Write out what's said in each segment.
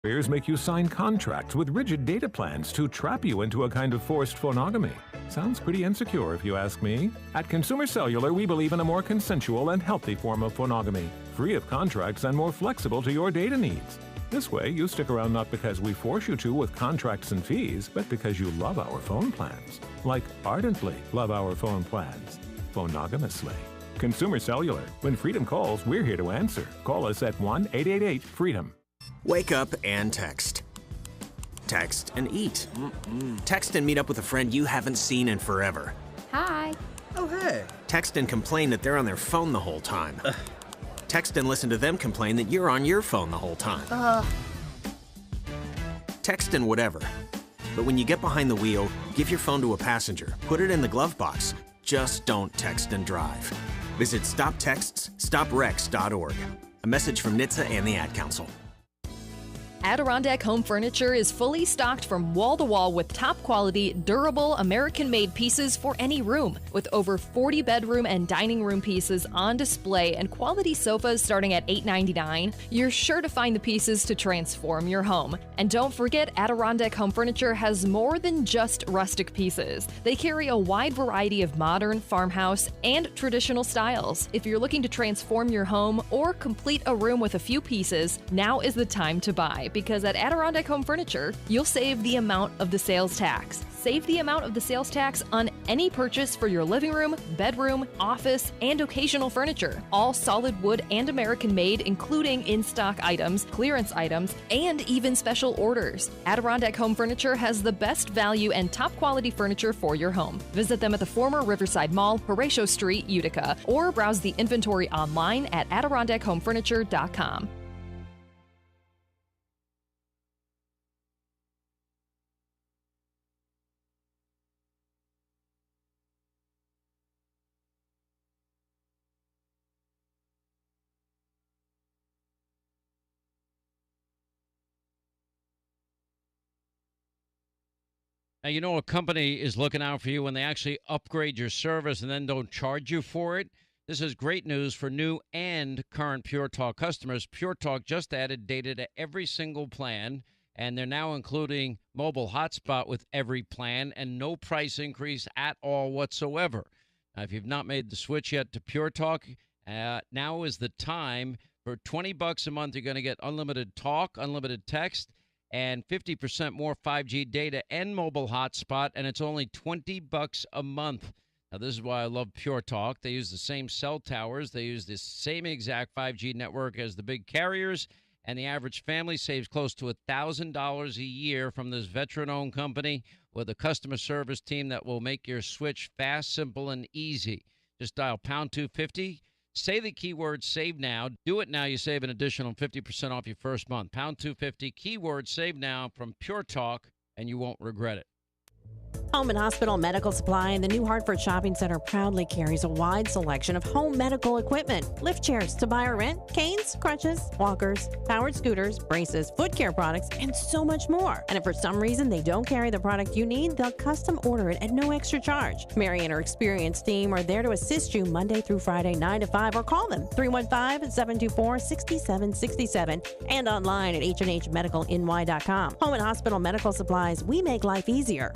Carriers make you sign contracts with rigid data plans to trap you into a kind of forced phonogamy. Sounds pretty insecure if you ask me. At Consumer Cellular, we believe in a more consensual and healthy form of phonogamy, free of contracts and more flexible to your data needs. This way, you stick around not because we force you to with contracts and fees, but because you love our phone plans. Like ardently love our phone plans. Phonogamously. Consumer Cellular. When freedom calls, we're here to answer. Call us at 1-888-FREEDOM. Wake up and text. Text and eat. Text and meet up with a friend you haven't seen in forever. Hi. Oh, hey. Text and complain that they're on their phone the whole time. Text and listen to them complain that you're on your phone the whole time. Text and whatever. But when you get behind the wheel, give your phone to a passenger. Put it in the glove box. Just don't text and drive. Visit StopTextsStopWrecks.org. A message from NHTSA and the Ad Council. Adirondack Home Furniture is fully stocked from wall to wall with top quality, durable, American-made pieces for any room. With over 40 bedroom and dining room pieces on display and quality sofas starting at $8.99, you're sure to find the pieces to transform your home. And don't forget, Adirondack Home Furniture has more than just rustic pieces. They carry a wide variety of modern, farmhouse, and traditional styles. If you're looking to transform your home or complete a room with a few pieces, now is the time to buy. Because at Adirondack Home Furniture, you'll save the amount of the sales tax. Save the amount of the sales tax on any purchase for your living room, bedroom, office, and occasional furniture. All solid wood and American made, including in-stock items, clearance items, and even special orders. Adirondack Home Furniture has the best value and top quality furniture for your home. Visit them at the former Riverside Mall, Horatio Street, Utica, or browse the inventory online at AdirondackHomeFurniture.com. Now, you know a company is looking out for you when they actually upgrade your service and then don't charge you for it. This is great news for new and current Pure Talk customers. Pure Talk just added data to every single plan, and they're now including mobile hotspot with every plan and no price increase at all whatsoever. Now, if you've not made the switch yet to Pure Talk, now is the time. For $20 a month, you're going to get unlimited talk, unlimited text, and 50% more 5G data and mobile hotspot, and it's only $20 a month. Now, this is why I love Pure Talk. They use the same cell towers. They use the same exact 5G network as the big carriers, and the average family saves close to $1,000 a year from this veteran-owned company with a customer service team that will make your switch fast, simple, and easy. Just dial pound 250. Say the keyword save now. Do it now. You save an additional 50% off your first month. Pound 250, keyword save now from Pure Talk, and you won't regret it. Home and Hospital Medical Supply in the New Hartford Shopping Center proudly carries a wide selection of home medical equipment. Lift chairs to buy or rent, canes, crutches, walkers, powered scooters, braces, foot care products, and so much more. And if for some reason they don't carry the product you need, they'll custom order it at no extra charge. Mary and her experienced team are there to assist you Monday through Friday, 9 to 5, or call them 315-724-6767 and online at hnhmedicalny.com. Home and Hospital Medical Supplies, we make life easier.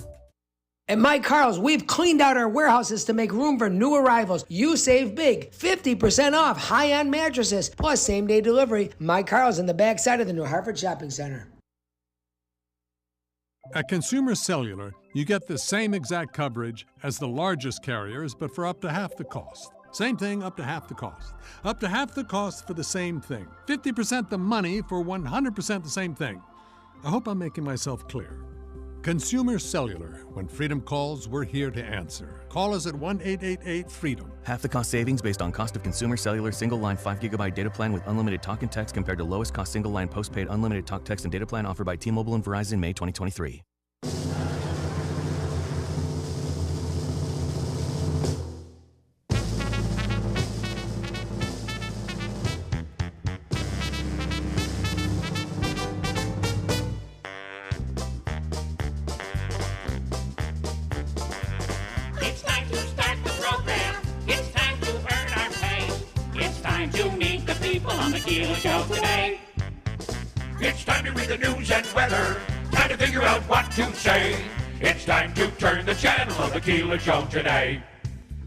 At Mike Carl's, we've cleaned out our warehouses to make room for new arrivals. You save big, 50% off high-end mattresses, plus same-day delivery. Mike Carl's in the backside of the New Hartford Shopping Center. At Consumer Cellular, you get the same exact coverage as the largest carriers, but for up to half the cost. Same thing, up to half the cost. Up to half the cost for the same thing. 50% the money for 100% the same thing. I hope I'm making myself clear. Consumer Cellular. When freedom calls, we're here to answer. Call us at 1-888-FREEDOM. Half the cost savings based on cost of Consumer Cellular single-line 5GB data plan with unlimited talk and text compared to lowest cost single-line postpaid unlimited talk, text, and data plan offered by T-Mobile and Verizon May 2023. Keeler Show today. It's time to read the news and weather. Time to figure out what to say. It's time to turn the channel of the Keeler Show today.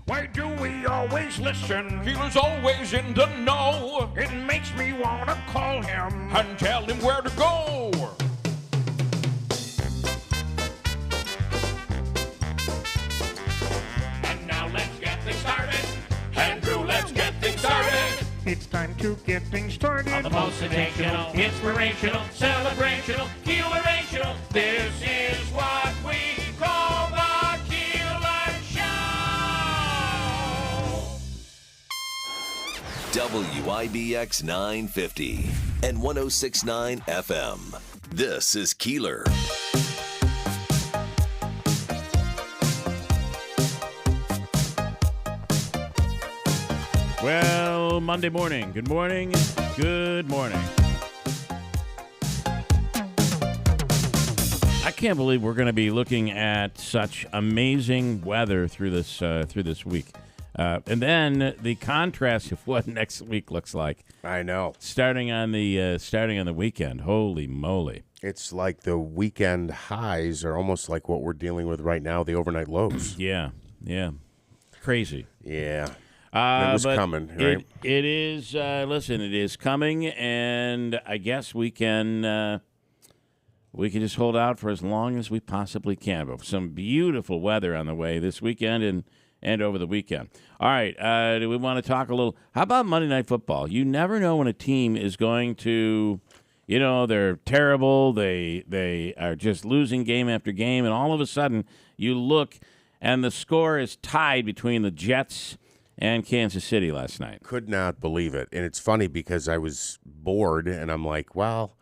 Why do we always listen? Keeler's always in the know. It makes me want to call him and tell him where to go. And now let's get things started. Andrew, let's get things started. It's time to get things started. On the most sensational, inspirational, celebrational, Keelerational. This is what we call the Keeler Show. WIBX 950 and 106.9 FM. This is Keeler. Well, Monday morning. Good morning. Good morning. I can't believe we're going to be looking at such amazing weather through this week. And then the contrast of what next week looks like. I know. Starting on the weekend. Holy moly. It's like the weekend highs are almost like what we're dealing with right now, the overnight lows. Yeah. Crazy. Yeah. It was coming, right? It is, listen, it is coming, and I guess we can just hold out for as long as we possibly can. But some beautiful weather on the way this weekend and over the weekend. All right, do we want to talk a little? How about Monday Night Football? You never know when a team is going to, they're terrible. They are just losing game after game, and all of a sudden you look, and the score is tied between the Jets and Kansas City last night. Could not believe it. And it's funny because I was bored, and I'm like, well,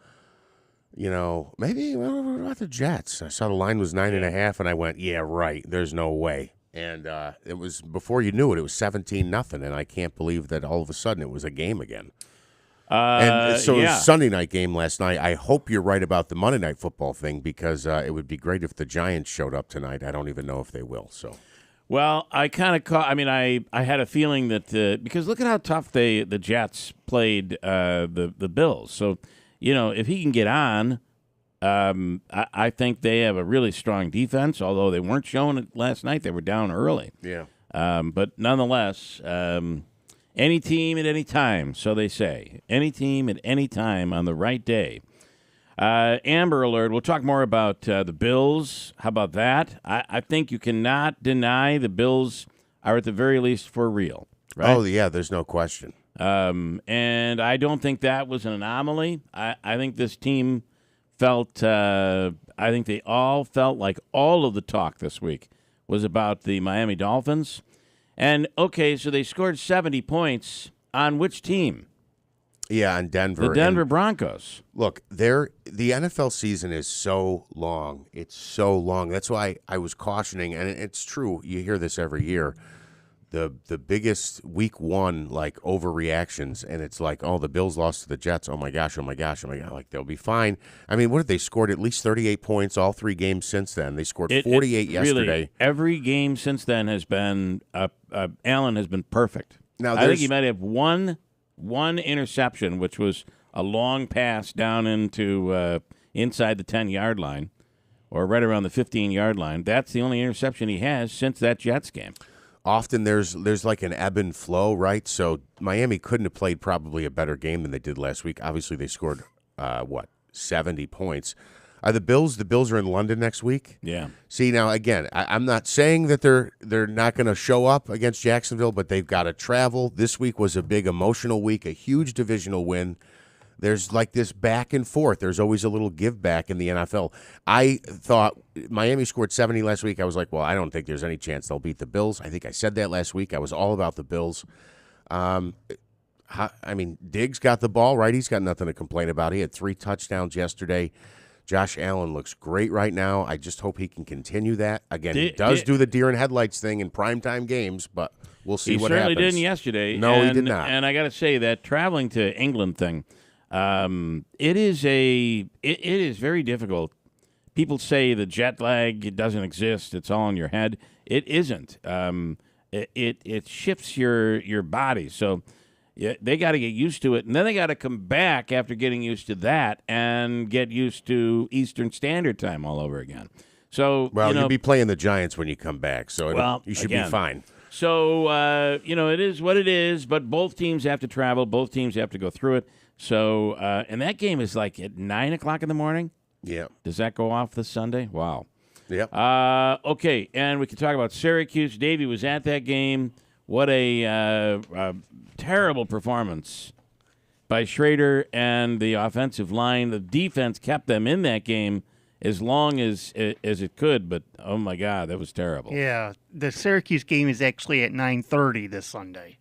maybe what about the Jets? I saw the line was 9.5, and I went, yeah, right. There's no way. And it was, before you knew it, it was 17-0, and I can't believe that all of a sudden it was a game again. And so it was a Sunday night game last night. I hope you're right about the Monday Night Football thing because it would be great if the Giants showed up tonight. I don't even know if they will, so... Well, I kind of I had a feeling that because look at how tough the Jets played the Bills. So, if he can get on, I think they have a really strong defense. Although they weren't showing it last night, they were down early. Yeah. But nonetheless, any team at any time, so they say, any team at any time on the right day. Amber Alert, we'll talk more about the Bills. How about that? I think you cannot deny the Bills are at the very least for real. Right? Oh, yeah, there's no question. And I don't think that was an anomaly. I think this team felt, I think they all felt like all of the talk this week was about the Miami Dolphins. And, okay, so they scored 70 points on which team? Yeah, on Denver. The Denver Broncos. Look, the NFL season is so long. It's so long. That's why I was cautioning, and it's true. You hear this every year. The biggest week one, like, overreactions, and it's like, oh, the Bills lost to the Jets. Oh, my gosh. Like, they'll be fine. I mean, what did they scored? At least 38 points all 3 games since then. They scored 48 yesterday. Really, every game since then has been Allen has been perfect. Now, I think he might have one interception, which was a long pass down into inside the 10-yard line or right around the 15-yard line. That's the only interception he has since that Jets game. Often there's like an ebb and flow, right? So Miami couldn't have played probably a better game than they did last week. Obviously, they scored, 70 points. The Bills are in London next week. Yeah. See, now, again, I'm not saying that they're not going to show up against Jacksonville, but they've got to travel. This week was a big emotional week, a huge divisional win. There's like this back and forth. There's always a little give back in the NFL. I thought Miami scored 70 last week. I was like, well, I don't think there's any chance they'll beat the Bills. I think I said that last week. I was all about the Bills. Diggs got the ball, right? He's got nothing to complain about. He had 3 touchdowns yesterday. Josh Allen looks great right now. I just hope he can continue that. Again, he does do the deer in headlights thing in primetime games, but we'll see what happens. He certainly didn't yesterday. No, he did not. And I got to say, that traveling to England thing, it is very difficult. People say the jet lag doesn't exist. It's all in your head. It isn't. It shifts your body. So Yeah, they got to get used to it, and then they got to come back after getting used to that and get used to Eastern Standard Time all over again. So, you'll be playing the Giants when you come back, so you should be fine. So, it is what it is, but both teams have to travel. Both teams have to go through it. So, and that game is like at 9 o'clock in the morning? Yeah. Does that go off this Sunday? Wow. Yep. Okay, and we can talk about Syracuse. Davey was at that game. What a terrible performance by Schrader and the offensive line. The defense kept them in that game as long as it could, but oh my God, that was terrible. Yeah, the Syracuse game is actually at 9:30 this Sunday.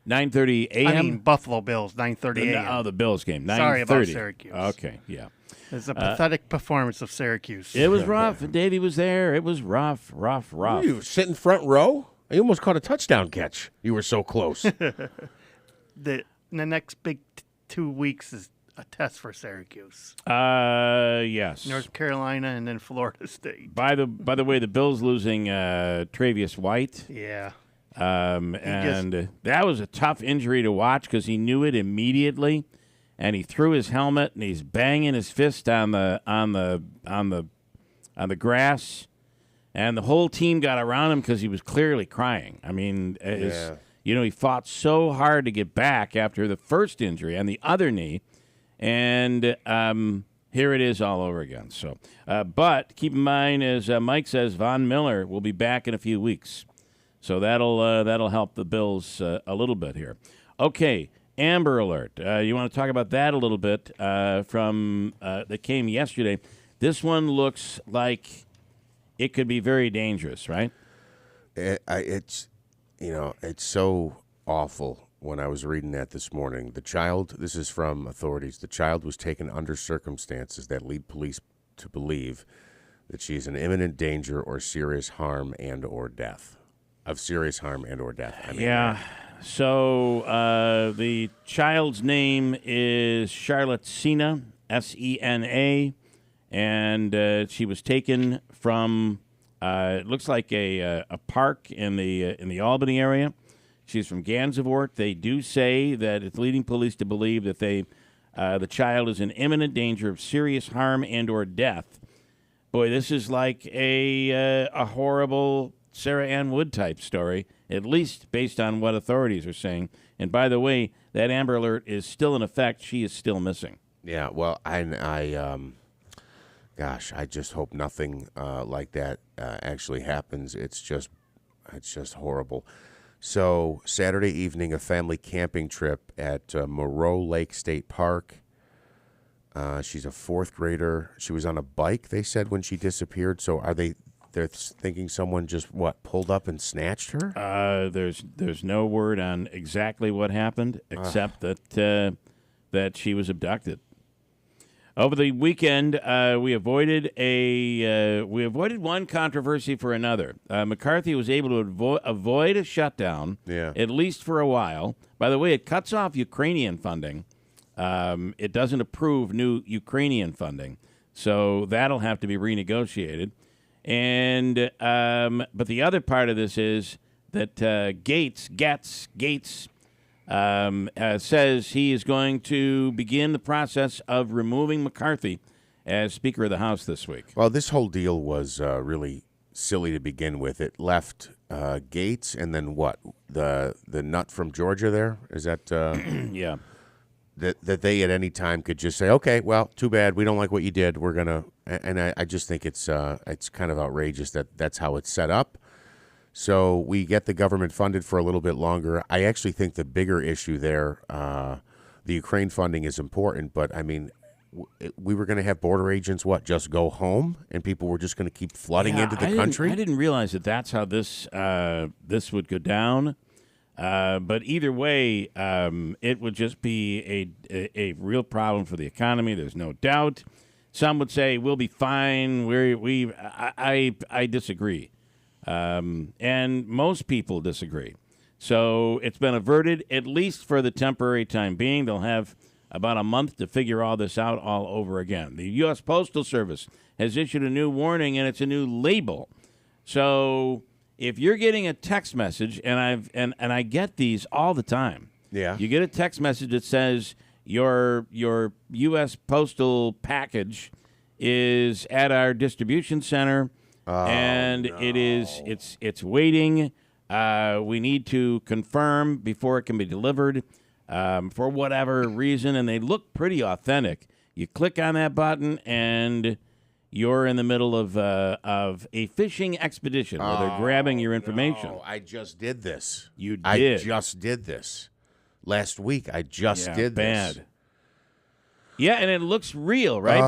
9:30 a.m.? I mean, Buffalo Bills, 9:30 a.m. Oh, the Bills game, 9:30. Sorry about Syracuse. Okay, yeah. It's a pathetic performance of Syracuse. It was rough. Davey was there. It was rough. You sitting front row? You almost caught a touchdown catch. You were so close. The next big 2 weeks is a test for Syracuse. Yes. North Carolina and then Florida State. By the way, the Bills losing Travius White. Yeah. And that was a tough injury to watch because he knew it immediately, and he threw his helmet and he's banging his fist on the grass, and the whole team got around him because he was clearly crying. I mean, he fought so hard to get back after the first injury on the other knee, and here it is all over again. So, but keep in mind, as Mike says, Von Miller will be back in a few weeks. So that'll help the Bills a little bit here. Okay, Amber Alert. You want to talk about that a little bit from that came yesterday? This one looks like it could be very dangerous, right? It's so awful. When I was reading that this morning, the child. This is from authorities. The child was taken under circumstances that lead police to believe that she is in imminent danger or serious harm and or death. Of serious harm and or death. Yeah. So the child's name is Charlotte Sena, Sena, and she was taken from it looks like a park in the Albany area. She's from Gansevoort. They do say that it's leading police to believe that the child is in imminent danger of serious harm and or death. Boy, this is like a horrible Sarah Ann Wood type story, at least based on what authorities are saying. And by the way, that Amber Alert is still in effect. She is still missing. Yeah, well, I just hope nothing like that actually happens. It's just horrible. So Saturday evening, a family camping trip at Moreau Lake State Park. She's a fourth grader. She was on a bike, they said, when she disappeared. So they're thinking someone just, pulled up and snatched her? There's no word on exactly what happened, except that she was abducted. Over the weekend, we avoided one controversy for another. McCarthy was able to avoid a shutdown, at least for a while. By the way, it cuts off Ukrainian funding. It doesn't approve new Ukrainian funding, so that'll have to be renegotiated. And but the other part of this is that Gates says he is going to begin the process of removing McCarthy as Speaker of the House this week. Well, this whole deal was really silly to begin with. It left Gates and then what? The nut from Georgia there? Is that yeah. That they at any time could just say, okay, well, too bad. We don't like what you did. We're going to – and I just think it's kind of outrageous that that's how it's set up. So we get the government funded for a little bit longer. I actually think the bigger issue there, the Ukraine funding is important, but, I mean, we were going to have border agents, just go home? And people were just going to keep flooding into the country? I didn't realize that that's how this would go down. But either way, it would just be a real problem for the economy. There's no doubt. Some would say we'll be fine. I disagree, and most people disagree. So it's been averted, at least for the temporary time being. They'll have about a month to figure all this out all over again. The U.S. Postal Service has issued a new warning, and it's a new label. So if you're getting a text message, and I get these all the time. Yeah. You get a text message that says your U.S. postal package is at our distribution center, and it's waiting. We need to confirm before it can be delivered for whatever reason, and they look pretty authentic. You click on that button, and you're in the middle of a fishing expedition where they're grabbing your information. No, I just did this. You did. I just did this last week. I just did this. Bad. Yeah, and it looks real, right?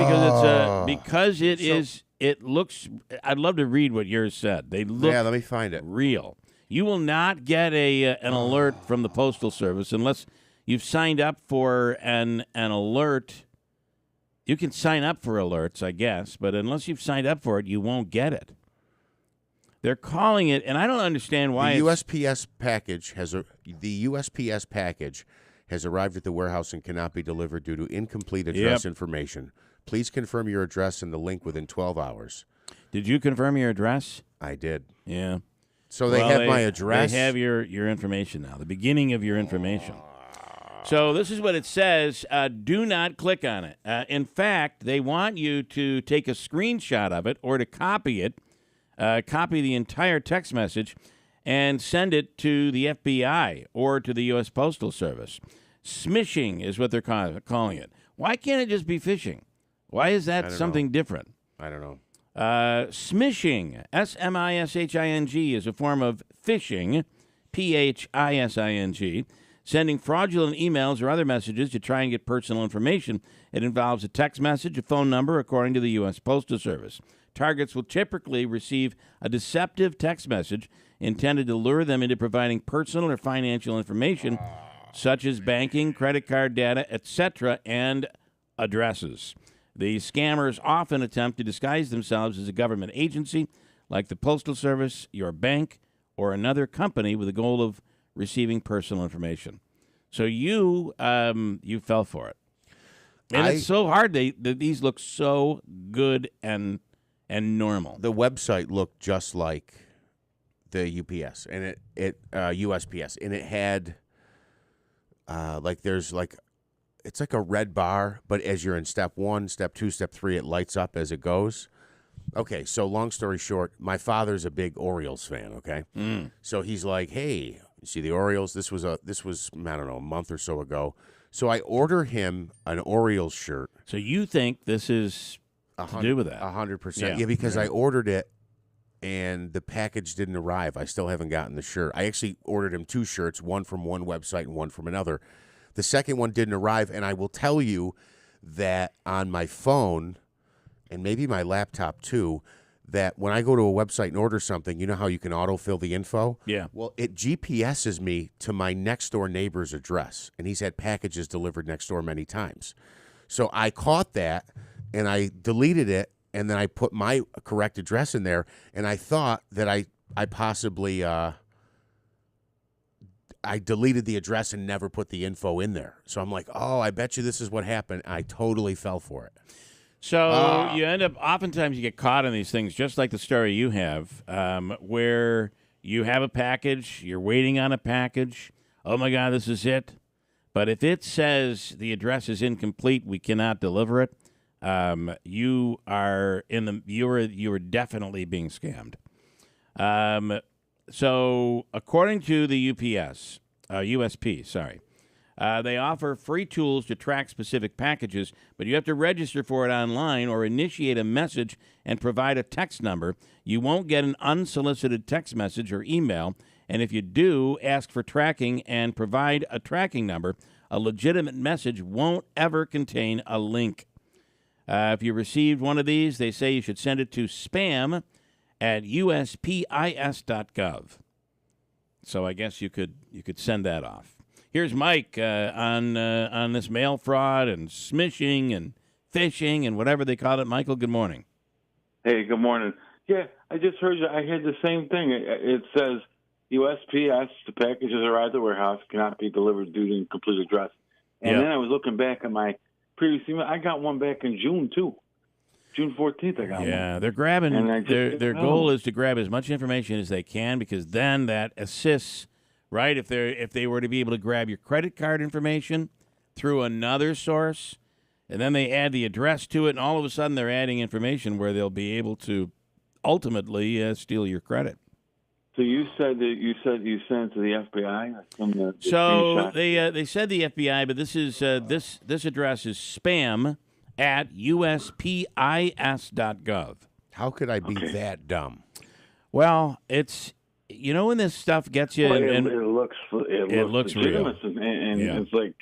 Because it looks. I'd love to read what yours said. They look. Yeah, let me find it. Real. You will not get an alert from the Postal Service unless you've signed up for an alert. You can sign up for alerts, I guess, but unless you've signed up for it, you won't get it. They're calling it, and I don't understand why. The USPS package has arrived at the warehouse and cannot be delivered due to incomplete address information. Please confirm your address and the link within 12 hours. Did you confirm your address? I did. Yeah. So they have my address? They have your information now, the beginning of your information. So this is what it says. Do not click on it. In fact, they want you to take a screenshot of it or to copy it, copy the entire text message, and send it to the FBI or to the U.S. Postal Service. Smishing is what they're calling it. Why can't it just be phishing? Why is that something different? I don't know. Smishing, S-M-I-S-H-I-N-G, is a form of phishing, P-H-I-S-I-N-G, sending fraudulent emails or other messages to try and get personal information. It involves a text message, a phone number, according to the U.S. Postal Service. Targets will typically receive a deceptive text message intended to lure them into providing personal or financial information, such as banking, credit card data, etc., and addresses. The scammers often attempt to disguise themselves as a government agency, like the Postal Service, your bank, or another company with the goal of receiving personal information. So you fell for it. And it's so hard. These look so good and normal. The website looked just like the UPS and USPS, and it had it's like a red bar, but as you're in step 1, step 2, step 3, it lights up as it goes. Okay, so long story short, my father's a big Orioles fan, okay? So he's like, hey, you see the Orioles? This was, I don't know, a month or so ago. So I order him an Orioles shirt. So you think this is to do with that? 100%. Yeah, because I ordered it, and the package didn't arrive. I still haven't gotten the shirt. I actually ordered him 2 shirts, one from one website and one from another. The second one didn't arrive, and I will tell you that on my phone, and maybe my laptop too, that when I go to a website and order something, you know how you can autofill the info? Yeah. Well, it GPSes me to my next-door neighbor's address, and he's had packages delivered next door many times. So I caught that, and I deleted it, and then I put my correct address in there, and I thought that I possibly I deleted the address and never put the info in there. So I'm like, oh, I bet you this is what happened. I totally fell for it. So you end up, oftentimes you get caught in these things, just like the story you have, where you have a package, you're waiting on a package. Oh my God, this is it. But if it says the address is incomplete, we cannot deliver it, you are definitely being scammed. So according to the USP, they offer free tools to track specific packages, but you have to register for it online or initiate a message and provide a text number. You won't get an unsolicited text message or email, and if you do, ask for tracking and provide a tracking number. A legitimate message won't ever contain a link. If you received one of these, they say you should send it to spam at USPIS.gov. So I guess you could send that off. Here's Mike on this mail fraud and smishing and phishing and whatever they call it. Michael, good morning. Hey, good morning. Yeah, I just heard you. I heard the same thing. It says USPS, the packages arrived at the warehouse, cannot be delivered due to incomplete address. And then I was looking back at my previous email. I got one back in June, too. June 14th, I got one. Yeah, they're grabbing. Their goal is to grab as much information as they can because then that assists right? If they were to be able to grab your credit card information through another source, and then they add the address to it, and all of a sudden they're adding information where they'll be able to ultimately steal your credit. So you said that you sent it to the FBI. So they said the FBI, but this is this address is spam at USPIS.gov. How could I be that dumb? Well, it's when this stuff gets you, Well, and it looks real, and it's like.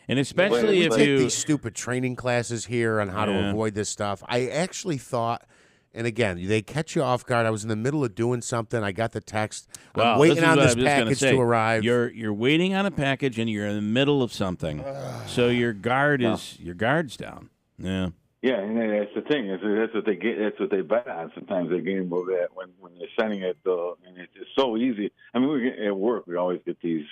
And especially if take you these stupid training classes here on how to avoid this stuff. I actually thought, and again, they catch you off guard. I was in the middle of doing something. I got the text. I'm waiting on this package to arrive. You're waiting on a package, and you're in the middle of something, so your guard's down. Yeah. Yeah, and that's the thing. That's what they get. That's what they bet on. Sometimes they gamble that when they're sending it, and it's so easy. I mean, at work we always get these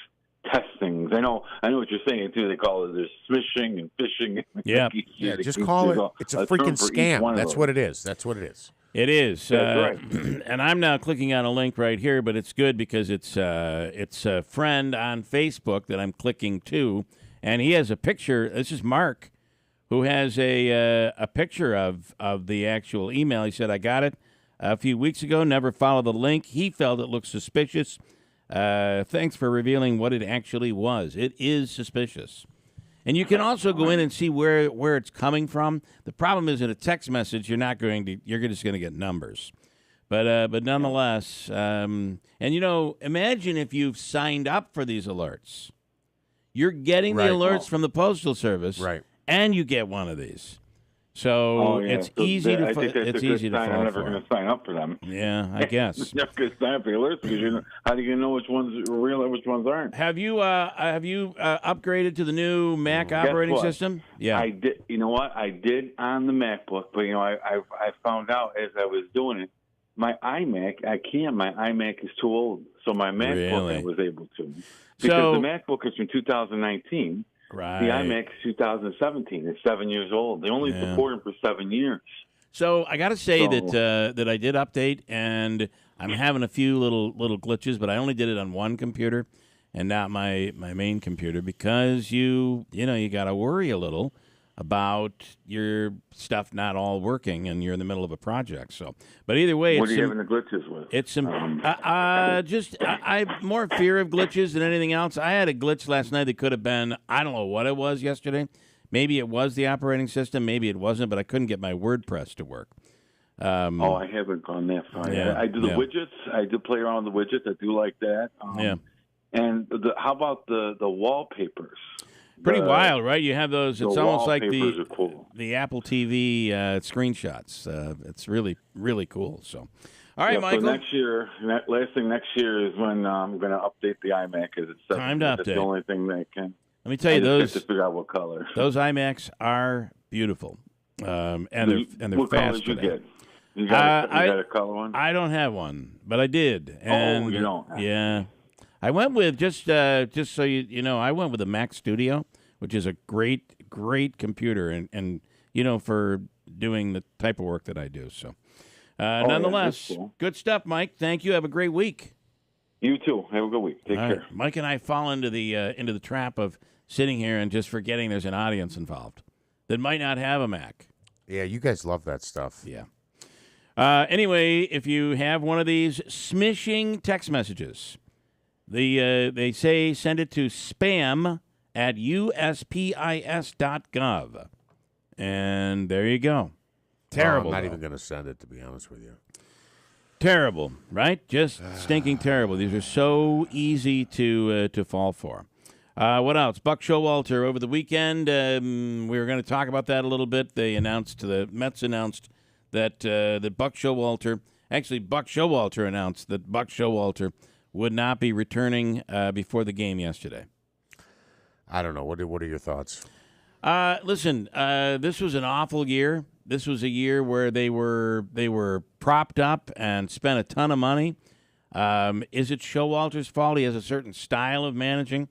testings. I know what you're saying too. They call it there's smishing and phishing. Yeah, just call it. It's a freaking scam. That's what it is. That's what it is. It is. That's right. And I'm now clicking on a link right here, but it's good because it's a friend on Facebook that I'm clicking to, and he has a picture. This is Mark, who has a picture of the actual email. He said, "I got it a few weeks ago. Never followed the link. He felt it looked suspicious. Thanks for revealing what it actually was. It is suspicious." And you can also go in and see where it's coming from. The problem is in a text message, you're just going to get numbers. But nonetheless, and imagine if you've signed up for these alerts. You're getting the alerts from the Postal Service, right? And you get one of these. So it's easy to fall for. I'm never going to sign up for them. Yeah, I guess. Never going to sign up for the alerts because how do you know which ones are real and which ones aren't? Have you upgraded to the new Mac operating system? Yeah, I did. You know what? I did on the MacBook, but I found out as I was doing it, my iMac I can't. My iMac is too old, so my MacBook I was able to because the MacBook is from 2019. Right. The iMac is 2017. It's 7 years old. They only support them for 7 years. So I got to say that I did update, and I'm having a few little glitches, but I only did it on one computer and not my main computer because you got to worry a little about your stuff not all working, and you're in the middle of a project. So, but either way, what are you having the glitches with? It's some I more fear of glitches than anything else. I had a glitch last night that could have been, I don't know what it was yesterday. Maybe it was the operating system, maybe it wasn't, but I couldn't get my WordPress to work. I haven't gone that far. Yeah, I do the widgets. I do play around with the widgets. I do like that. And how about the wallpapers? Pretty wild, right? You have those. It's almost like cool. the Apple TV screenshots. It's really, really cool. So, all right, Michael. So next year is when I'm going to update the iMac because it's time to update. That's the only thing that can. Let me tell you, those. Have to figure out what color. Those iMacs are beautiful, and they're what fast. Colors you get? You got a color one? I don't have one, but I did. And, you don't? Yeah. I went with just so you know, I went with a Mac Studio, which is a great computer, and for doing the type of work that I do. So, nonetheless, cool. Good stuff, Mike. Thank you. Have a great week. You too. Have a good week. Take care. Right. Mike and I fall into the trap of sitting here and just forgetting there's an audience involved that might not have a Mac. Yeah, you guys love that stuff. Yeah. Anyway, if you have one of these smishing text messages. They say send it to spam at USPIS.gov. And there you go. Terrible. I'm not even going to send it, to be honest with you. Terrible, right? Just stinking terrible. These are so easy to fall for. What else? Buck Showalter over the weekend. We were going to talk about that a little bit. The Mets announced that Buck Showalter announced that Buck Showalter would not be returning before the game yesterday. I don't know. What are your thoughts? Listen, this was an awful year. This was a year where they were propped up and spent a ton of money. Is it Showalter's fault? He has a certain style of managing.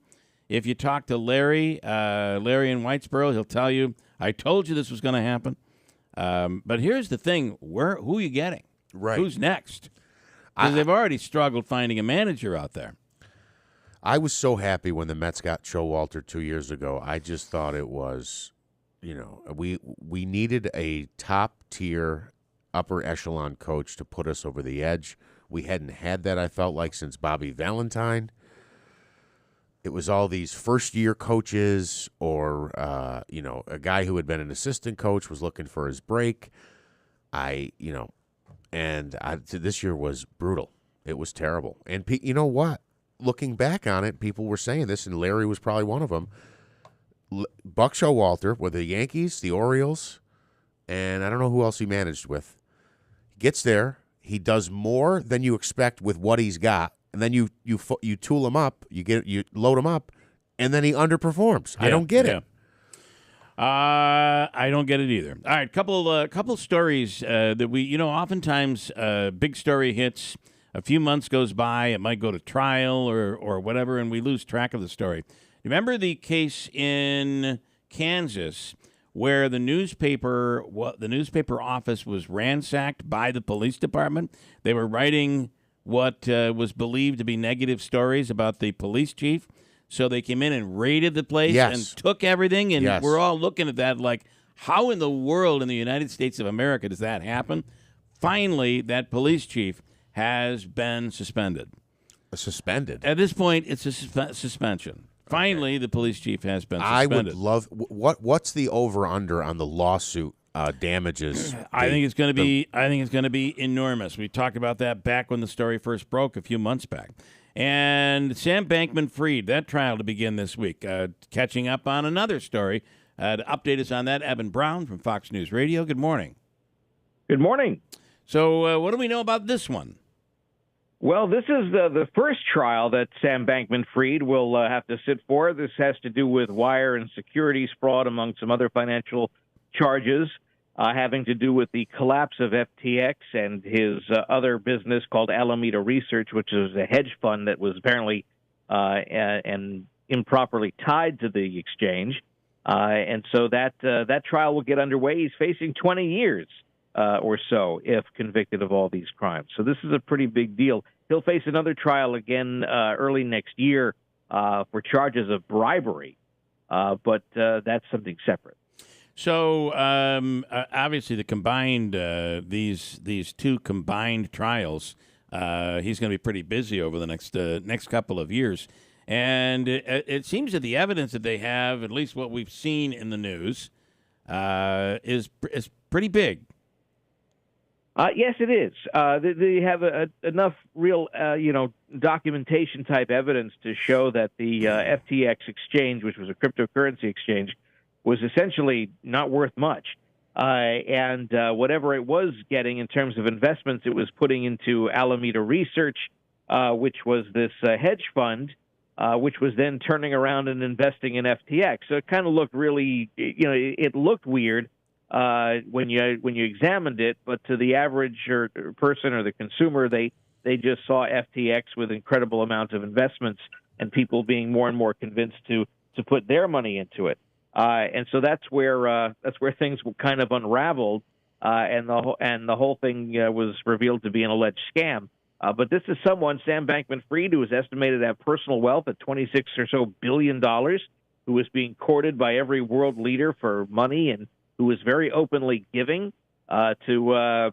If you talk to Larry in Whitesboro, he'll tell you, I told you this was going to happen. But here's the thing. Who are you getting? Right. Who's next? Because they've already struggled finding a manager out there. I was so happy when the Mets got Showalter 2 years ago. I just thought it was, we needed a top-tier, upper echelon coach to put us over the edge. We hadn't had that, I felt like, since Bobby Valentine. It was all these first-year coaches or, a guy who had been an assistant coach was looking for his break. This year was brutal. It was terrible. And you know what? Looking back on it, people were saying this, and Larry was probably one of them. Buck Showalter with the Yankees, the Orioles, and I don't know who else he managed with. He gets there. He does more than you expect with what he's got, and then you tool him up, you load him up, and then he underperforms. I don't get it. I don't get it either. All right, couple stories that we, oftentimes big story hits. A few months goes by, it might go to trial or whatever, and we lose track of the story. Remember the case in Kansas where the newspaper office was ransacked by the police department? They were writing what was believed to be negative stories about the police chief. So they came in and raided the place and took everything, and we're all looking at that like, how in the world in the United States of America does that happen? Finally, that police chief has been suspended. Suspended? At this point, it's a suspension. Finally, the police chief has been suspended. I would love what's the over-under on the lawsuit damages? I think it's going to be enormous. We talked about that back when the story first broke a few months back. And Sam Bankman-Fried, that trial to begin this week. Catching up on another story. To update us on that, Evan Brown from Fox News Radio. Good morning. Good morning. So what do we know about this one? Well, this is the first trial that Sam Bankman-Fried will have to sit for. This has to do with wire and securities fraud, among some other financial charges. Having to do with the collapse of FTX and his other business called Alameda Research, which is a hedge fund that was apparently and improperly tied to the exchange. And so that trial will get underway. He's facing 20 years or so if convicted of all these crimes. So this is a pretty big deal. He'll face another trial again early next year for charges of bribery, but that's something separate. So obviously, the combined these two combined trials, he's going to be pretty busy over the next couple of years, and it seems that the evidence that they have, at least what we've seen in the news, is pretty big. Yes, it is. They have enough real, documentation type evidence to show that the FTX exchange, which was a cryptocurrency exchange, was essentially not worth much. And whatever it was getting in terms of investments, it was putting into Alameda Research, which was this hedge fund, which was then turning around and investing in FTX. So it kind of looked really, it looked weird when you examined it, but to the average person or the consumer, they just saw FTX with incredible amounts of investments and people being more and more convinced to put their money into it. And so that's where things kind of unraveled, and the whole thing was revealed to be an alleged scam. But this is someone, Sam Bankman-Fried, who is estimated to have personal wealth at $26 or so billion, who is being courted by every world leader for money, and who is very openly giving to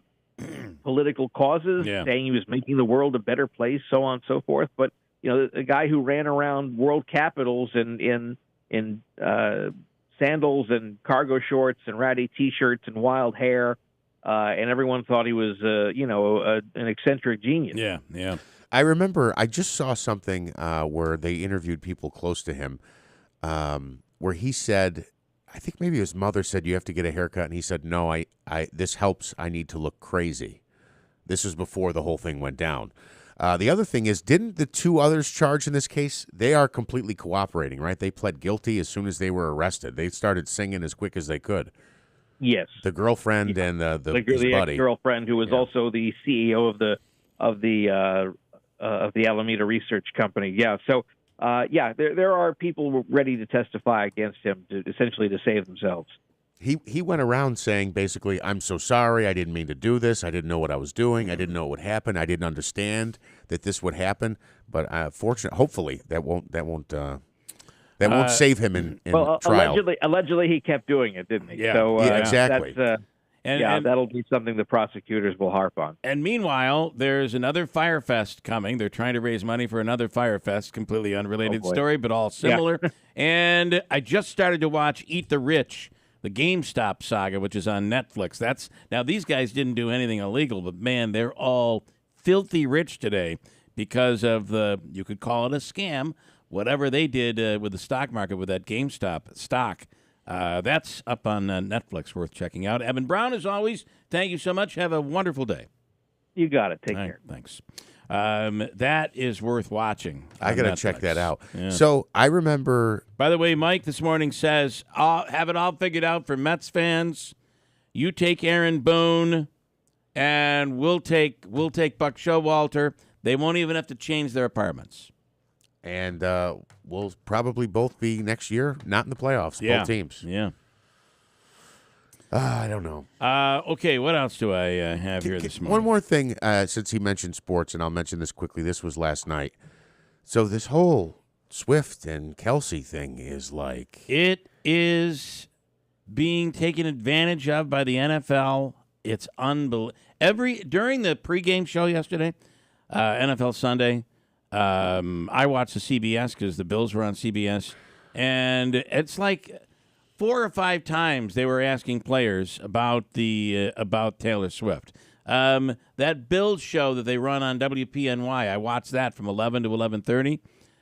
political causes, saying he was making the world a better place, so on and so forth. But a guy who ran around world capitals in sandals and cargo shorts and ratty T-shirts and wild hair, and everyone thought he was, an eccentric genius. Yeah. I remember I just saw something where they interviewed people close to him, where he said, I think maybe his mother said, you have to get a haircut, and he said, no, I this helps. I need to look crazy. This was before the whole thing went down. The other thing is, didn't the two others charged in this case, they are completely cooperating, right? They pled guilty as soon as they were arrested. They started singing as quick as they could. Yes. The girlfriend and his buddy. Ex-girlfriend, who was also the CEO of the Alameda Research Company. Yeah. So, there are people ready to testify against him, essentially to save themselves. He went around saying basically, "I'm so sorry. I didn't mean to do this. I didn't know what I was doing. I didn't know what would happen. I didn't understand that this would happen." But hopefully, that won't save him in trial. Allegedly, he kept doing it, didn't he? Yeah. So, exactly. That'll be something the prosecutors will harp on. And meanwhile, there's another Fire Fest coming. They're trying to raise money for another Fire Fest, completely unrelated story, but all similar. Yeah. And I just started to watch Eat the Rich, the GameStop saga, which is on Netflix. Now, these guys didn't do anything illegal, but, man, they're all filthy rich today because of you could call it a scam, whatever they did with the stock market with that GameStop stock. That's up on Netflix, worth checking out. Evan Brown, as always, thank you so much. Have a wonderful day. You got it. Take care. Thanks. That is worth watching. I got to check that out. Yeah. So I remember. By the way, Mike this morning says, I'll have it all figured out for Mets fans. You take Aaron Boone, and we'll take Buck Showalter. They won't even have to change their apartments. And we'll probably both be next year, not in the playoffs, both teams. Yeah. I don't know. Okay, what else do I have here this morning? One more thing, since he mentioned sports, and I'll mention this quickly. This was last night. So this whole Swift and Kelsey thing is like... It is being taken advantage of by the NFL. It's unbelievable. During the pregame show yesterday, NFL Sunday, I watched the CBS because the Bills were on CBS, and it's like 4 or 5 times they were asking players about Taylor Swift. That Bills show that they run on WPNY, I watched that from 11 to 11:30,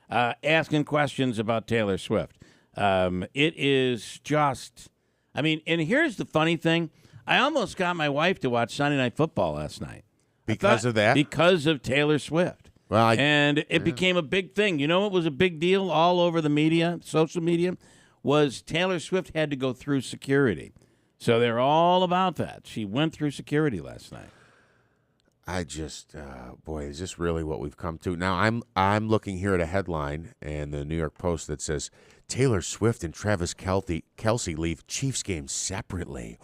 asking questions about Taylor Swift. It is just, and here's the funny thing. I almost got my wife to watch Sunday Night Football last night. Because of that? Because of Taylor Swift. Well, it became a big thing. You know what was a big deal all over the media, social media, was Taylor Swift had to go through security. So they're all about that. She went through security last night. I just, boy, is this really what we've come to? Now, I'm looking here at a headline in the New York Post that says, Taylor Swift and Travis Kelce leave Chiefs game separately.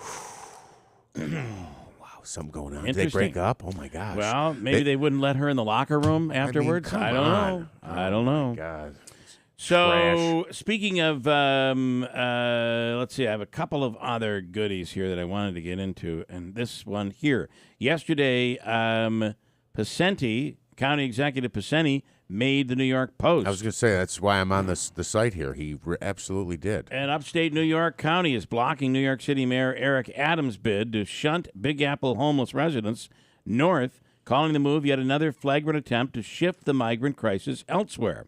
Wow, something going on. Did they break up? Oh, my gosh. Well, maybe they wouldn't let her in the locker room afterwards. I don't know. I don't know. My God. So, speaking of, let's see, I have a couple of other goodies here that I wanted to get into, and this one here. Yesterday, Pacenti, County Executive Pacenti, made the New York Post. I was going to say, that's why I'm on the site here. He absolutely did. And upstate New York County is blocking New York City Mayor Eric Adams' bid to shunt Big Apple homeless residents north, calling the move yet another flagrant attempt to shift the migrant crisis elsewhere.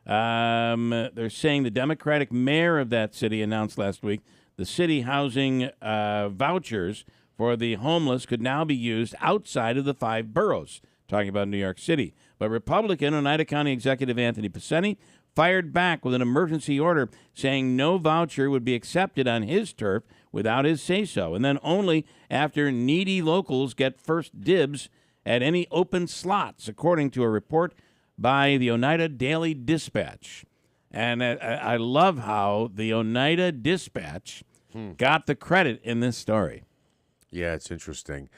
They're saying the Democratic mayor of that city announced last week the city housing vouchers for the homeless could now be used outside of the 5 boroughs, talking about New York City. But Republican Oneida County Executive Anthony Pacenti fired back with an emergency order saying no voucher would be accepted on his turf without his say-so, and then only after needy locals get first dibs at any open slots, according to a report by the Oneida Daily Dispatch. And I love how the Oneida Dispatch got the credit in this story. Yeah, it's interesting.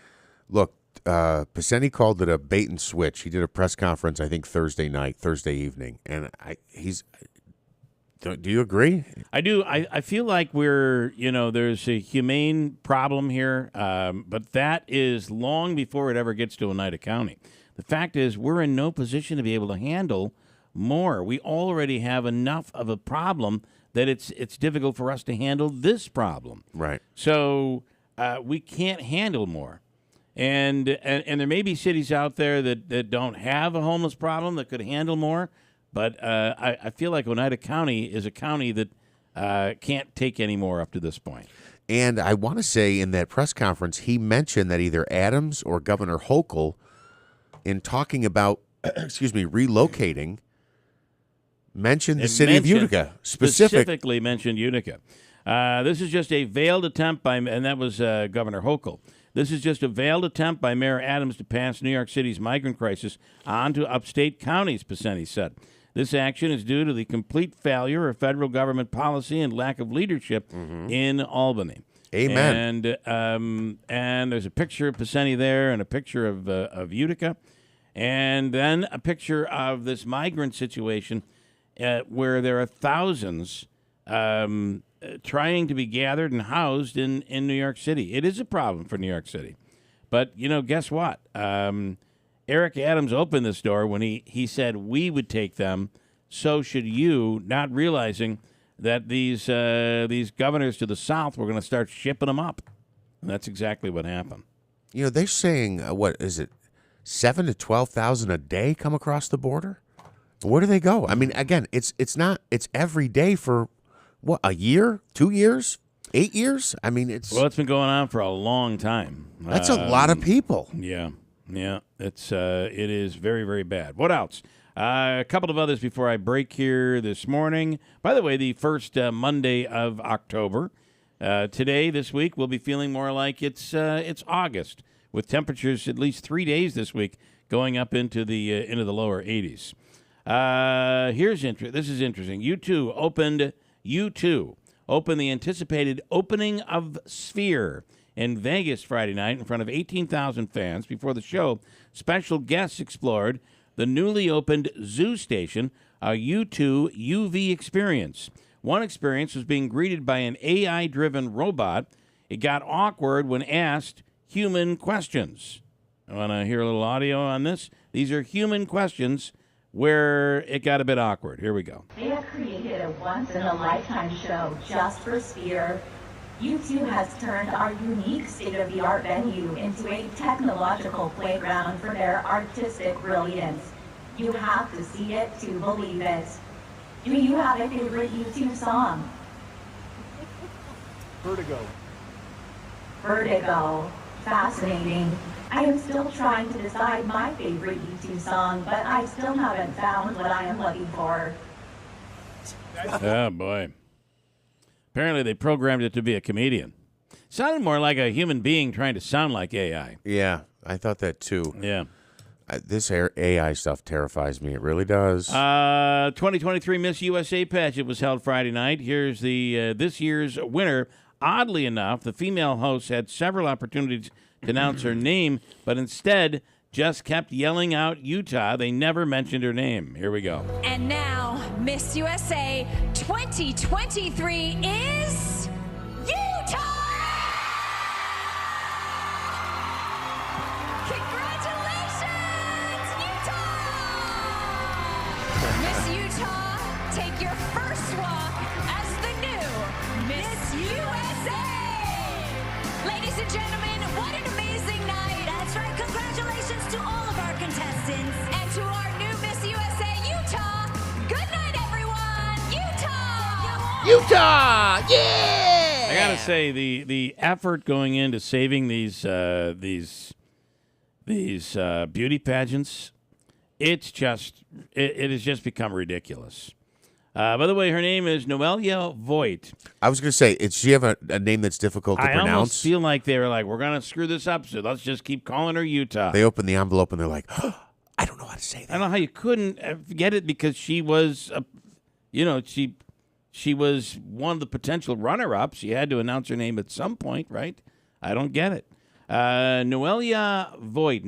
Look, Pacenti called it a bait and switch. He did a press conference, I think, Thursday evening. And do you agree? I do. I feel like there's a humane problem here, but that is long before it ever gets to Oneida County. The fact is, we're in no position to be able to handle more. We already have enough of a problem that it's difficult for us to handle this problem. Right. So we can't handle more. And there may be cities out there that don't have a homeless problem that could handle more, but I feel like Oneida County is a county that can't take any more up to this point. And I want to say in that press conference, he mentioned that either Adams or Governor Hochul, in talking about, relocating, mentioned the city of Utica. Specifically mentioned Utica. This is just a veiled attempt and that was Governor Hochul. This is just a veiled attempt by Mayor Adams to pass New York City's migrant crisis onto upstate counties, Pacenti said. This action is due to the complete failure of federal government policy and lack of leadership in Albany. Amen. And there's a picture of Paceni there and a picture of Utica. And then a picture of this migrant situation where there are thousands trying to be gathered and housed in New York City. It is a problem for New York City. But, guess what? Eric Adams opened this door when he said we would take them, so should you, not realizing that these governors to the south were going to start shipping them up. And that's exactly what happened. They're saying, what is it, 7,000 to 12,000 a day come across the border? Where do they go? I mean, again, it's every day for, what, a year, 2 years, 8 years? I mean, it's been going on for a long time. That's a lot of people. Yeah. It is very, very bad. What else? A couple of others before I break here this morning. By the way, the first Monday of October. Today, this week, we'll be feeling more like it's August, with temperatures at least 3 days this week going up into the lower 80s. This is interesting. U2 opened the anticipated opening of Sphere in Vegas Friday night in front of 18,000 fans. Before the show, special guests explored the newly opened Zoo Station, a U2 UV experience. One experience was being greeted by an AI-driven robot. It got awkward when asked human questions. I want to hear a little audio on this. These are human questions where it got a bit awkward. Here we go. They have created a once-in-a-lifetime show just for Sphere. U2 has turned our unique state-of-the-art venue into a technological playground for their artistic brilliance. You have to see it to believe it. Do you have a favorite U2 song? Vertigo. Fascinating. I am still trying to decide my favorite U2 song, but I still haven't found what I am looking for. Oh, boy. Apparently they programmed it to be a comedian. Sounded more like a human being trying to sound like AI. Yeah, I thought that too. Yeah. This AI stuff terrifies me. It really does. 2023 Miss USA pageant was held Friday night. Here's this year's winner. Oddly enough, the female host had several opportunities to announce her name, but instead just kept yelling out Utah. They never mentioned her name. Here we go. And now, Miss USA 2023 is Utah! Congratulations, Utah! Miss Utah, take your first walk as the new Miss USA! Ladies and gentlemen, what an amazing night. That's right. Congratulations to all of our contestants and to our new Miss USA, Utah. Good night, everyone. Utah! Yeah! I gotta say, the effort going into saving these beauty pageants, it has just become ridiculous. By the way, her name is Noelia Voigt. I was going to say, does she have a name that's difficult to pronounce? I almost feel like they were like, we're going to screw this up, so let's just keep calling her Utah. They open the envelope and they're like, oh, I don't know how to say that. I don't know how you couldn't get it because she was, she was one of the potential runner-ups. You had to announce her name at some point, right? I don't get it. Noelia Voigt.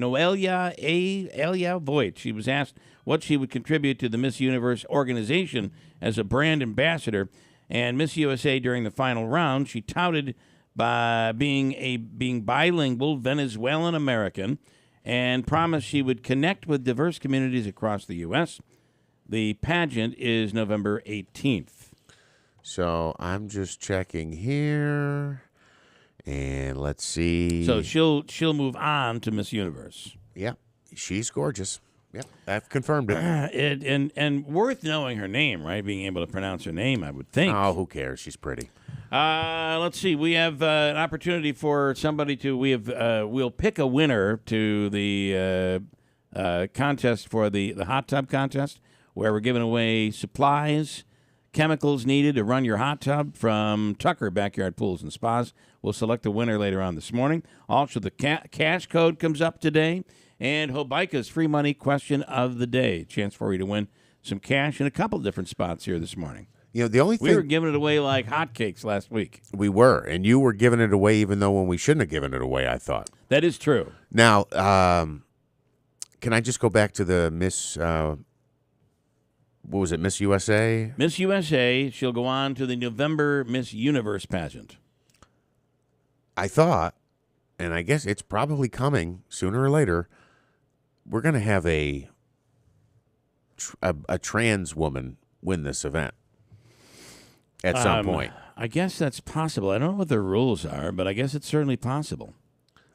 She was asked what she would contribute to the Miss Universe organization as a brand ambassador, and Miss USA during the final round, she touted by being bilingual Venezuelan American, and promised she would connect with diverse communities across the U.S. The pageant is November 18th. So I'm just checking here. And let's see. So she'll move on to Miss Universe. Yeah, she's gorgeous. Yeah, I've confirmed it. And worth knowing her name, right? Being able to pronounce her name, I would think. Oh, who cares? She's pretty. Let's see. We have an opportunity for somebody to. We'll pick a winner to the contest for the hot tub contest, where we're giving away supplies, chemicals needed to run your hot tub from Tucker Backyard Pools and Spas. We'll select a winner later on this morning. Also, the cash code comes up today. And Hobica's free money question of the day. Chance for you to win some cash in a couple different spots here this morning. The only thing we were giving it away like hotcakes last week. We were, and you were giving it away even though when we shouldn't have given it away, I thought. That is true. Now, can I just go back to the Miss, what was it, Miss USA? Miss USA, she'll go on to the November Miss Universe pageant. I thought, and I guess it's probably coming sooner or later, we're going to have a trans woman win this event at some point. I guess that's possible. I don't know what the rules are, but I guess it's certainly possible.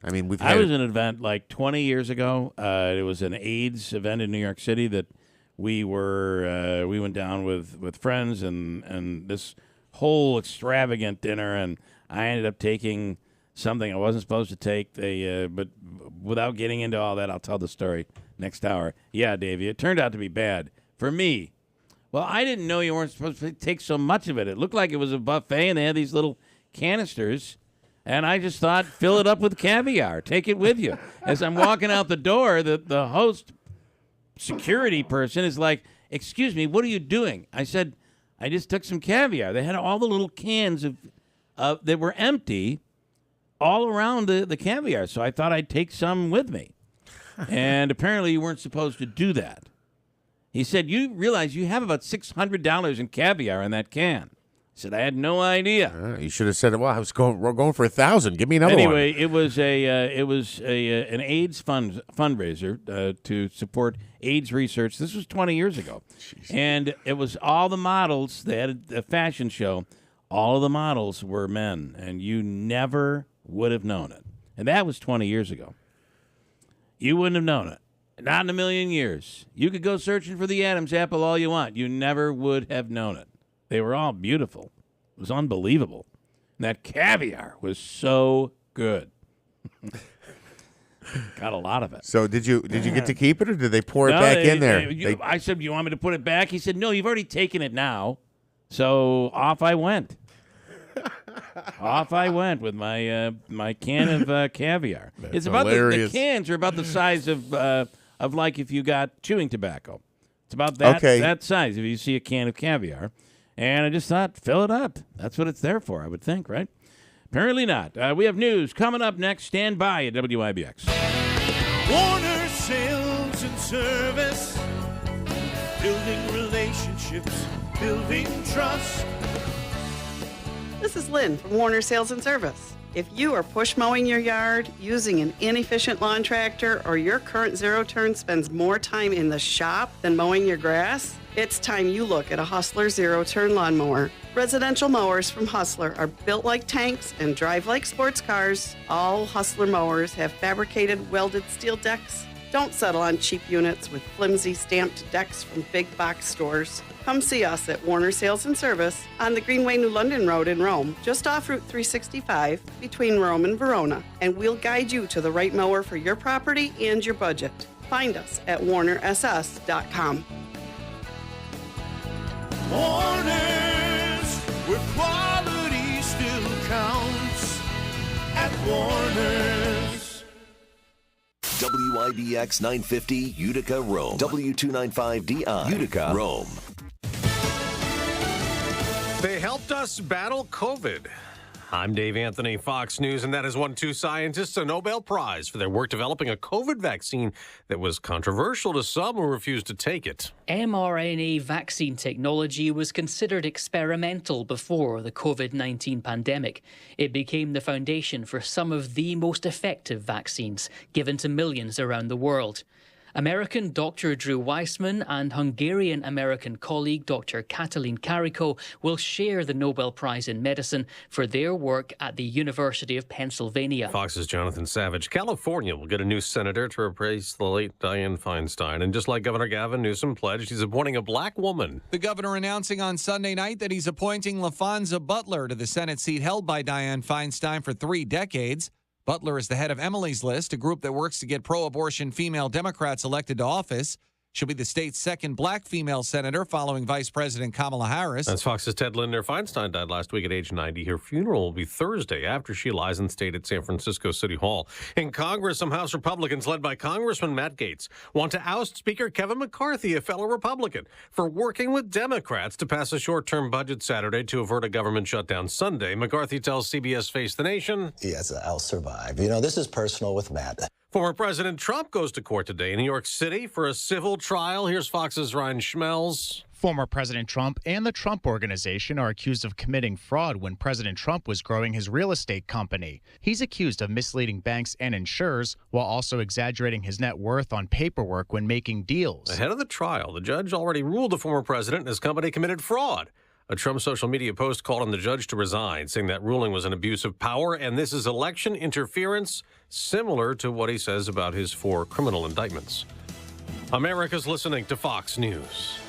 I mean, I was in an event like 20 years ago. It was an AIDS event in New York City that we went down with friends and this whole extravagant dinner, and I ended up taking something I wasn't supposed to take. But without getting into all that, I'll tell the story next hour. Yeah, Davey, it turned out to be bad for me. Well, I didn't know you weren't supposed to take so much of it. It looked like it was a buffet, and they had these little canisters, and I just thought, fill it up with caviar. Take it with you. As I'm walking out the door, the host security person is like, excuse me, what are you doing? I said, I just took some caviar. They had all the little cans of that were empty all around the caviar, so I thought I'd take some with me. And apparently you weren't supposed to do that. He said, you realize you have about $600 in caviar in that can. I said, I had no idea. You should have said, well, we're going for 1,000. Give me another anyway, one. it was an AIDS fundraiser to support AIDS research. This was 20 years ago. Jeez. And it was all the models. They had a fashion show. All of the models were men, and you never would have known it. And that was 20 years ago. You wouldn't have known it. Not in a million years. You could go searching for the Adam's apple all you want. You never would have known it. They were all beautiful. It was unbelievable. And that caviar was so good. Got a lot of it. So did you get to keep it, or did they pour it back in there? I said, you want me to put it back? He said, no, you've already taken it now. So off I went. Off I went with my can of caviar. That's it's about hilarious. the cans are about the size of like if you got chewing tobacco. It's about that size if you see a can of caviar. And I just thought, fill it up. That's what it's there for, I would think, right? Apparently not. We have news coming up next. Stand by at WIBX. Warner Sales and Service. Building relationships, building trust. This is Lynn from Warner Sales and Service. If you are push mowing your yard, using an inefficient lawn tractor, or your current zero-turn spends more time in the shop than mowing your grass, it's time you look at a Hustler zero-turn lawnmower. Residential mowers from Hustler are built like tanks and drive like sports cars. All Hustler mowers have fabricated welded steel decks. Don't settle on cheap units with flimsy stamped decks from big box stores. Come see us at Warner Sales and Service on the Greenway New London Road in Rome, just off Route 365 between Rome and Verona, and we'll guide you to the right mower for your property and your budget. Find us at warnerss.com. Warner's, where quality still counts. At Warner's. WIBX 950 Utica, Rome. W295DI Utica, Rome. They helped us battle COVID. I'm Dave Anthony, Fox News, and that has won 2 scientists a Nobel Prize for their work developing a COVID vaccine that was controversial to some who refused to take it. mRNA vaccine technology was considered experimental before the COVID-19 pandemic. It became the foundation for some of the most effective vaccines given to millions around the world. American Dr. Drew Weissman and Hungarian-American colleague Dr. Katalin Karikó will share the Nobel Prize in Medicine for their work at the University of Pennsylvania. Fox's Jonathan Savage. California will get a new senator to replace the late Dianne Feinstein. And just like Governor Gavin Newsom pledged, he's appointing a black woman. The governor announcing on Sunday night that he's appointing LaFonza Butler to the Senate seat held by Dianne Feinstein for 3 decades. Butler is the head of Emily's List, a group that works to get pro-abortion female Democrats elected to office. She'll be the state's second black female senator following Vice President Kamala Harris. That's Fox's Ted Linder Feinstein died last week at age 90. Her funeral will be Thursday after she lies in state at San Francisco City Hall. In Congress, some House Republicans led by Congressman Matt Gaetz want to oust Speaker Kevin McCarthy, a fellow Republican, for working with Democrats to pass a short-term budget Saturday to avert a government shutdown Sunday. McCarthy tells CBS Face the Nation, "Yes, I'll survive. You know, this is personal with Matt." Former President Trump goes to court today in New York City for a civil trial. Here's Fox's Ryan Schmelz. Former President Trump and the Trump Organization are accused of committing fraud when President Trump was growing his real estate company. He's accused of misleading banks and insurers while also exaggerating his net worth on paperwork when making deals. Ahead of the trial, the judge already ruled the former president and his company committed fraud. A Trump social media post called on the judge to resign, saying that ruling was an abuse of power and this is election interference, similar to what he says about his 4 criminal indictments. America's listening to Fox News.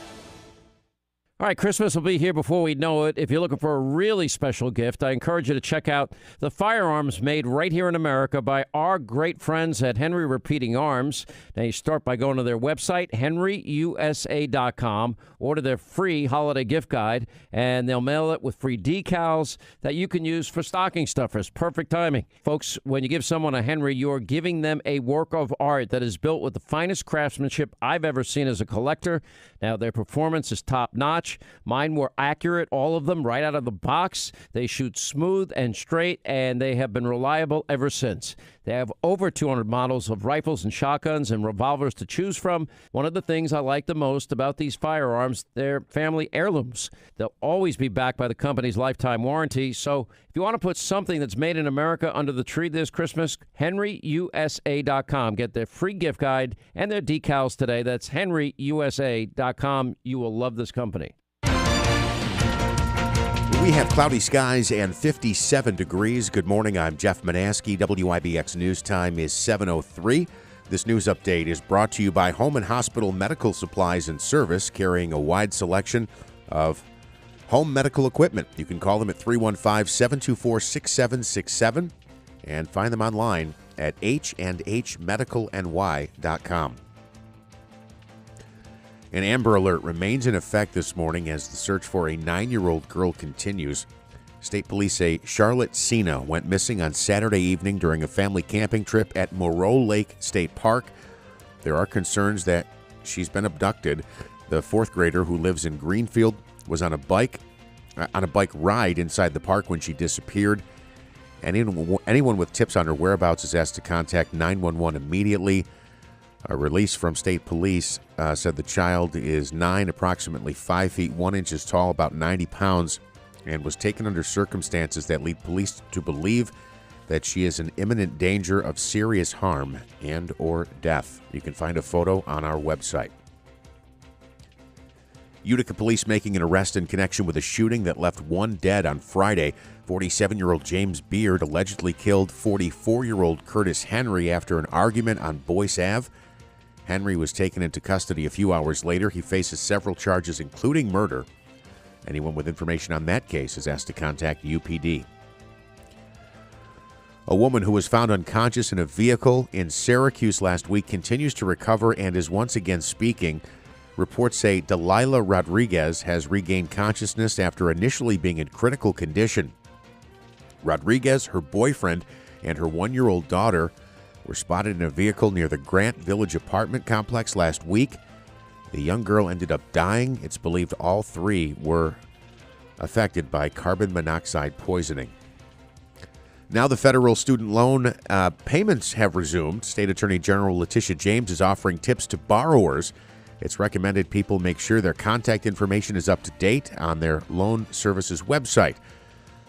All right, Christmas will be here before we know it. If you're looking for a really special gift, I encourage you to check out the firearms made right here in America by our great friends at Henry Repeating Arms. Now, you start by going to their website, henryusa.com, order their free holiday gift guide, and they'll mail it with free decals that you can use for stocking stuffers. Perfect timing. Folks, when you give someone a Henry, you're giving them a work of art that is built with the finest craftsmanship I've ever seen as a collector. Now, their performance is top-notch. Mine were accurate, all of them, right out of the box. They shoot smooth and straight, and they have been reliable ever since. They have over 200 models of rifles and shotguns and revolvers to choose from. One of the things I like the most about these firearms, they're family heirlooms. They'll always be backed by the company's lifetime warranty. So if you want to put something that's made in America under the tree this Christmas, henryusa.com. Get their free gift guide and their decals today. That's henryusa.com. You will love this company. We have cloudy skies and 57 degrees. Good morning. I'm Jeff Manaski. WIBX News Time is 7:03. This news update is brought to you by Home and Hospital Medical Supplies and Service, carrying a wide selection of home medical equipment. You can call them at 315-724-6767 and find them online at h&hmedicalny.com. An Amber Alert remains in effect this morning as the search for a 9-year-old girl continues. State police say Charlotte Sena went missing on Saturday evening during a family camping trip at Moreau Lake State Park. There are concerns that she's been abducted. The 4th grader, who lives in Greenfield, was on a bike ride inside the park when she disappeared. And anyone with tips on her whereabouts is asked to contact 911 immediately. A release from state police said the child is 9, approximately 5 feet 1 inches tall, about 90 pounds, and was taken under circumstances that lead police to believe that she is in imminent danger of serious harm and or death. You can find a photo on our website. Utica police making an arrest in connection with a shooting that left 1 dead on Friday. 47-year-old James Beard allegedly killed 44-year-old Curtis Henry after an argument on Boyce Ave. Henry was taken into custody a few hours later. He faces several charges, including murder. Anyone with information on that case is asked to contact UPD. A woman who was found unconscious in a vehicle in Syracuse last week continues to recover and is once again speaking. Reports say Delilah Rodriguez has regained consciousness after initially being in critical condition. Rodriguez, her boyfriend, and her 1-year-old daughter were spotted in a vehicle near the Grant Village apartment complex last week. The young girl ended up dying. It's believed all 3 were affected by carbon monoxide poisoning. Now the federal student loan payments have resumed. State Attorney General Letitia James is offering tips to borrowers. It's recommended people make sure their contact information is up to date on their loan services website.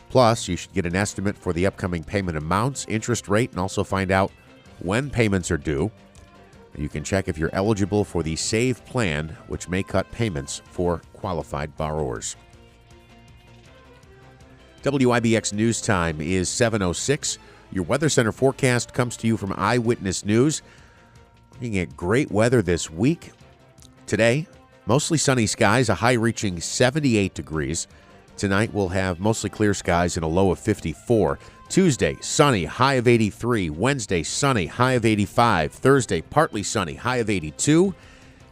Plus, you should get an estimate for the upcoming payment amounts, interest rate, and also find out when payments are due. You can check if you're eligible for the SAVE plan, which may cut payments for qualified borrowers. WIBX News Time is 7:06. Your Weather Center forecast comes to you from Eyewitness News. Looking at great weather this week. Today, mostly sunny skies, a high reaching 78 degrees. Tonight, we'll have mostly clear skies and a low of 54. Tuesday, sunny, high of 83. Wednesday, sunny, high of 85. Thursday, partly sunny, high of 82.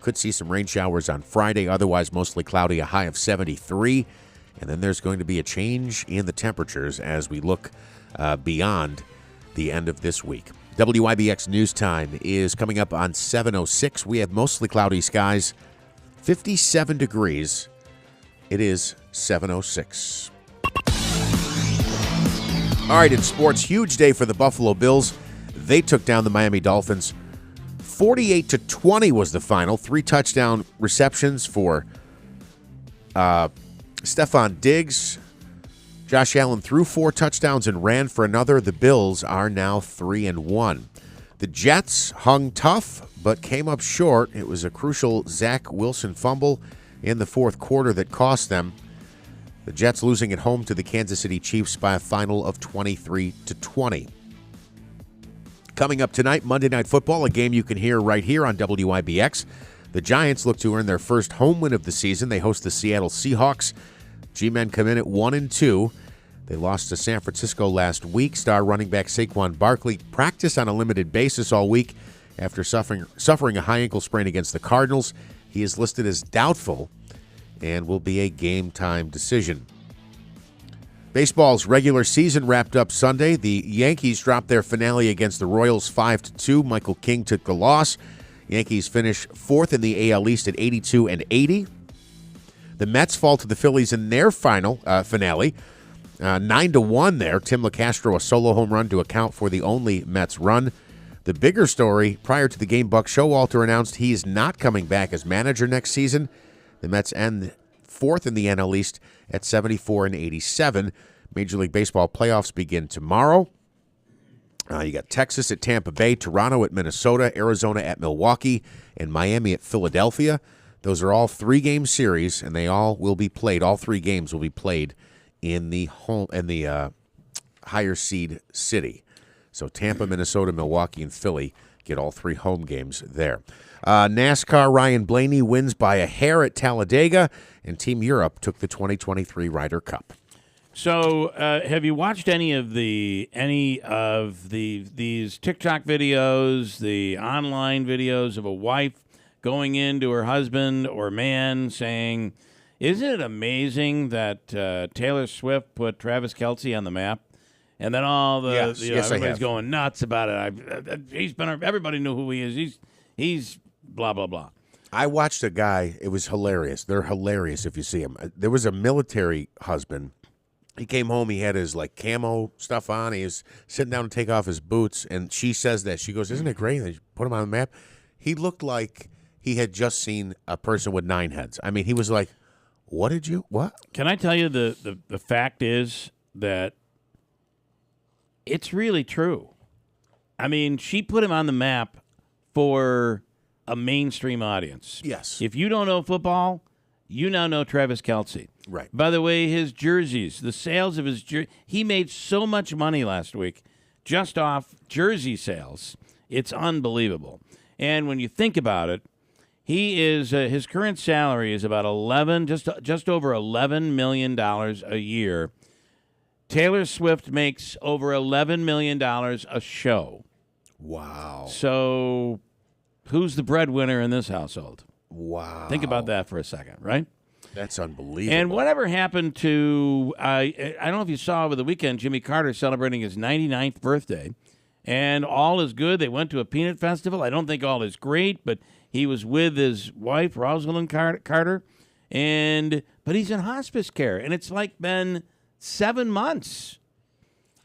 Could see some rain showers on Friday. Otherwise, mostly cloudy, a high of 73. And then there's going to be a change in the temperatures as we look beyond the end of this week. WIBX News Time is coming up on 7:06. We have mostly cloudy skies, 57 degrees. It is 7:06. All right, in sports, huge day for the Buffalo Bills. They took down the Miami Dolphins. 48-20 was the final. 3 touchdown receptions for Stephon Diggs. Josh Allen threw 4 touchdowns and ran for another. The Bills are now 3-1. The Jets hung tough, but came up short. It was a crucial Zach Wilson fumble in the fourth quarter that cost them. The Jets losing at home to the Kansas City Chiefs by a final of 23-20. Coming up tonight, Monday Night Football, a game you can hear right here on WIBX. The Giants look to earn their first home win of the season. They host the Seattle Seahawks. G-men come in at 1-2. They lost to San Francisco last week. Star running back Saquon Barkley practiced on a limited basis all week after suffering a high ankle sprain against the Cardinals. He is listed as doubtful and will be a game-time decision. Baseball's regular season wrapped up Sunday. The Yankees dropped their finale against the Royals 5-2. Michael King took the loss. Yankees finish 4th in the AL East at 82-80. The Mets fall to the Phillies in their finale, 9-1 there. Tim LeCastro, a solo home run to account for the only Mets run. The bigger story, prior to the game, Buck Showalter announced he is not coming back as manager next season. The Mets end 4th in the NL East at 74-87. Major League Baseball playoffs begin tomorrow. You got Texas at Tampa Bay, Toronto at Minnesota, Arizona at Milwaukee, and Miami at Philadelphia. Those are all 3-game series, and they all will be played. All 3 games will be played in the higher seed city. So Tampa, Minnesota, Milwaukee, and Philly get all 3 home games there. NASCAR, Ryan Blaney wins by a hair at Talladega, and Team Europe took the 2023 Ryder Cup. So, have you watched any of these TikTok videos, the online videos of a wife going into her husband or man saying, "Isn't it amazing that Taylor Swift put Travis Kelce on the map?" And then all everybody's going nuts about it. Everybody knew who he is. He's blah blah blah. I watched a guy. It was hilarious. They're hilarious if you see him. There was a military husband. He came home. He had his camo stuff on. He was sitting down to take off his boots, and she says that. She goes, "Isn't it great?" They put him on the map. He looked like he had just seen a person with 9 heads. I mean, he was like, "What? Can I tell you the fact is that it's really true. I mean, she put him on the map for a mainstream audience. Yes. If you don't know football, you now know Travis Kelce. Right. By the way, his jerseys, the sales of his jersey, he made so much money last week just off jersey sales. It's unbelievable. And when you think about it, he is his current salary is about just over $11 million a year. Taylor Swift makes over $11 million a show. Wow. So who's the breadwinner in this household? Wow. Think about that for a second, right? That's unbelievable. And whatever happened to, I don't know if you saw over the weekend, Jimmy Carter celebrating his 99th birthday, and all is good. They went to a peanut festival. I don't think all is great, but he was with his wife, Rosalind Carter, but he's in hospice care, and it's been 7 months.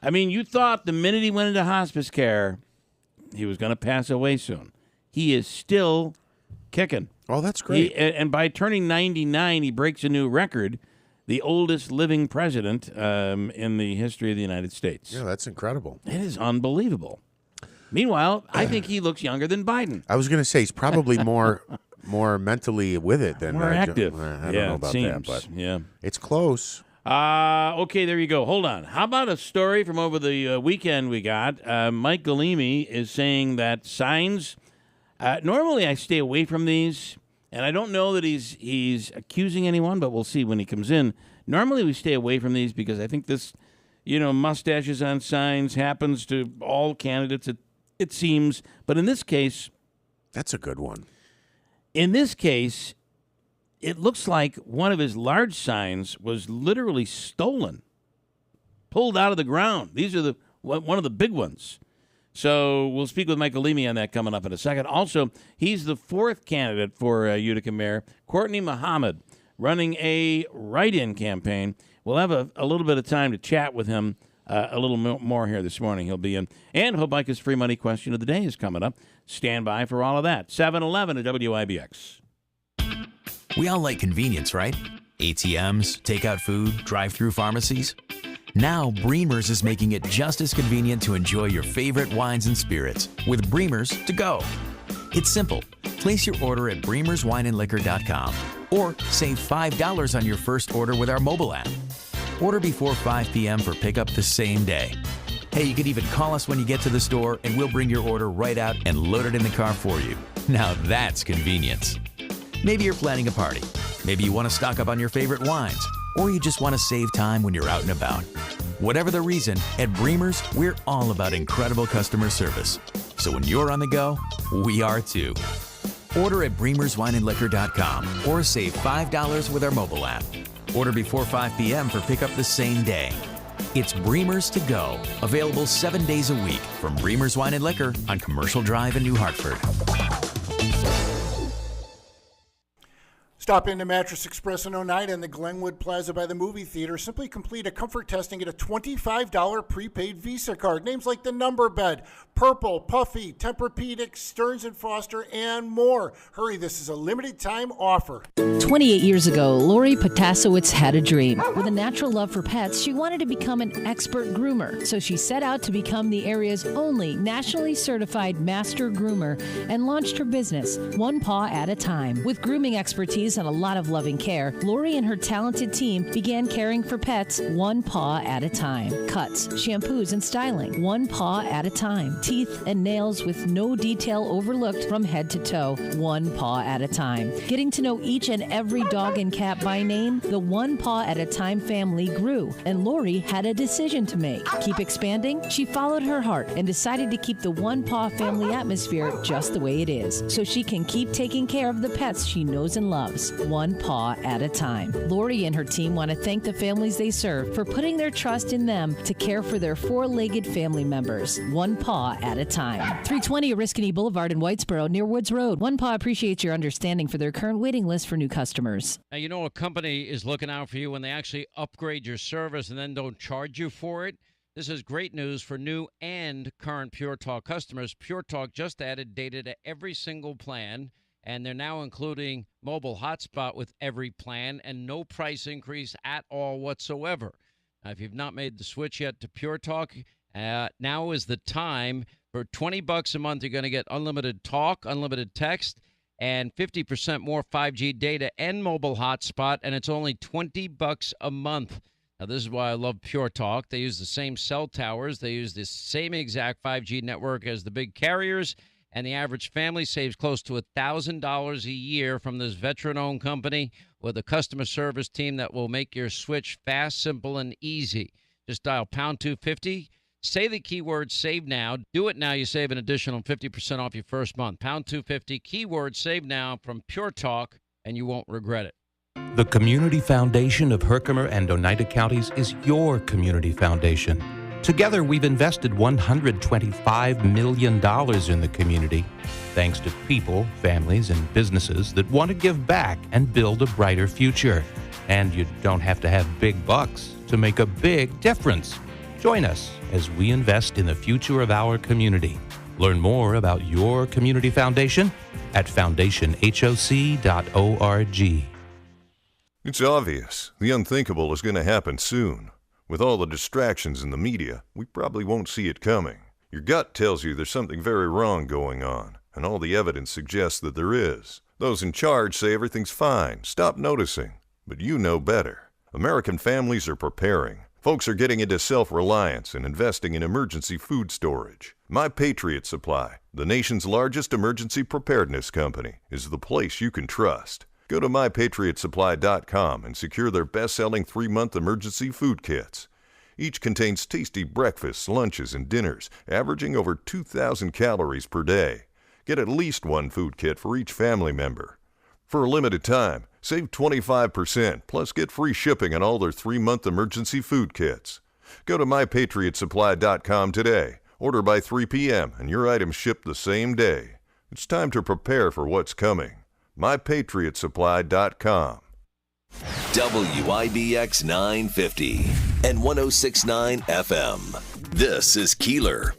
I mean, you thought the minute he went into hospice care, he was going to pass away soon. He is still kicking. Oh, that's great. And by turning 99, he breaks a new record, the oldest living president in the history of the United States. Yeah, that's incredible. It is unbelievable. Meanwhile, I think he looks younger than Biden. I was going to say he's probably more mentally with it than more active. I don't know about that, but it's close. Okay, there you go. Hold on. How about a story from over the weekend we got? Mike Galimi is saying that signs. Normally, I stay away from these, and I don't know that he's accusing anyone, but we'll see when he comes in. Normally, we stay away from these because I think this, mustaches on signs happens to all candidates. It seems, but in this case, that's a good one. In this case, it looks like one of his large signs was literally stolen, pulled out of the ground. These are one of the big ones. So we'll speak with Michael Leamy on that coming up in a second. Also, he's the fourth candidate for Utica Mayor, Courtney Muhammad, running a write-in campaign. We'll have a little bit of time to chat with him a little more here this morning. He'll be in. And Hobica's free money question of the day is coming up. Stand by for all of that. 7:11 at WIBX. We all like convenience, right? ATMs, takeout food, drive-through pharmacies. Now, Bremer's is making it just as convenient to enjoy your favorite wines and spirits with Bremer's to go. It's simple. Place your order at bremerswineandliquor.com or save $5 on your first order with our mobile app. Order before 5 p.m. for pickup the same day. Hey, you could even call us when you get to the store and we'll bring your order right out and load it in the car for you. Now that's convenience. Maybe you're planning a party. Maybe you want to stock up on your favorite wines. Or you just want to save time when you're out and about. Whatever the reason, at Bremer's, we're all about incredible customer service. So when you're on the go, we are too. Order at bremerswineandliquor.com or save $5 with our mobile app. Order before 5 p.m. for pickup the same day. It's Bremer's to go, available 7 days a week from Bremer's Wine and Liquor on Commercial Drive in New Hartford. Stop into Mattress Express in Oneida in the Glenwood Plaza by the movie theater. Simply complete a comfort test and get a $25 prepaid Visa card. Names like the Number Bed, Purple, Puffy, Tempur-Pedic, Stearns & Foster, and more. Hurry, this is a limited time offer. 28 years ago, Lori Potasowicz had a dream. With a natural love for pets, she wanted to become an expert groomer. So she set out to become the area's only nationally certified master groomer and launched her business, one paw at a time. With grooming expertise and a lot of loving care, Lori and her talented team began caring for pets one paw at a time. Cuts, shampoos, and styling, one paw at a time. Teeth and nails with no detail overlooked from head to toe, one paw at a time. Getting to know each and every dog and cat by name, the one paw at a time family grew, and Lori had a decision to make. Keep expanding? She followed her heart and decided to keep the one paw family atmosphere just the way it is, so she can keep taking care of the pets she knows and loves, one paw at a time. Lori and her team want to thank the families they serve for putting their trust in them to care for their four-legged family members, one paw at a time. 320 Oriskany Boulevard in Whitesboro near Woods Road. One Paw appreciates your understanding for their current waiting list for new customers. Now, you know a company is looking out for you when they actually upgrade your service and then don't charge you for it. This is great news for new and current Pure Talk customers. Pure Talk just added data to every single plan, and they're now including mobile hotspot with every plan and no price increase at all whatsoever. Now, if you've not made the switch yet to Pure Talk, now is the time. For $20 a month, you're going to get unlimited talk, unlimited text, and 50% more 5G data and mobile hotspot, and it's only $20 a month. Now, this is why I love Pure Talk. They use the same cell towers. They use the same exact 5G network as the big carriers, and the average family saves close to $1,000 a year from this veteran-owned company with a customer service team that will make your switch fast, simple, and easy. Just dial pound 250. Say the keyword save now. Do it now. You save an additional 50% off your first month. Pound 250, keyword save now from Pure Talk, and you won't regret it. The Community Foundation of Herkimer and Oneida Counties is your community foundation. Together, we've invested $125 million in the community, thanks to people, families, and businesses that want to give back and build a brighter future. And you don't have to have big bucks to make a big difference. Join us as we invest in the future of our community. Learn more about your community foundation at foundationhoc.org. It's obvious. The unthinkable is going to happen soon. With all the distractions in the media, we probably won't see it coming. Your gut tells you there's something very wrong going on, and all the evidence suggests that there is. Those in charge say everything's fine. Stop noticing. But you know better. American families are preparing. Folks are getting into self-reliance and investing in emergency food storage. My Patriot Supply, the nation's largest emergency preparedness company, is the place you can trust. Go to mypatriotsupply.com and secure their best-selling 3-month emergency food kits. Each contains tasty breakfasts, lunches, and dinners, averaging over 2,000 calories per day. Get at least one food kit for each family member. For a limited time, save 25%, plus get free shipping on all their 3-month emergency food kits. Go to MyPatriotSupply.com today. Order by 3 p.m. and your items ship the same day. It's time to prepare for what's coming. MyPatriotSupply.com. WIBX 950 and 106.9 FM. This is Keeler.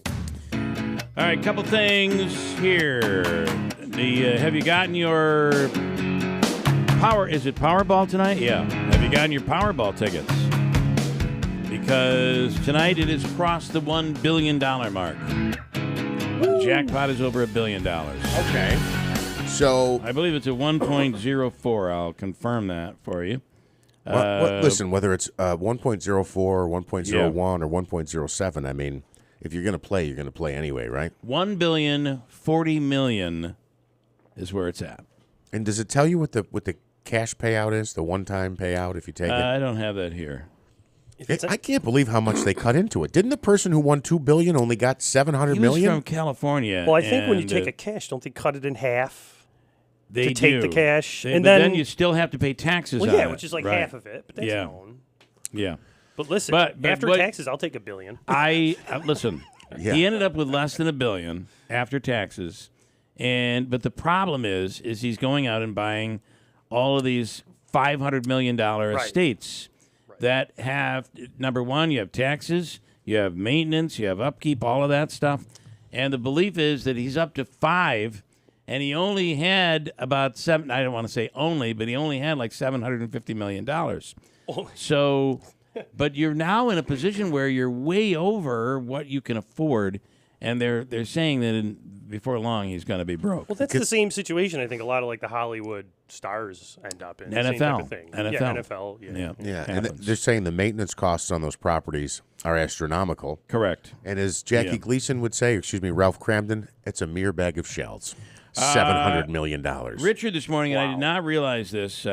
All right, couple things here. Have you gotten your Is it Powerball tonight? Yeah. Have you gotten your Powerball tickets? Because tonight it has crossed the $1 billion mark. The jackpot is over $1 billion. Okay. So I believe it's a 1.04. I'll confirm that for you. Listen, whether it's 1.04 or 1.01 or 1.07, I mean, if you're going to play, you're going to play anyway, right? $1,040,000,000 is where it's at. And does it tell you what the cash payout is, the one-time payout if you take it? I don't have that here. I can't believe how much they cut into it. Didn't the person who won $2 billion only got $700 million? He was from California. Well, I think when you take a cash, don't they cut it in half? They to take do. the cash, but and then you still have to pay taxes on it. which is like right. half of it, but that's known. Yeah. But listen, after taxes, I'll take $1 billion. Listen. Yeah. He ended up with less than $1 billion after taxes, but the problem is he's going out and buying all of these $500 million estates that have, number one, you have taxes, you have maintenance, you have upkeep, all of that stuff, and the belief is that he's up to 5, and he only had about 7. I don't want to say only, but he only had like $750 million. So. But you're now in a position where you're way over what you can afford, and they're saying that before long he's going to be broke. Well, that's the same situation I think a lot of like the Hollywood stars end up in. Same type of thing. NFL. Yeah, NFL. Yeah, and they're saying the maintenance costs on those properties are astronomical. Correct. And as Jackie Gleason would say, Ralph Cramden, it's a mere bag of shells. $700 million. Richard this morning, and I did not realize this,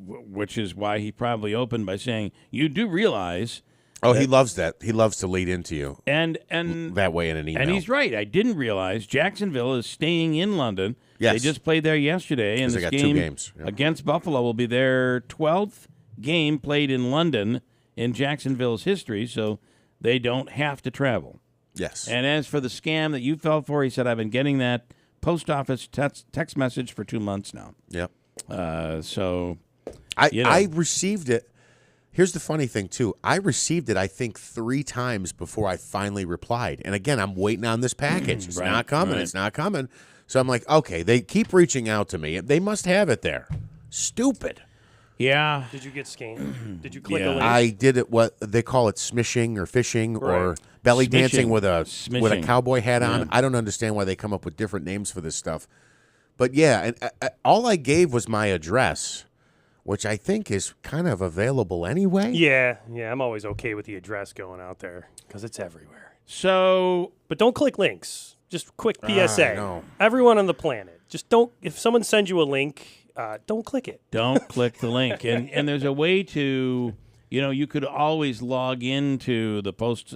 which is why he probably opened by saying, you do realize. Oh, he loves that. He loves to lead into you. And that way in an email. And he's right. I didn't realize Jacksonville is staying in London. Yes. They just played there yesterday. And they this got 2 games. Yep. Against Buffalo will be their 12th game played in London in Jacksonville's history, so they don't have to travel. Yes. And as for the scam that you fell for, he said, I've been getting that post office text message for 2 months now. Yep. So I received it. Here's the funny thing, too. I received it, I think, 3 times before I finally replied. And again, I'm waiting on this package. It's not coming. It's not coming. So I'm like, okay, they keep reaching out to me. They must have it there. Stupid. Yeah. Did you get scanned? Did you click a link? I did it. What they call it, smishing or fishing or belly dancing with a cowboy hat on. I don't understand why they come up with different names for this stuff. But yeah, and all I gave was my address, which I think is kind of available anyway. Yeah, I'm always okay with the address going out there because it's everywhere. So, but don't click links. Just quick PSA. No. Everyone on the planet, just don't. If someone sends you a link, don't click it. Don't click the link. And there's a way to, you could always log into the post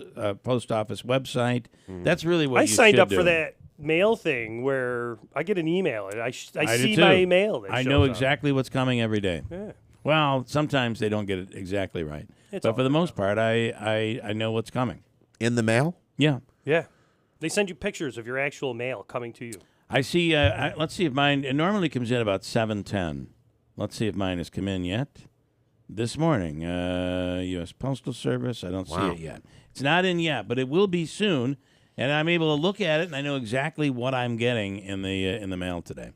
office website. That's really what I you signed should up do. for that mail thing where I get an email and I do see too. my email. That I shows know up. exactly what's coming every day. Yeah. Well, sometimes they don't get it exactly right. It's but all for the most part, I know what's coming. In the mail? Yeah. Yeah. They send you pictures of your actual mail coming to you. I see. Let's see if mine. It normally comes in about 7:10. Let's see if mine has come in yet. This morning, U.S. Postal Service. I don't see it yet. It's not in yet, but it will be soon. And I'm able to look at it, and I know exactly what I'm getting in the mail today,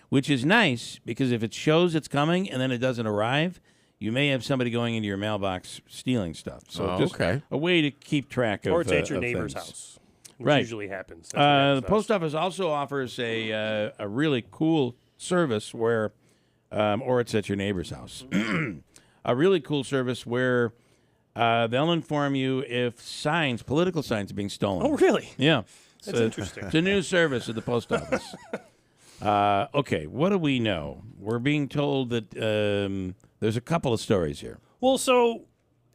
which is nice because if it shows it's coming and then it doesn't arrive, you may have somebody going into your mailbox stealing stuff. So just a way to keep track of. Or it's at your of neighbor's things. house. Which usually happens. That's what The happens to us. post office also offers a really cool service where, or it's at your neighbor's house, a really cool service where they'll inform you if political signs are being stolen. Oh, really? Yeah. That's interesting. It's a new service at the post office. Okay, what do we know? We're being told that there's a couple of stories here. Well, so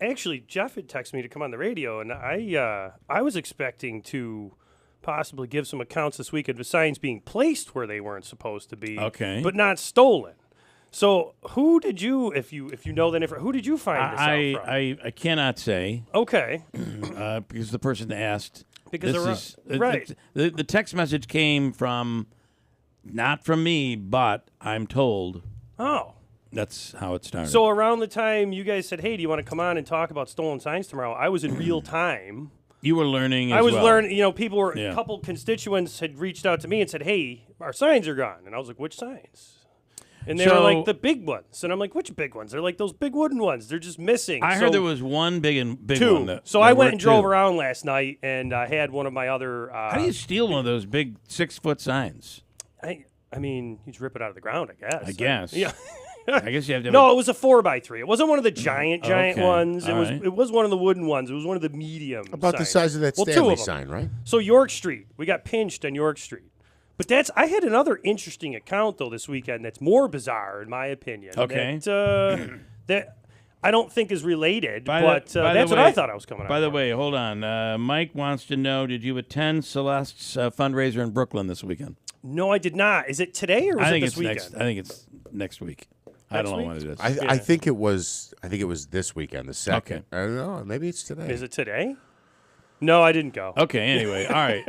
actually, Jeff had texted me to come on the radio, and I was expecting to possibly give some accounts this weekend of signs being placed where they weren't supposed to be, Okay. but not stolen. So who did you, if you know the difference, who did you find this out from? I cannot say. Okay. Because the person asked. Because right. The text message came from, not from me, but I'm told. Oh. That's how it started. So around the time you guys said, hey, do you want to come on and talk about stolen signs tomorrow? I was in real time. You were learning as I was well. learning, people were, a couple constituents had reached out to me and said, hey, our signs are gone. And I was like, which signs? And they were like, the big ones. And I'm like, which big ones? They're like those big wooden ones. They're just missing. I heard there was one big two. one. So I went and drove around last night and had one of my other. How do you steal one of those big 6-foot signs? I mean, you just rip it out of the ground, I guess. I guess. Yeah. I guess you have to. No, it was a 4x3. It wasn't one of the giant Okay. ones. All right. It was one of the wooden ones. It was one of the medium. About the signs. size of that Well, two Stanley of them. sign, right? So York Street, we got pinched on York Street. But I had another interesting account though this weekend that's more bizarre in my opinion. Okay. That I don't think is related, By but the that's way- what I thought I was coming. By the way, hold on. Mike wants to know: did you attend Celeste's fundraiser in Brooklyn this weekend? No, I did not. Is it today or was it this it's weekend? next. I think it's next week. I Next don't know week? when it is. I think it was. I think it was this weekend, the second. Okay. I don't know. Maybe it's today. Is it today? No, I didn't go. Okay. Anyway, all right.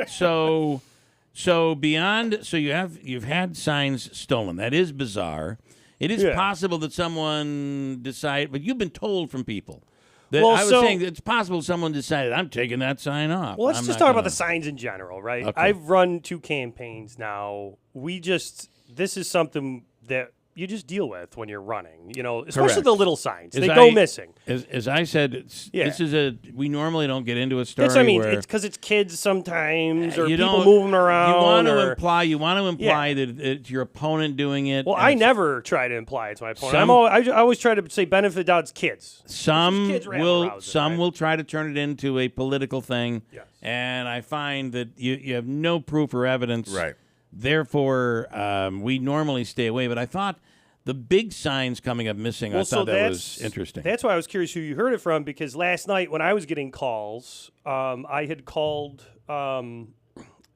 So beyond, you've had signs stolen. That is bizarre. It is possible that someone decided, but you've been told from people. That Well, I was so- saying that it's possible someone decided, I'm taking that sign off. Well, let's I'm just not talk about gonna-" the signs in general, right? Okay. I've run 2 campaigns now. This is something that you just deal with when you're running, especially Correct. the little signs. As They go I- missing. As I said, Yeah. this is we normally don't get into a story That's what I mean. where It's because it's kids sometimes, or you people don't- moving around. You want to or- imply that it's your opponent doing it. Well, and I it's- never try to imply it's my opponent. Some- I always try to say benefit of the doubt it's kids. Some kids will rabble-rousing, will try to turn it into a political thing. Yes. And I find that you have no proof or evidence. Right. Therefore, we normally stay away. But I thought the big signs coming up missing, I thought that was interesting. That's why I was curious who you heard it from, because last night when I was getting calls, I had called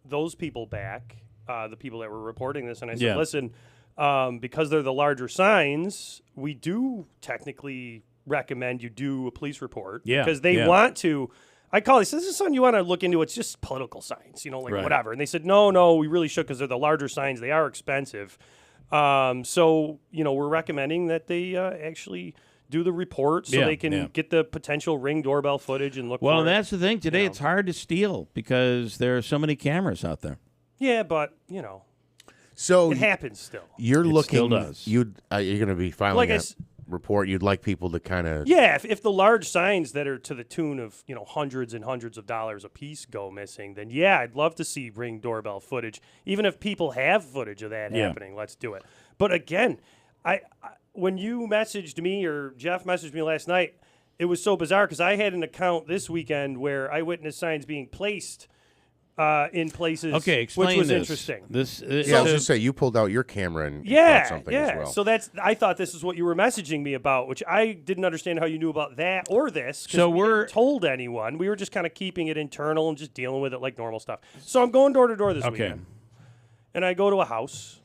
those people back, the people that were reporting this, and I said, Yeah. listen, because they're the larger signs, we do technically recommend you do a police report. Yeah, Because they yeah. want to. I called. They said, "This is something you want to look into. It's just political signs, Right. whatever." And they said, "No, we really should because they're the larger signs. They are expensive. So we're recommending that they actually do the report so Yeah, they can yeah. get the potential Ring doorbell footage and look. Well, for it." that's the thing. Today, it's hard to steal because there are so many cameras out there. Yeah, but So it happens still. You're It looking. still does. You're going to be filing Like I a s- report. You'd like people to kind of. Yeah, if the large signs that are to the tune of hundreds and hundreds of dollars a piece go missing, then yeah, I'd love to see Ring doorbell footage. Even if people have footage of that Yeah. happening, let's do it. But again, I when you messaged me or Jeff messaged me last night, it was so bizarre because I had an account this weekend where I witnessed signs being placed in places, Okay, explain which was this. interesting. Yeah, I was just say you pulled out your camera and Yeah, caught something yeah. as well. So I thought this is what you were messaging me about, which I didn't understand how you knew about that or this. 'Cause So we we're- hadn't told anyone. We were just kind of keeping it internal and just dealing with it like normal stuff. So I'm going door to door this Okay. weekend, and I go to a house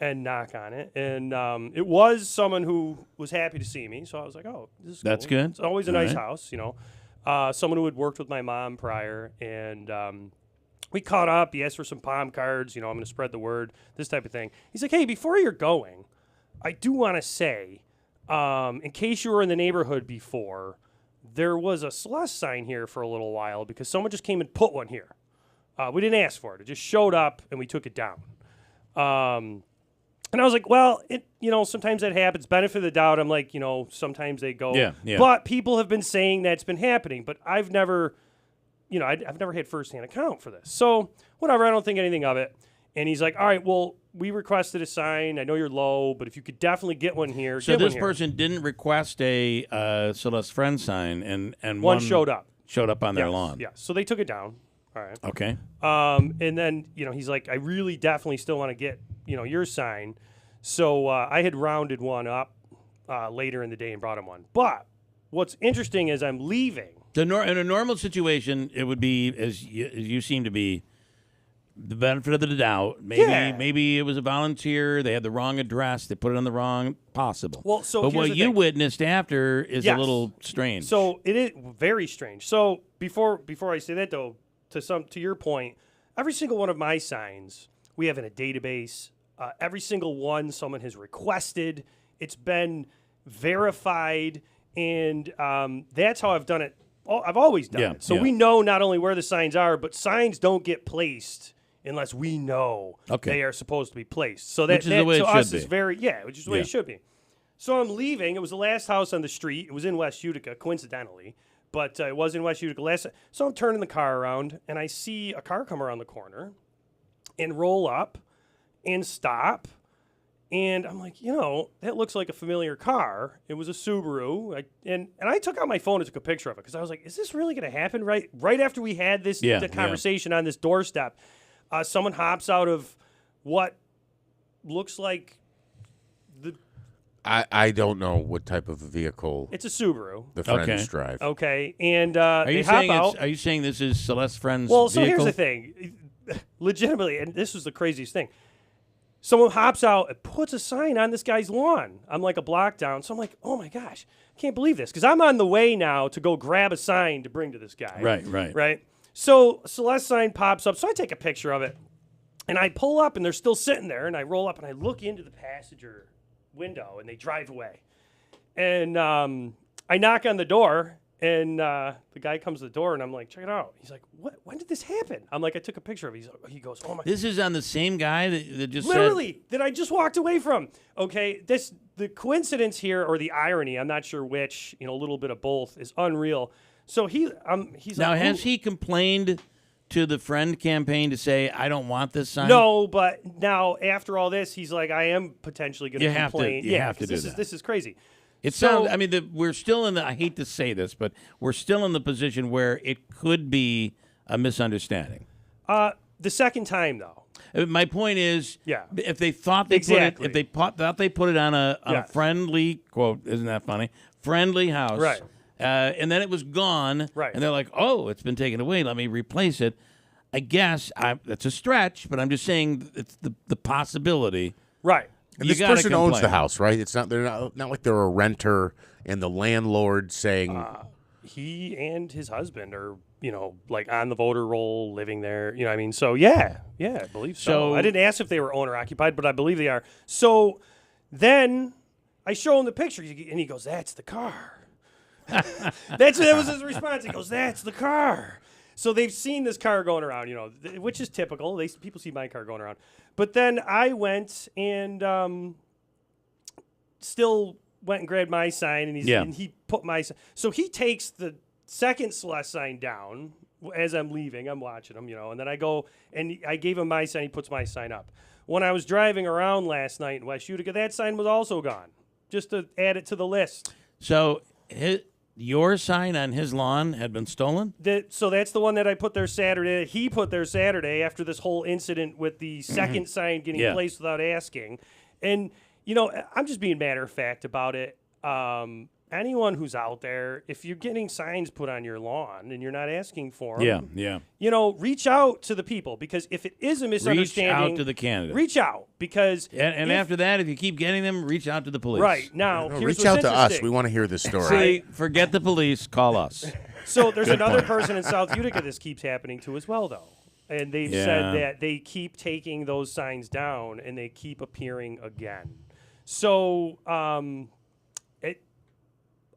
and knock on it, and it was someone who was happy to see me. So I was like, "Oh, this is That's cool." good. It's always a All nice right. house, Someone who had worked with my mom prior, and we caught up. He asked for some palm cards. I'm going to spread the word, this type of thing. He's like, hey, before you're going, I do want to say, in case you were in the neighborhood before, there was a Celeste sign here for a little while because someone just came and put one here. We didn't ask for it. It just showed up, and we took it down. And I was like, well, sometimes that happens. Benefit of the doubt. I'm like, sometimes they go. Yeah, yeah. But people have been saying that's been happening. But I've never, I've never had firsthand account for this. So whatever, I don't think anything of it. And he's like, all right, well, we requested a sign. I know you're low, but if you could definitely get one here. So get this one here. person didn't request a Celeste Friend sign, and One showed up. Showed up on their Yes, lawn. Yeah, so they took it down. All right. Okay. And then, he's like, I really definitely still want to get, your sign. So I had rounded one up later in the day and brought him one. But what's interesting is I'm leaving. In a normal situation, it would be, as you seem to be, the benefit of the doubt. Maybe Yeah. maybe it was a volunteer. They had the wrong address. They put it on the wrong possible. Well, so but here's what the you thing. witnessed after is Yes. a little strange. So it is very strange. So before I say that though, to your point, every single one of my signs we have in a database. Every single one someone has requested. It's been verified, and that's how I've done it. I've always done it. So we know not only where the signs are, but signs don't get placed unless we know they are supposed to be placed. So Which is the way it to should us be. is which is the way it should be. So I'm leaving. It was the last house on the street. It was in West Utica, coincidentally, but it was in West Utica. So I'm turning the car around, and I see a car come around the corner and roll up and stop. And I'm like, that looks like a familiar car. It was a Subaru. And I took out my phone and took a picture of it because I was like, is this really going to happen? Right after we had the conversation on this doorstep, someone hops out of what looks like I don't know what type of a vehicle. It's a Subaru. The friends drive. Okay, and are you they hop saying out. Are you saying this is Celeste's friend's Well, so vehicle? here's the thing. Legitimately, and this was the craziest thing. Someone hops out and puts a sign on this guy's lawn. I'm like a block down. So I'm like, oh my gosh, I can't believe this. Because I'm on the way now to go grab a sign to bring to this guy. Right. So Celeste's sign pops up. So I take a picture of it. And I pull up and they're still sitting there. And I roll up and I look into the passenger window and they drive away. And I knock on the door. And the guy comes to the door, and I'm like, check it out. He's like, what? When did this happen? I'm like, I took a picture of it. He goes, oh, my. This is on the same guy that just Literally, that I just walked away from. Okay, the coincidence here, or the irony, I'm not sure which, a little bit of both, is unreal. So he's now, like, has he complained to the friend campaign to say, I don't want this sign? No, but now, after all this, he's like, I am potentially going to complain. You have to do that. This is crazy. It sounds. I mean, we're still in the. I hate to say this, but we're still in the position where it could be a misunderstanding. The second time, though. My point is, Yeah. if they thought they Exactly. thought they put it on a friendly quote, isn't that funny? Friendly house, Right. And then it was gone, Right. And they're like, oh, it's been taken away. Let me replace it. I guess that's a stretch, but I'm just saying it's the possibility, right? And this person owns the house, right? It's not not like they're a renter and the landlord saying He and his husband are, like on the voter roll, living there. You know what I mean? So, yeah, I believe so. So- I didn't ask if they were owner-occupied, but I believe they are. So then I show him the picture, and he goes, that's the car. That was his response. He goes, that's the car. So they've seen this car going around, which is typical. People see my car going around. But then I went and still went and grabbed my sign, and he put my sign. So he takes the second Celeste sign down as I'm leaving. I'm watching him, and then I go and I gave him my sign. He puts my sign up. When I was driving around last night in West Utica, that sign was also gone, just to add it to the list. So your sign on his lawn had been stolen? So that's the one that I put there Saturday. He put there Saturday after this whole incident with the second sign getting placed without asking. And, I'm just being matter of fact about it. Anyone who's out there, if you're getting signs put on your lawn and you're not asking for them, reach out to the people, because if it is a misunderstanding, reach out to the candidate. Reach out, because and after that, if you keep getting them, reach out to the police. Right now, here's reach what's out to us. interesting. We want to hear this story. See, forget the police. Call us. So there's Good another point. person in South Utica this keeps happening to as well, though. And they've said that they keep taking those signs down and they keep appearing again. So,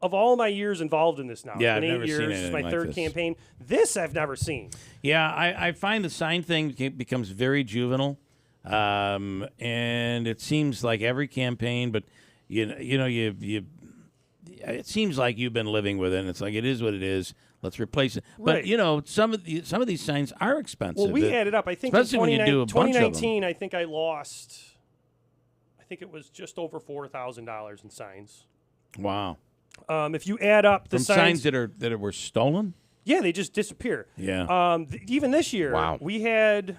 of all my years involved in this now, Yeah, it's been I've 8 never seen years, this is anything my like third this. campaign. This I've never seen. Yeah, I find the sign thing becomes very juvenile, and it seems like every campaign. But it seems like you've been living with it. And it's like it is what it is. Let's replace it. But Right. some of these signs are expensive. Well, we added up. I think in especially when you do a bunch of them. 2019, I think I lost. I think it was just over $4,000 in signs. Wow. If you add up the From signs that were stolen. Yeah, they just disappear. Yeah. Even this year, Wow. we had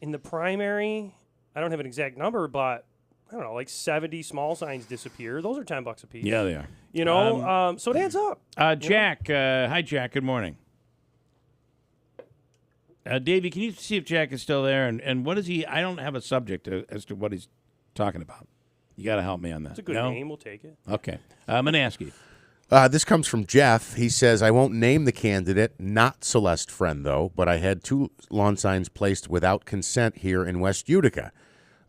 in the primary, I don't have an exact number, but I don't know, like 70 small signs disappear. Those are $10 a piece. Yeah, they are. So it adds up. Jack, hi, Jack. Good morning. Davey, can you see if Jack is still there? And what is he? I don't have a subject as to what he's talking about. You got to help me on that. It's a good No? name. We'll take it. Okay. Manaski. This comes from Jeff. He says, I won't name the candidate, not Celeste Friend, though, but I had 2 lawn signs placed without consent here in West Utica.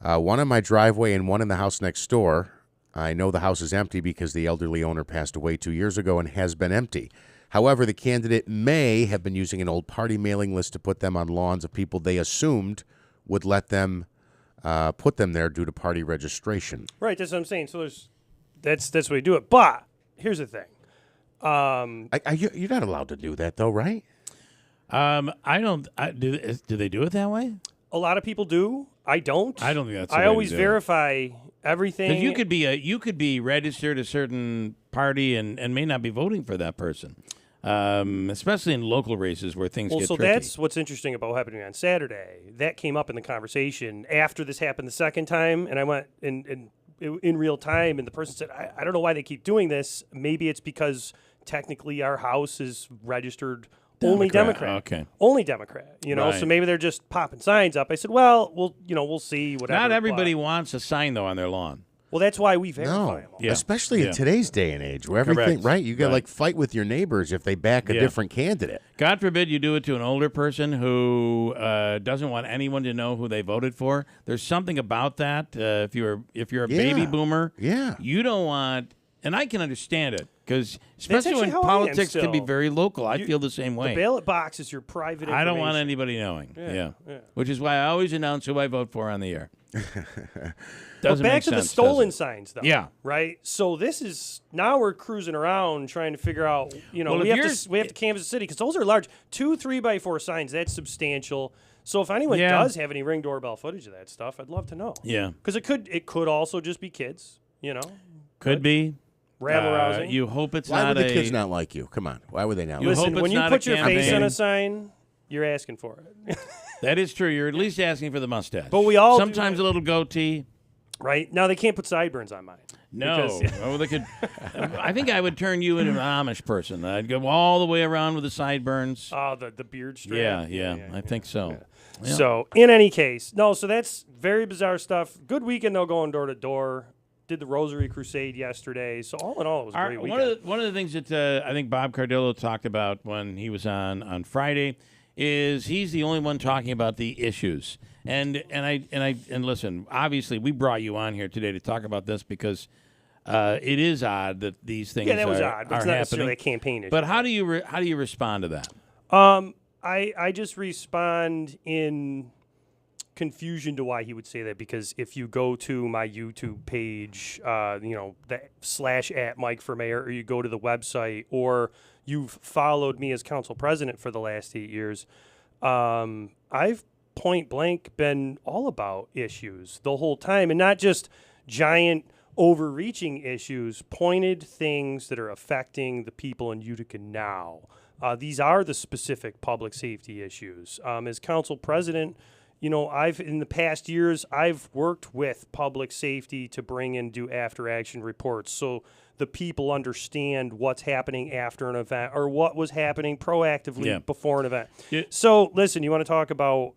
One in my driveway and one in the house next door. I know the house is empty because the elderly owner passed away 2 years ago and has been empty. However, the candidate may have been using an old party mailing list to put them on lawns of people they assumed would let them put them there due to party registration. Right, that's what I'm saying. So that's the way you do it. But here's the thing. You're not allowed to do that, though, right? I don't. Do they do it that way? A lot of people do. I don't. I don't think that's the I way to always do it. verify everything. Because you could be registered a certain party and may not be voting for that person, especially in local races where things get so tricky. that's what's interesting about what happened to me on Saturday. That came up in the conversation after this happened the second time, and I went in real time, and the person said, I don't know why they keep doing this. Maybe it's because technically our house is registered only Democrat. Okay. Only Democrat. So Right. maybe they're just popping signs up. I said, well, we'll see. Whatever. Not everybody but- wants a sign though on their lawn. Well, that's why we verify them. Yeah. Especially Yeah. in today's day and age where everything, Correct. right? You got Right. fight with your neighbors if they back a Yeah. different candidate. God forbid you do it to an older person who doesn't want anyone to know who they voted for. There's something about that. If you're a baby boomer, you don't want. And I can understand it because especially actually when how I am politics can be still. very local. I feel the same way. The ballot box is your private information. I don't want anybody knowing. Yeah. Which is why I always announce who I vote for on the air. But Doesn't back make to the sense, stolen does it? signs, though. Yeah. Right? So this is, now we're cruising around trying to figure out, Well, we if have to canvass the city because those are large. 2 3x4 signs, that's substantial. So if anyone Yeah. does have any Ring doorbell footage of that stuff, I'd love to know. Yeah. Because it could also just be kids, Could be. Rabble-rousing. You hope it's Why not would the a. kids not like you? Come on. Why would they not like Listen, hope it's when you not a put your face on campaign. a sign, you're asking for it. That is true. You're at least asking for the mustache. But we all do sometimes a little goatee. Right? Now, they can't put sideburns on mine. No, because- oh, they could. I think I would turn you into an Amish person. I'd go all the way around with the sideburns. Oh, the beard strap? Yeah, I think so. Yeah. So, in any case, so that's very bizarre stuff. Good weekend, though, going door to door. Did the Rosary Crusade yesterday. So, all in all, it was a great weekend. One of the things that I think Bob Cardillo talked about when he was on Friday is he's the only one talking about the issues. And listen, obviously, we brought you on here today to talk about this because it is odd that these things that was are, odd, but are it's not necessarily happening. a campaign issue. But how do you respond to that? I just respond in confusion to why he would say that, because if you go to my YouTube page, the / Mike for Mayor, or you go to the website, or you've followed me as council president for the last 8 years, I've point blank been all about issues the whole time, and not just giant overreaching issues, pointed things that are affecting the people in Utica now. These are the specific public safety issues. As council president, in the past years, I've worked with public safety to bring and do after action reports so the people understand what's happening after an event or what was happening proactively before an event. Yeah. So listen, you want to talk about,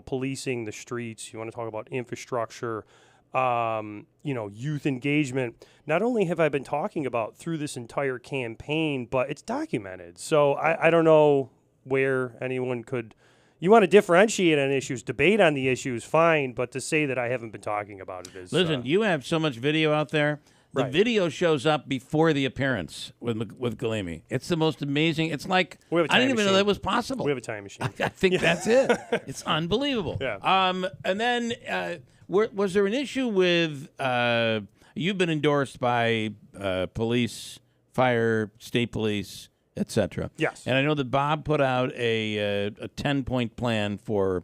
policing the streets, you want to talk about infrastructure, youth engagement. Not only have I been talking about through this entire campaign, but it's documented. So I don't know where anyone could. You want to differentiate on issues, debate on the issues, fine, but to say that I haven't been talking about it is... Listen, you have so much video out there. The Right. video shows up before the appearance with Galimi. It's the most amazing. It's like, We have a I time didn't even know machine. that was possible. We have a time machine. I think that's it. It's unbelievable. Yeah. And then was there an issue with, you've been endorsed by police, fire, state police, etc. Yes. And I know that Bob put out a 10-point plan for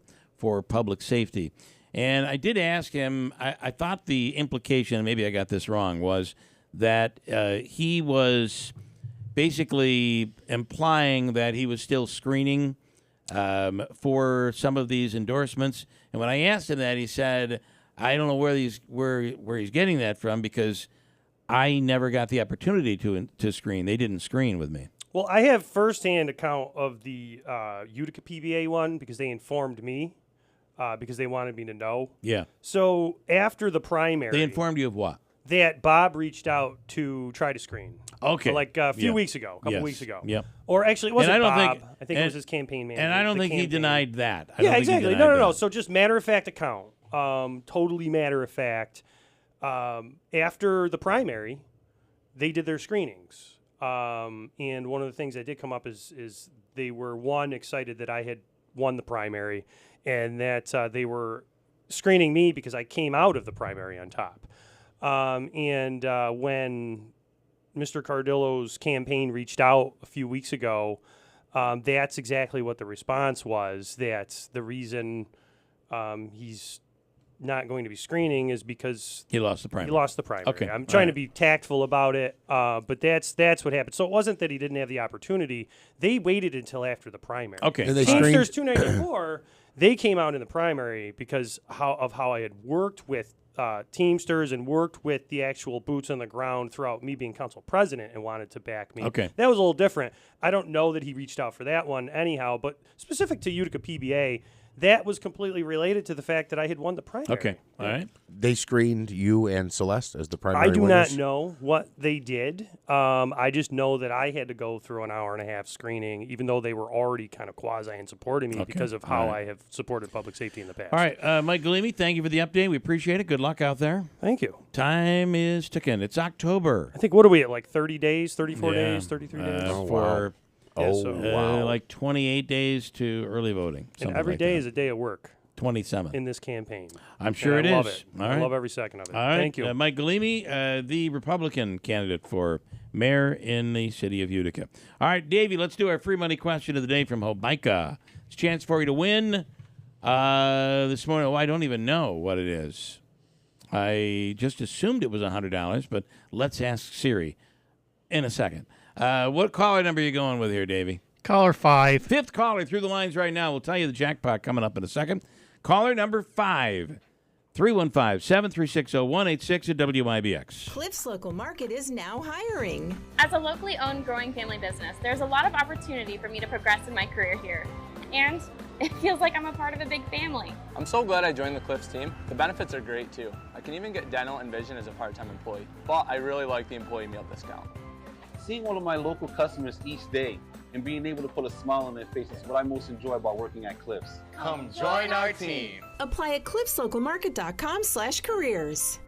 public safety. And I did ask him, I thought the implication, maybe I got this wrong, was that he was basically implying that he was still screening for some of these endorsements. And when I asked him that, he said, I don't know where he's getting that from because I never got the opportunity to screen. They didn't screen with me. Well, I have firsthand account of the Utica PBA one because they informed me because they wanted me to know. Yeah. So after the primary, They informed you of what? that Bob reached out to try to screen. Okay. Like a few Yeah. weeks ago, a couple Yes. weeks ago. Yep. Or actually, it wasn't And I don't Bob. think- I think it was his campaign manager. And I don't the think he campaign. denied that. I don't Yeah, think he exactly. denied No. that. So just matter of fact account. Totally matter of fact. After the primary, they did their screenings. And one of the things that did come up is they were, one, excited that I had won the primary, and that they were screening me because I came out of the primary on top. And when Mr. Cardillo's campaign reached out a few weeks ago, that's exactly what the response was. That's the reason he's not going to be screening is because he lost the primary. He lost the primary. Okay. I'm All trying right. to be tactful about it, but that's what happened. So it wasn't that he didn't have the opportunity. They waited until after the primary. Okay. And they Teamsters screened- 294, they came out in the primary because how I had worked with Teamsters and worked with the actual boots on the ground throughout me being council president and wanted to back me. Okay. That was a little different. I don't know that he reached out for that one anyhow, but specific to Utica PBA, that was completely related to the fact that I had won the primary. Okay. All right. They screened you and Celeste as the primary I do winners? not know what they did. I just know that I had to go through an hour and a half screening, even though they were already kind of quasi and supporting me Okay. because of All how right. I have supported public safety in the past. All right, Mike Galimi, thank you for the update. We appreciate it. Good luck out there. Thank you. Time is ticking. It's October. I think, what are we at, like 30 days, 34 Yeah. days, 33 days? For Yeah, so- like 28 days to early voting. And something every like day that. is a day of work. 27 in this campaign. I'm And sure I it love is. it. All I right. love every second of it. All right. Thank you. Mike Galimi, the Republican candidate for mayor in the city of Utica. All right, Davey, let's do our free money question of the day from Hobica. It's a chance for you to win this morning. Oh, I don't even know what it is. I just assumed it was $100, but let's ask Siri in a second. What caller number are you going with here, Davey? Caller 5. Fifth caller through the lines right now. We'll tell you the jackpot coming up in a second. Caller number 5, 315-736-0186 at WIBX. Cliff's Local Market is now hiring. As a locally owned growing family business, there's a lot of opportunity for me to progress in my career here. And it feels like I'm a part of a big family. I'm so glad I joined the Cliffs team. The benefits are great too. I can even get dental and vision as a part-time employee. But I really like the employee meal discount. Seeing all of my local customers each day and being able to put a smile on their faces is what I most enjoy about working at Cliffs. Come join our team. Apply at cliffslocalmarket.com/careers.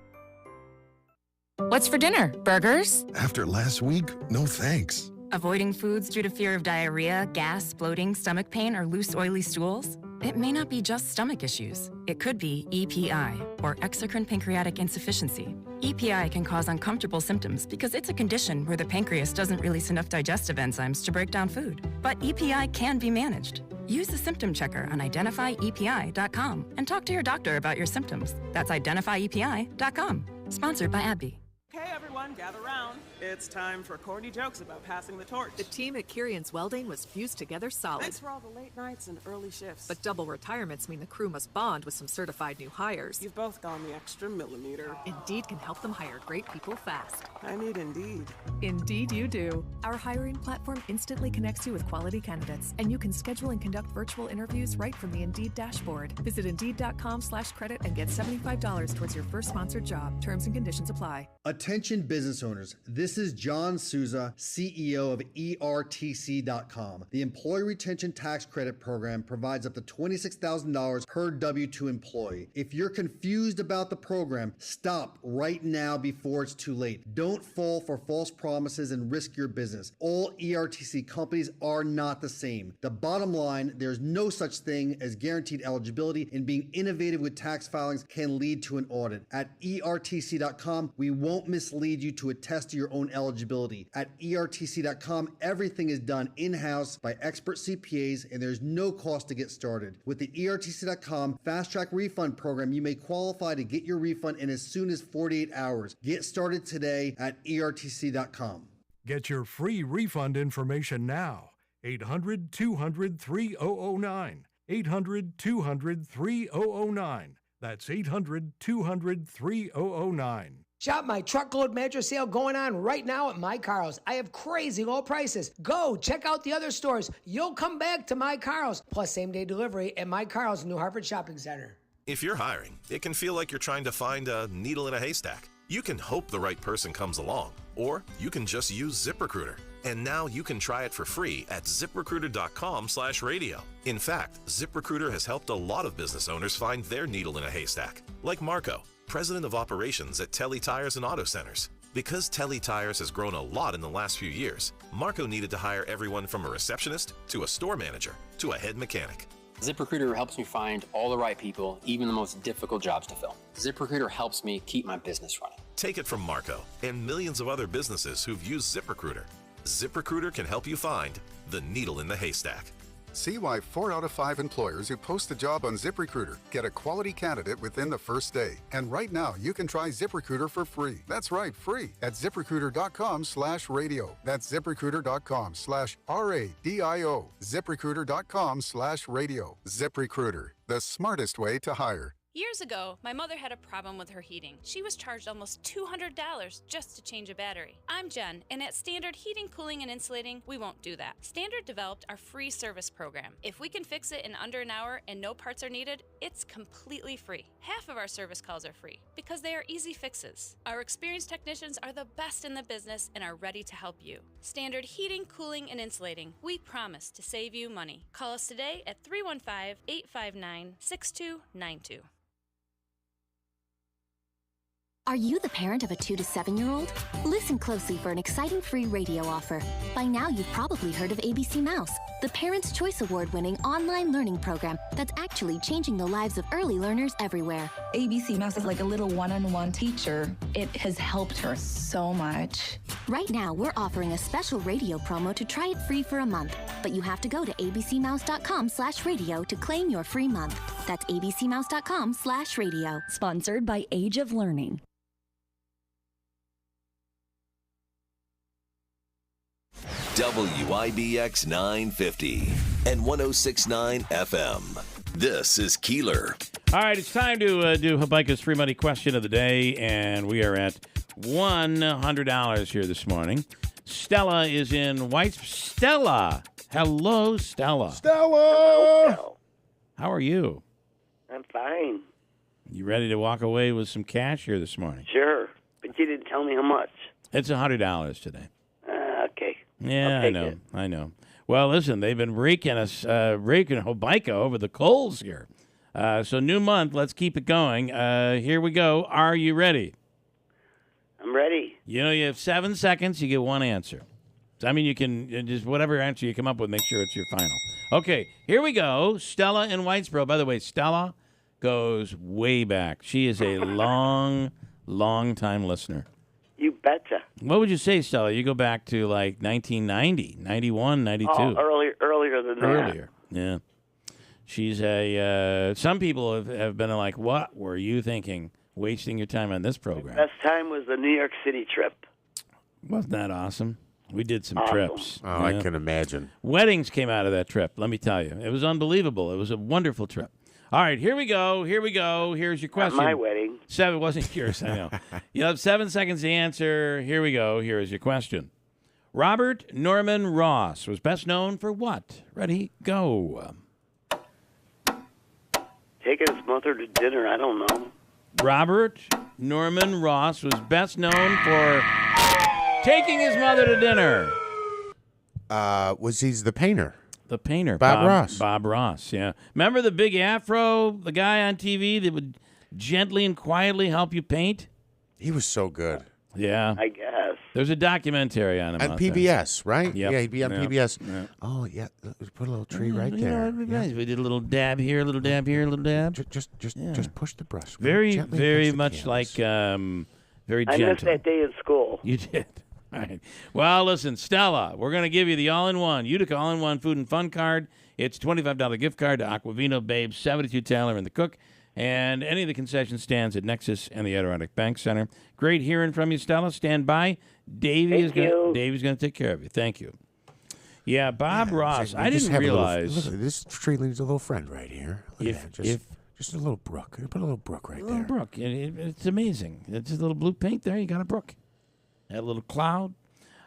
What's for dinner? Burgers? After last week, no thanks. Avoiding foods due to fear of diarrhea, gas, bloating, stomach pain, or loose, oily stools? It may not be just stomach issues. It could be EPI, or exocrine pancreatic insufficiency. EPI can cause uncomfortable symptoms because it's a condition where the pancreas doesn't release enough digestive enzymes to break down food. But EPI can be managed. Use the symptom checker on identifyepi.com and talk to your doctor about your symptoms. That's identifyepi.com. Sponsored by AbbVie. Okay, everyone, gather round. It's time for corny jokes about passing the torch. The team at Kirian's Welding was fused together solid. Thanks for all the late nights and early shifts. But double retirements mean the crew must bond with some certified new hires. You've both gone the extra millimeter. Indeed can help them hire great people fast. I need Indeed. Indeed you do. Our hiring platform instantly connects you with quality candidates, and you can schedule and conduct virtual interviews right from the Indeed dashboard. Visit Indeed.com/credit and get $75 towards your first sponsored job. Terms and conditions apply. Attention business owners, this is John Souza, CEO of ERTC.com. The Employee Retention Tax Credit Program provides up to $26,000 per W-2 employee. If you're confused about the program, stop right now before it's too late. Don't fall for false promises and risk your business. All ERTC companies are not the same. The bottom line, there's no such thing as guaranteed eligibility, and being innovative with tax filings can lead to an audit. At ERTC.com, we won't mislead you to attest to your own eligibility. At ERTC.com, everything is done in-house by expert CPAs, and there's no cost to get started. With the ERTC.com Fast Track Refund Program, you may qualify to get your refund in as soon as 48 hours. Get started today at ERTC.com. Get your free refund information now. 800-200-3009. 800-200-3009. That's 800-200-3009. Shop my truckload mattress sale going on right now at My Carl's. I have crazy low prices. Go check out the other stores. You'll come back to My Carl's. Plus same-day delivery at My Carl's New Hartford Shopping Center. If you're hiring, it can feel like you're trying to find a needle in a haystack. You can hope the right person comes along, or you can just use ZipRecruiter. And now you can try it for free at ZipRecruiter.com/radio. In fact, ZipRecruiter has helped a lot of business owners find their needle in a haystack, like Marco, President of Operations at Telly Tires and Auto Centers. Because Telly Tires has grown a lot in the last few years, Marco needed to hire everyone from a receptionist to a store manager to a head mechanic. ZipRecruiter helps me find all the right people, even the most difficult jobs to fill. ZipRecruiter helps me keep my business running. Take it from Marco and millions of other businesses who've used ZipRecruiter. ZipRecruiter can help you find the needle in the haystack. See why 4 out of 5 employers who post a job on ZipRecruiter get a quality candidate within the first day. And right now, you can try ZipRecruiter for free. That's right, free at ZipRecruiter.com/radio. That's ZipRecruiter.com/RADIO. ZipRecruiter.com/radio. ZipRecruiter, the smartest way to hire. Years ago, my mother had a problem with her heating. She was charged almost $200 just to change a battery. I'm Jen, and at Standard Heating, Cooling, and Insulating, we won't do that. Standard developed our free service program. If we can fix it in under an hour and no parts are needed, it's completely free. Half of our service calls are free because they are easy fixes. Our experienced technicians are the best in the business and are ready to help you. Standard Heating, Cooling, and Insulating. We promise to save you money. Call us today at 315-859-6292. Are you the parent of a 2 to 7-year-old? Listen closely for an exciting free radio offer. By now, you've probably heard of ABC Mouse, the Parents' Choice Award-winning online learning program that's actually changing the lives of early learners everywhere. ABC Mouse is like a little one-on-one teacher. It has helped her so much. Right now, we're offering a special radio promo to try it free for a month, but you have to go to abcmouse.com/radio to claim your free month. That's abcmouse.com/radio. Sponsored by Age of Learning. WIBX 950 and 106.9 FM. This is Keeler. All right, it's time to do Habaika's free money question of the day, and we are at $100 here this morning. Stella is in White. Stella! Hello, Stella. Stella! How are you? I'm fine. You ready to walk away with some cash here this morning? Sure, but you didn't tell me how much. It's $100 today. Okay. Yeah, I know. Well, listen, they've been raking Habaika over the coals here. So new month, let's keep it going. Here we go. Are you ready? I'm ready. You know, you have 7 seconds. You get one answer. I mean, you can just whatever answer you come up with, make sure it's your final. Okay, here we go. Stella in Whitesboro. By the way, Stella goes way back. She is a long time listener. You betcha. What would you say, Stella? You go back to like 1990, 91, 92. Oh, earlier than that. Earlier, yeah. She's some people have been like, what were you thinking, wasting your time on this program? Best time was the New York City trip. Wasn't that awesome? We did some trips. Oh, I can imagine. Weddings came out of that trip, let me tell you. It was unbelievable. It was a wonderful trip. All right, here we go. Here's your question. Not my wedding. 7 wasn't yours, I know. You have 7 seconds to answer. Here we go. Here is your question. Robert Norman Ross was best known for what? Ready, go. Taking his mother to dinner, I don't know. Robert Norman Ross was best known for taking his mother to dinner. Was he the painter? The painter. Bob Ross. Bob Ross, yeah. Remember the big afro, the guy on TV that would gently and quietly help you paint? He was so good. Yeah. I guess. There's a documentary on him. On PBS, right? Yep. Yeah, he'd be on PBS. Yep. Oh, yeah. Put a little tree right there. Yeah. We did a little dab here, a little dab here, a little dab. Just push the brush. Very much like very gentle. I missed that day in school. You did. All right. Well, listen, Stella, we're going to give you the all-in-one Utica all-in-one food and fun card. It's a $25 gift card to Aquavino Babes, 72 Taylor and the Cook, and any of the concession stands at Nexus and the Adirondack Bank Center. Great hearing from you, Stella. Stand by. Davey's going to take care of you. Thank you. Yeah, Bob Ross. I didn't realize. Look, this tree leaves a little friend right here. Look at that. Just a little brook. Put a little brook right A little there. brook. It's amazing. It's just a little blue paint there. You got a brook. That little cloud.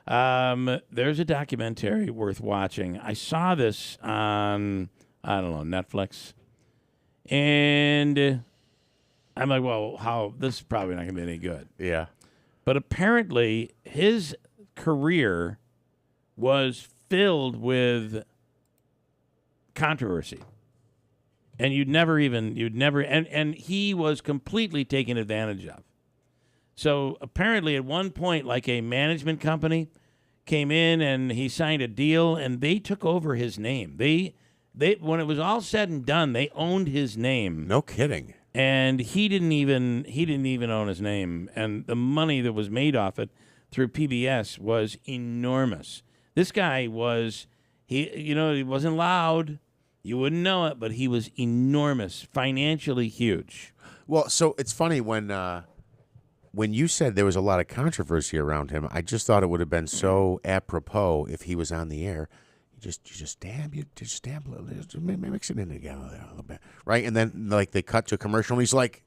There's a documentary worth watching. I saw this on, I don't know, Netflix. And I'm like, well, this is probably not going to be any good. Yeah. But apparently his career was filled with controversy. And and he was completely taken advantage of. So apparently at one point, like a management company came in and he signed a deal and they took over his name. They when it was all said and done, they owned his name. No kidding. And he didn't even own his name. And the money that was made off it through PBS was enormous. This guy he wasn't loud. You wouldn't know it, but he was enormous, financially huge. Well, so it's funny when you said there was a lot of controversy around him, I just thought it would have been so apropos if he was on the air. You just stamp a little, just mix it in together there a little bit, right? And then like they cut to a commercial, and he's like,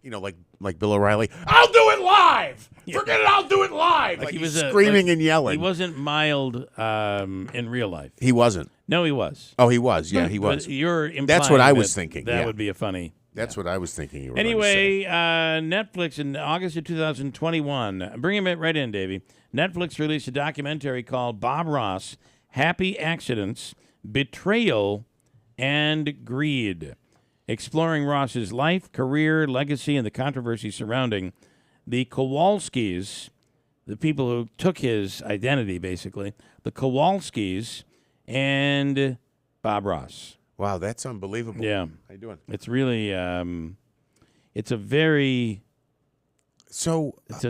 like Bill O'Reilly, "I'll do it live. Forget it, I'll do it live." Like he was screaming and yelling. He wasn't mild in real life. He wasn't. No, he was. Oh, he was. Yeah, he was. But you're implying that's what I was thinking. That would be a funny. That's what I was thinking. You were anyway, Netflix in August of 2021. Bring him right in, Davey. Netflix released a documentary called Bob Ross: Happy Accidents, Betrayal, and Greed, exploring Ross's life, career, legacy, and the controversy surrounding the Kowalskis, the people who took his identity, basically, the Kowalskis, and Bob Ross. Wow, that's unbelievable. Yeah. How you doing? It's really, it's a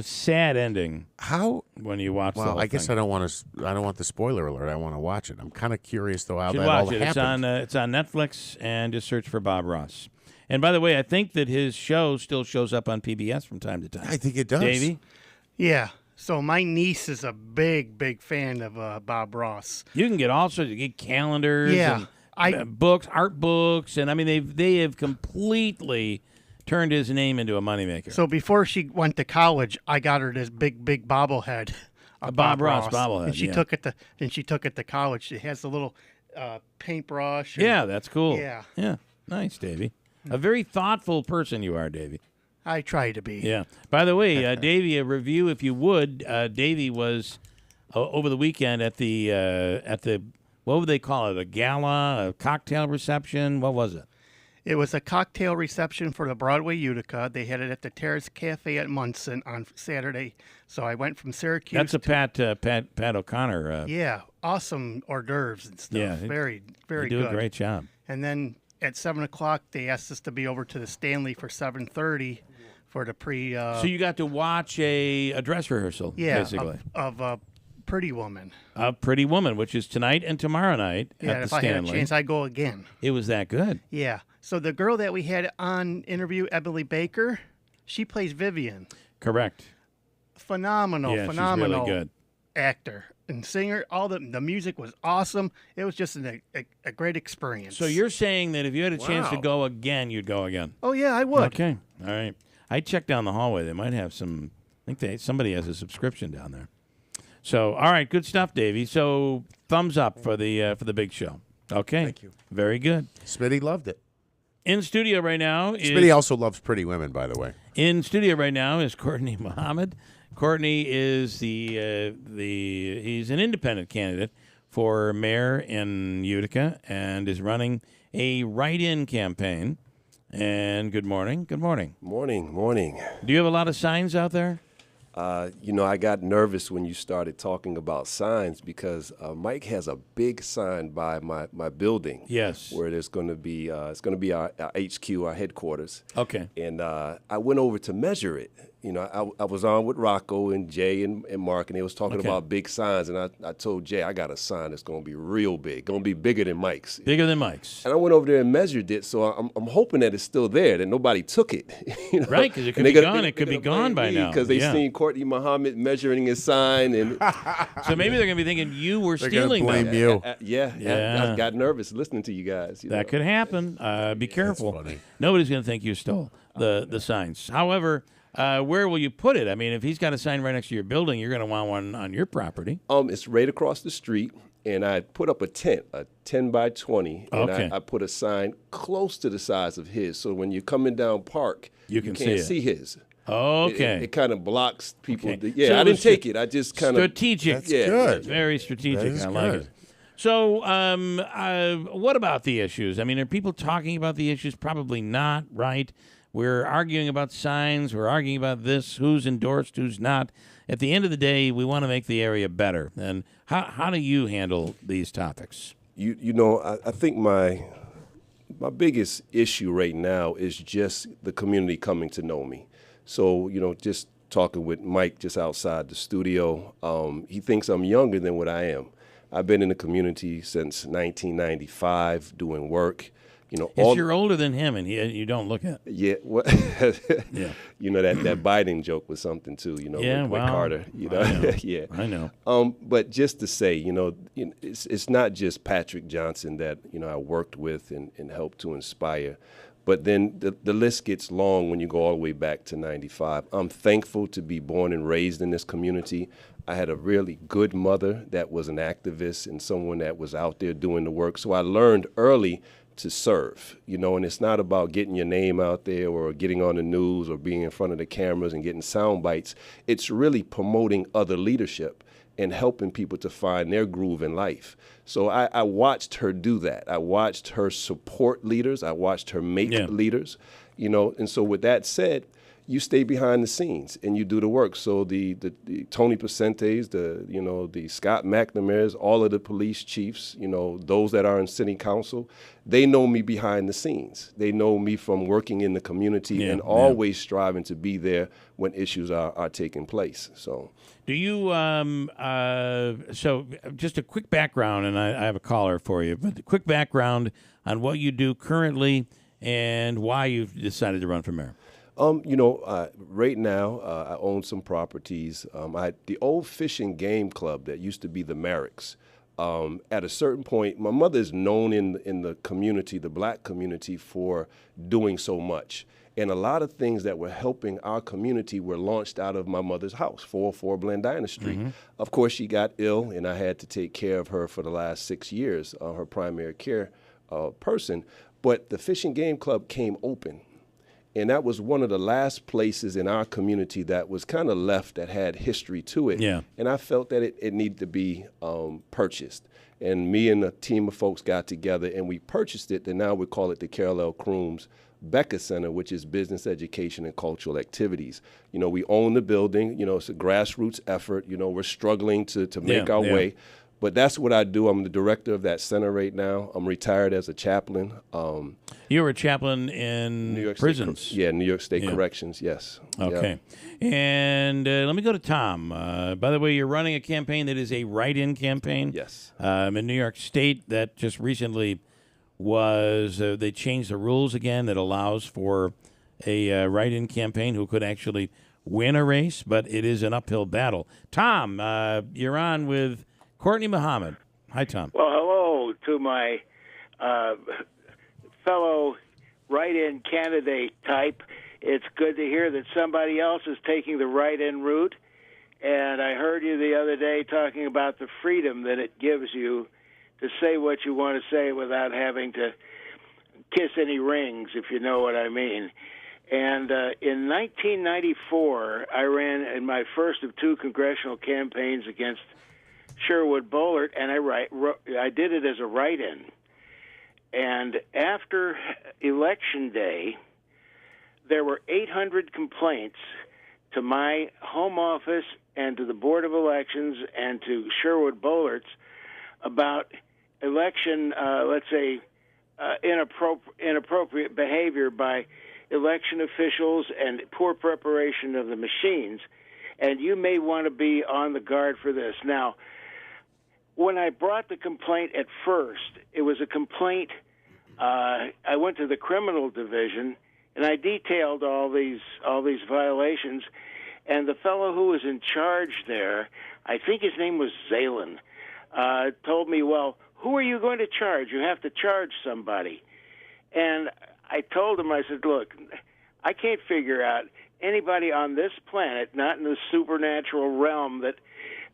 sad ending. How when you watch? Well, the whole I guess thing. I don't want the spoiler alert. I want to watch it. I'm kind of curious though how Should that watch all it. happened. It's on Netflix, and just search for Bob Ross. And by the way, I think that his show still shows up on PBS from time to time. I think it does. Davey? Yeah. So my niece is a big fan of Bob Ross. You can get all sorts. You get calendars, and books, art books, and I mean they have completely turned his name into a moneymaker. So before she went to college, I got her this big bobblehead. A Bob Ross bobblehead. And she took it to college. She has a little paintbrush. Yeah, that's cool. Yeah. Nice, Davey. A very thoughtful person you are, Davey. I try to be. Yeah. By the way, Davey, a review, if you would. Davey was over the weekend at the what would they call it? A gala, a cocktail reception? What was it? It was a cocktail reception for the Broadway Utica. They had it at the Terrace Cafe at Munson on Saturday. So I went from Syracuse. That's a Pat O'Connor. Yeah, awesome hors d'oeuvres and stuff. Yeah, very good. They do a great job. And then at 7:00, they asked us to be over to the Stanley for 7:30 for the pre. So you got to watch a dress rehearsal, basically, of Pretty Woman. Pretty Woman, which is tonight and tomorrow night at the if Stanley. I had a chance, I'd go again. It was that good. Yeah. So the girl that we had on interview, Emily Baker, she plays Vivian. Correct. Phenomenal. She's really good. Actor and singer. All the music was awesome. It was just a great experience. So you're saying that if you had a chance to go again, you'd go again? Oh yeah, I would. Okay. All right. I checked down the hallway. They might have some. I think somebody has a subscription down there. So all right, good stuff, Davey. So thumbs up for the big show. Okay. Thank you. Very good. Smitty loved it. In studio right now is Smitty also loves Pretty Women, by the way. In studio right now is Courtney Muhammad. Courtney is he's an independent candidate for mayor in Utica and is running a write-in campaign. And good morning. Good morning. Morning. Do you have a lot of signs out there? I got nervous when you started talking about signs because Mike has a big sign by my building. Yes. Where there's going to be our HQ, our headquarters. Okay. And I went over to measure it, I was on with Rocco and Jay and Mark, and they was talking Okay. about big signs, and I told Jay, I got a sign that's going to be real big, going to be bigger than Mike's. Bigger than Mike's. And I went over there and measured it, so I'm hoping that it's still there, that nobody took it. Right, because it could And be gone. It could be gone by now. Because they Yeah. seen Courtney Muhammad measuring his sign, and So maybe they're going to be thinking you were They're gonna stealing blame them. you. Yeah. I got nervous listening to you guys. That could happen. Be careful. funny. Nobody's going to think you stole the signs. However, where will you put it? I mean, if he's got a sign right next to your building, you're going to want one on your property. It's right across the street, and I put up a 10 by 20, and Okay. I put a sign close to the size of his, so when you're coming down Park, You can can't see it. see his. Okay. It kind of blocks people. Okay. Yeah, So I it didn't was take it. I just kind of strategic. That's good. Very strategic. That is I like good. it. So, what about the issues? I mean, are people talking about the issues? Probably not, right? We're arguing about signs. We're arguing about this, who's endorsed, who's not. At the end of the day, we want to make the area better. And how do you handle these topics? I think my biggest issue right now is just the community coming to know me. So, just talking with Mike just outside the studio, he thinks I'm younger than what I am. I've been in the community since 1995 doing work. Yes, you're older than him, and you don't look it. Yeah, Yeah. that Biden joke was something too. Yeah, with well, Carter. I know. Yeah, I know. But just to say, it's not just Patrick Johnson that I worked with and helped to inspire, but then the list gets long when you go all the way back to '95. I'm thankful to be born and raised in this community. I had a really good mother that was an activist and someone that was out there doing the work. So I learned early to serve, and it's not about getting your name out there or getting on the news or being in front of the cameras and getting sound bites. It's really promoting other leadership and helping people to find their groove in life. So I watched her do that. I watched her support leaders. I watched her make leaders, and so with that said, you stay behind the scenes and you do the work. So the Tony Pacentes, the Scott McNamara's, all of the police chiefs, those that are in city council, they know me behind the scenes. They know me from working in the community and always striving to be there when issues are taking place. So, do you? So, just a quick background, and I have a caller for you. But a quick background on what you do currently and why you've decided to run for mayor. Right now, I own some properties. The old Fish and Game Club that used to be the Merricks. At a certain point, my mother is known in the community, the black community, for doing so much. And a lot of things that were helping our community were launched out of my mother's house, 404 Blandina Street. Mm-hmm. Of course, she got ill, and I had to take care of her for the last 6 years, her primary care person. But the Fish and Game Club came open. And that was one of the last places in our community that was kind of left that had history to it. Yeah. And I felt that it needed to be purchased. And me and a team of folks got together and we purchased it. And now we call it the Carol L. Crooms Becca Center, which is business education and cultural activities. We own the building. It's a grassroots effort. We're struggling to make our way. But that's what I do. I'm the director of that center right now. I'm retired as a chaplain. You were a chaplain in New York prisons. State, New York State Corrections, yes. Okay. Yeah. And let me go to Tom. By the way, you're running a campaign that is a write-in campaign. Yes. In New York State that just recently was, they changed the rules again that allows for a write-in campaign who could actually win a race, but it is an uphill battle. Tom, you're on with Courtney Muhammad. Hi, Tom. Well, hello to my fellow write-in candidate type. It's good to hear that somebody else is taking the write-in route. And I heard you the other day talking about the freedom that it gives you to say what you want to say without having to kiss any rings, if you know what I mean. And in 1994, I ran in my first of two congressional campaigns against Sherwood Boehlert, and I did it as a write-in. And after Election Day, there were 800 complaints to my home office and to the Board of Elections and to Sherwood Boehlert's about election, inappropriate behavior by election officials and poor preparation of the machines, and you may want to be on the guard for this. Now, when I brought the complaint at first, it was a complaint. I went to the criminal division, and I detailed all these violations. And the fellow who was in charge there, I think his name was Zalen, told me, well, who are you going to charge? You have to charge somebody. And I told him, I said, look, I can't figure out anybody on this planet, not in the supernatural realm,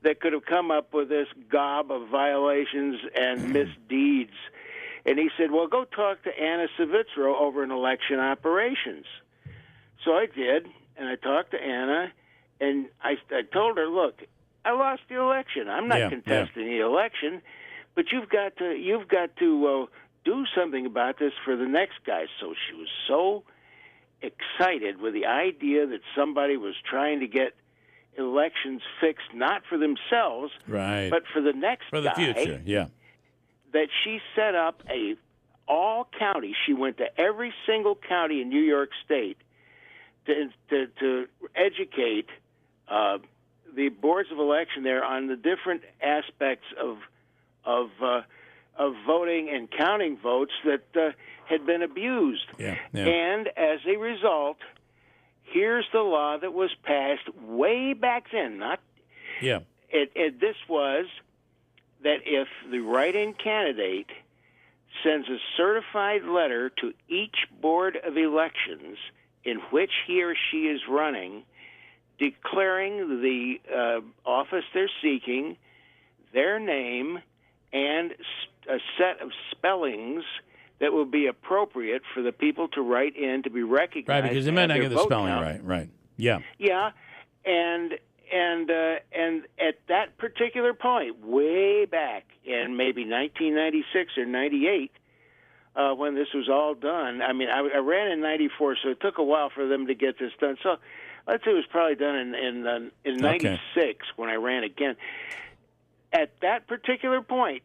that could have come up with this gob of violations and misdeeds. And he said, well, go talk to Anna Savitro over in election operations. So I did, and I talked to Anna, and I told her, look, I lost the election. I'm not contesting the election, but you've got to do something about this for the next guy. So she was so excited with the idea that somebody was trying to get elections fixed, not for themselves, right, but for the next for the guy, future. Yeah, that she set up all counties. She went to every single county in New York State to educate the boards of election there on the different aspects of voting and counting votes that had been abused. Yeah. And as a result, here's the law that was passed way back then. This was that if the write-in candidate sends a certified letter to each board of elections in which he or she is running, declaring the office they're seeking, their name, and a set of spellings that will be appropriate for the people to write in to be recognized. Right, because they might not get the spelling count. right. Yeah. Yeah, and at that particular point, way back in maybe 1996 or 98, when this was all done. I mean, I ran in 94, so it took a while for them to get this done. So let's say it was probably done in 96 when I ran again. At that particular point,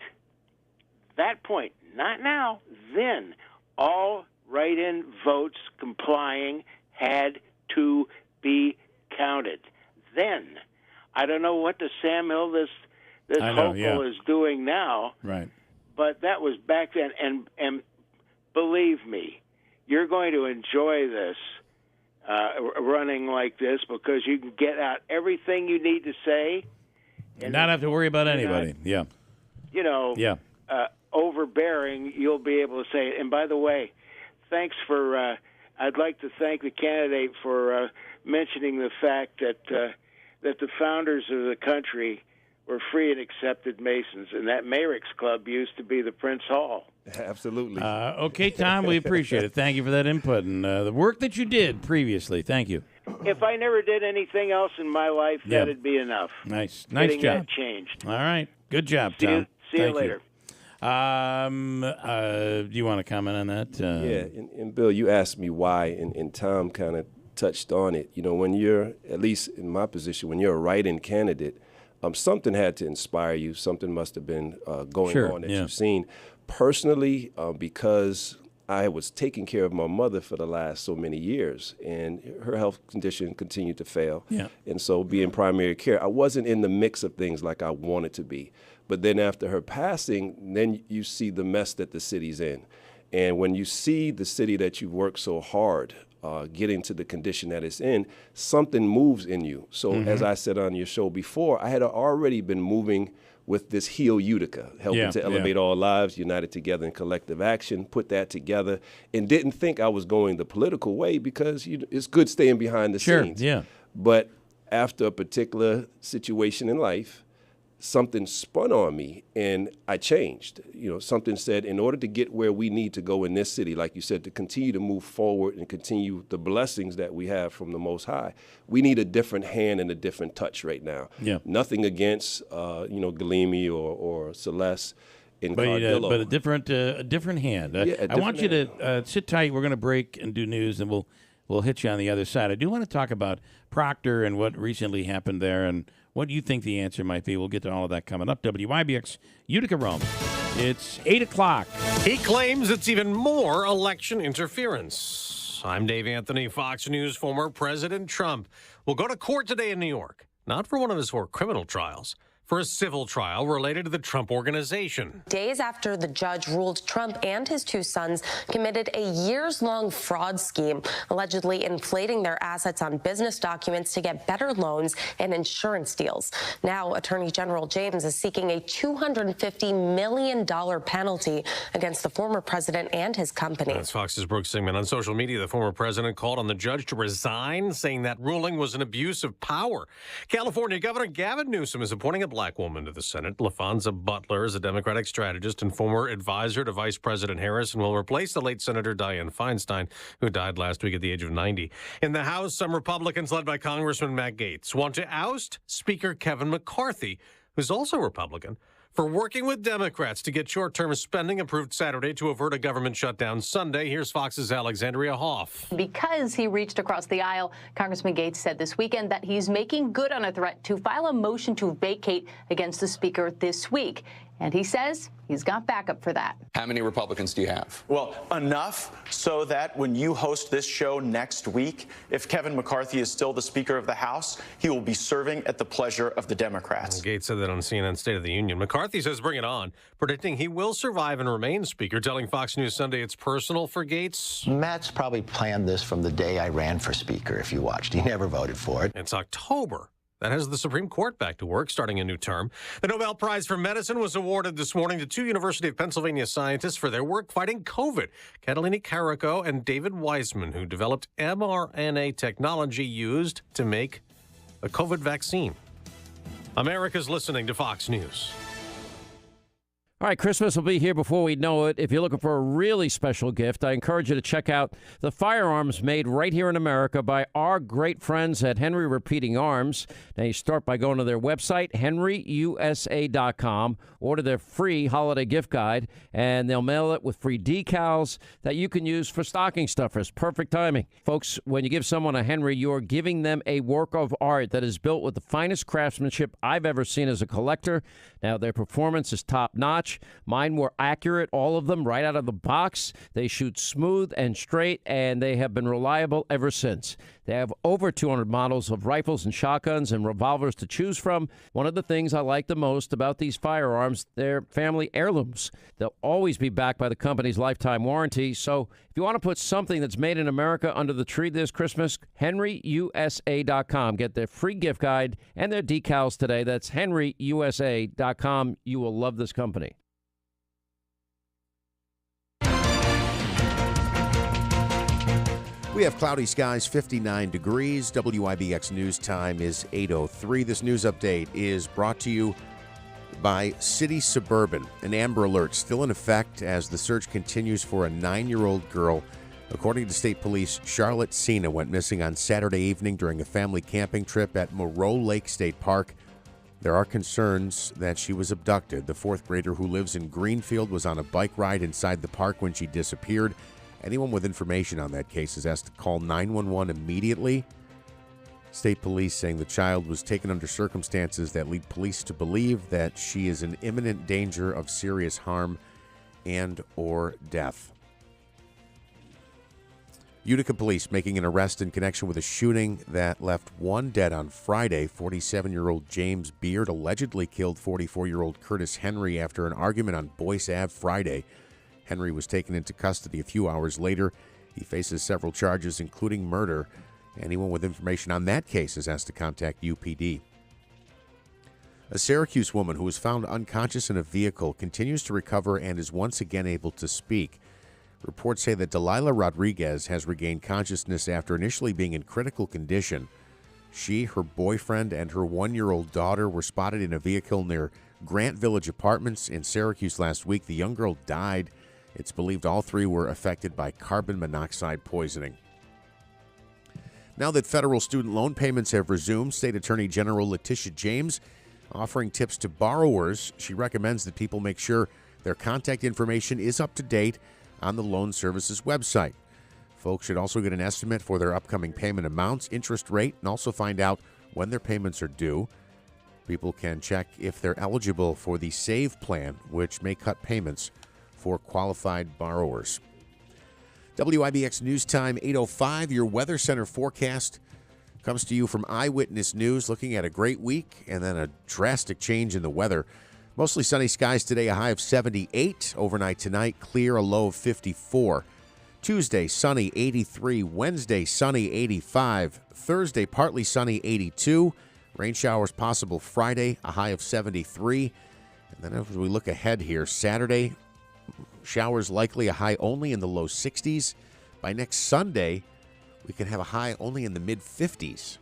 not now, then all write-in votes complying had to be counted. Then, I don't know what the Sam Hill, this hopeful is doing now, right? But that was back then, and believe me, you're going to enjoy this running like this because you can get out everything you need to say, and not have to worry about anybody. Overbearing. You'll be able to say it. And by the way, thanks for. I'd like to thank the candidate for mentioning the fact that the founders of the country were free and accepted Masons, and that Mayricks Club used to be the Prince Hall. Absolutely. Okay, Tom, we appreciate it. Thank you for that input and the work that you did previously. Thank you. If I never did anything else in my life, that'd be enough. Nice Getting job. That changed. All right, good job, See Tom. you Thank later. Do you want to comment on that? And Bill, you asked me why, and Tom kind of touched on it. You know, when you're, at least in my position, when you're a write-in candidate, something had to inspire you. Something must have been going on that you've seen. Personally, because I was taking care of my mother for the last so many years, and her health condition continued to fail. Yeah. And so being primary care, I wasn't in the mix of things like I wanted to be. But then after her passing, then you see the mess that the city's in. And when you see the city that you've worked so hard getting to the condition that it's in, something moves in you. So as I said on your show before, I had already been moving with this Heal Utica, helping to elevate all lives, united together in collective action, put that together, and didn't think I was going the political way because it's good staying behind the scenes. But after a particular situation in life, something spun on me and I changed. You know, something said, in order to get where we need to go in this city, like you said, to continue to move forward and continue the blessings that we have from the Most High, we need a different hand and a different touch right now. Nothing against, Galimi or Celeste in Cardillo. But a different hand. I want you to sit tight. We're going to break and do news, and we'll hit you on the other side. I do want to talk about Proctor and what recently happened there and what you think the answer might be. We'll get to all of that coming up. WYBX, Utica, Rome. It's 8 o'clock. He claims it's even more election interference. I'm Dave Anthony, Fox News. Former President Trump will go to court today in New York, not for one of his 4 criminal trials, for a civil trial related to the Trump Organization. Days after the judge ruled Trump and his 2 sons committed a years-long fraud scheme, allegedly inflating their assets on business documents to get better loans and insurance deals. Now, Attorney General James is seeking a $250 million penalty against the former president and his company. That's Fox's Brooke Singman. On social media, the former president called on the judge to resign, saying that ruling was an abuse of power. California Governor Gavin Newsom is appointing a black woman to the Senate. LaFonza Butler is a Democratic strategist and former advisor to Vice President Harris and will replace the late Senator Dianne Feinstein, who died last week at the age of 90. In the House, some Republicans led by Congressman Matt Gaetz want to oust Speaker Kevin McCarthy, who's also a Republican, for working with Democrats to get short-term spending approved Saturday to avert a government shutdown Sunday. Here's Fox's Alexandria Hoff. Because he reached across the aisle, Congressman Gaetz said this weekend that he's making good on a threat to file a motion to vacate against the speaker this week. And he says he's got backup for that. How many Republicans do you have? Well, enough so that when you host this show next week, if Kevin McCarthy is still the Speaker of the House, he will be serving at the pleasure of the Democrats. Gaetz said that on CNN State of the Union. McCarthy says bring it on, predicting he will survive and remain Speaker, telling Fox News Sunday it's personal for Gaetz. Matt's probably planned this from the day I ran for Speaker, if you watched. He never voted for it. It's October. That has the Supreme Court back to work, starting a new term. The Nobel Prize for Medicine was awarded this morning to 2 University of Pennsylvania scientists for their work fighting COVID. Catalini Carrico and David Weissman, who developed mRNA technology used to make a COVID vaccine. America's listening to Fox News. All right, Christmas will be here before we know it. If you're looking for a really special gift, I encourage you to check out the firearms made right here in America by our great friends at Henry Repeating Arms. Now, you start by going to their website, henryusa.com, order their free holiday gift guide, and they'll mail it with free decals that you can use for stocking stuffers. Perfect timing. Folks, when you give someone a Henry, you're giving them a work of art that is built with the finest craftsmanship I've ever seen as a collector. Now, their performance is top-notch. Mine were accurate, all of them, right out of the box. They shoot smooth and straight, and they have been reliable ever since. They have over 200 models of rifles and shotguns and revolvers to choose from. One of the things I like the most about these firearms, they're family heirlooms. They'll always be backed by the company's lifetime warranty. So if you want to put something that's made in America under the tree this Christmas, henryusa.com. Get their free gift guide and their decals today. That's henryusa.com. You will love this company. We have cloudy skies, 59 degrees. WIBX News Time is 8:03. This news update is brought to you by City Suburban. An Amber Alert still in effect as the search continues for a 9-year-old girl. According to state police, Charlotte Cena went missing on Saturday evening during a family camping trip at Moreau Lake State Park. There are concerns that she was abducted. The 4th grader who lives in Greenfield was on a bike ride inside the park when she disappeared. Anyone with information on that case is asked to call 911 immediately. State police saying the child was taken under circumstances that lead police to believe that she is in imminent danger of serious harm and or death. Utica police making an arrest in connection with a shooting that left one dead on Friday. 47-year-old James Beard allegedly killed 44-year-old Curtis Henry after an argument on Boyce Ave Friday. Henry was taken into custody a few hours later. He faces several charges, including murder. Anyone with information on that case is asked to contact UPD. A Syracuse woman who was found unconscious in a vehicle continues to recover and is once again able to speak. Reports say that Delilah Rodriguez has regained consciousness after initially being in critical condition. She, her boyfriend, and her 1-year-old daughter were spotted in a vehicle near Grant Village Apartments in Syracuse last week. The young girl died. It's believed all 3 were affected by carbon monoxide poisoning. Now that federal student loan payments have resumed, State Attorney General Letitia James offering tips to borrowers. She recommends that people make sure their contact information is up to date on the loan service's website. Folks should also get an estimate for their upcoming payment amounts, interest rate, and also find out when their payments are due. People can check if they're eligible for the SAVE plan, which may cut payments for qualified borrowers. WIBX News Time 8:05. Your Weather Center forecast comes to you from Eyewitness News, looking at a great week and then a drastic change in the weather. Mostly sunny skies today, a high of 78. Overnight tonight, clear, a low of 54. Tuesday, sunny, 83. Wednesday, sunny, 85. Thursday, partly sunny, 82. Rain showers possible Friday, a high of 73. And then as we look ahead here, Saturday, showers likely, a high only in the low 60s. By next Sunday, we can have a high only in the mid-50s.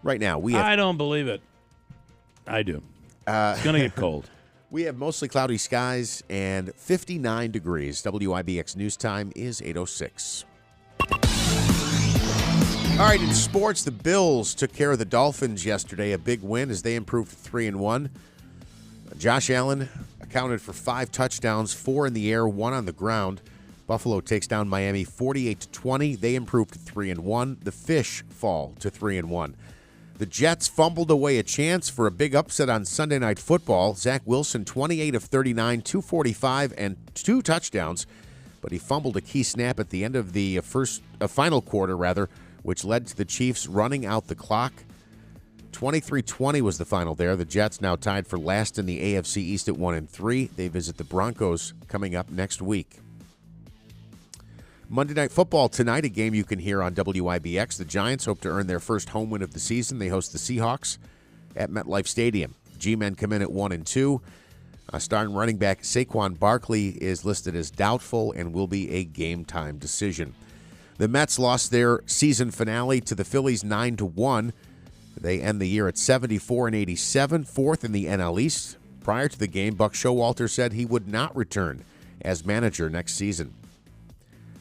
Right now, we have... I don't believe it. I do. It's going to get cold. We have mostly cloudy skies and 59 degrees. WIBX News Time is 8:06. All right, in sports, the Bills took care of the Dolphins yesterday. A big win as they improved to 3-1. Josh Allen accounted for 5 touchdowns, 4 in the air, 1 on the ground. Buffalo takes down Miami 48-20. They improved to 3-1. The Fish fall to 3-1. The Jets fumbled away a chance for a big upset on Sunday Night Football. Zach Wilson, 28 of 39, 245, and 2 touchdowns. But he fumbled a key snap at the end of the final quarter, which led to the Chiefs running out the clock. 23-20 was the final there. The Jets now tied for last in the AFC East at 1-3. They visit the Broncos coming up next week. Monday Night Football tonight, a game you can hear on WIBX. The Giants hope to earn their first home win of the season. They host the Seahawks at MetLife Stadium. G-men come in at 1-2. Starting running back Saquon Barkley is listed as doubtful and will be a game-time decision. The Mets lost their season finale to the Phillies 9-1. They end the year at 74-87, fourth in the NL East. Prior to the game, Buck Showalter said he would not return as manager next season.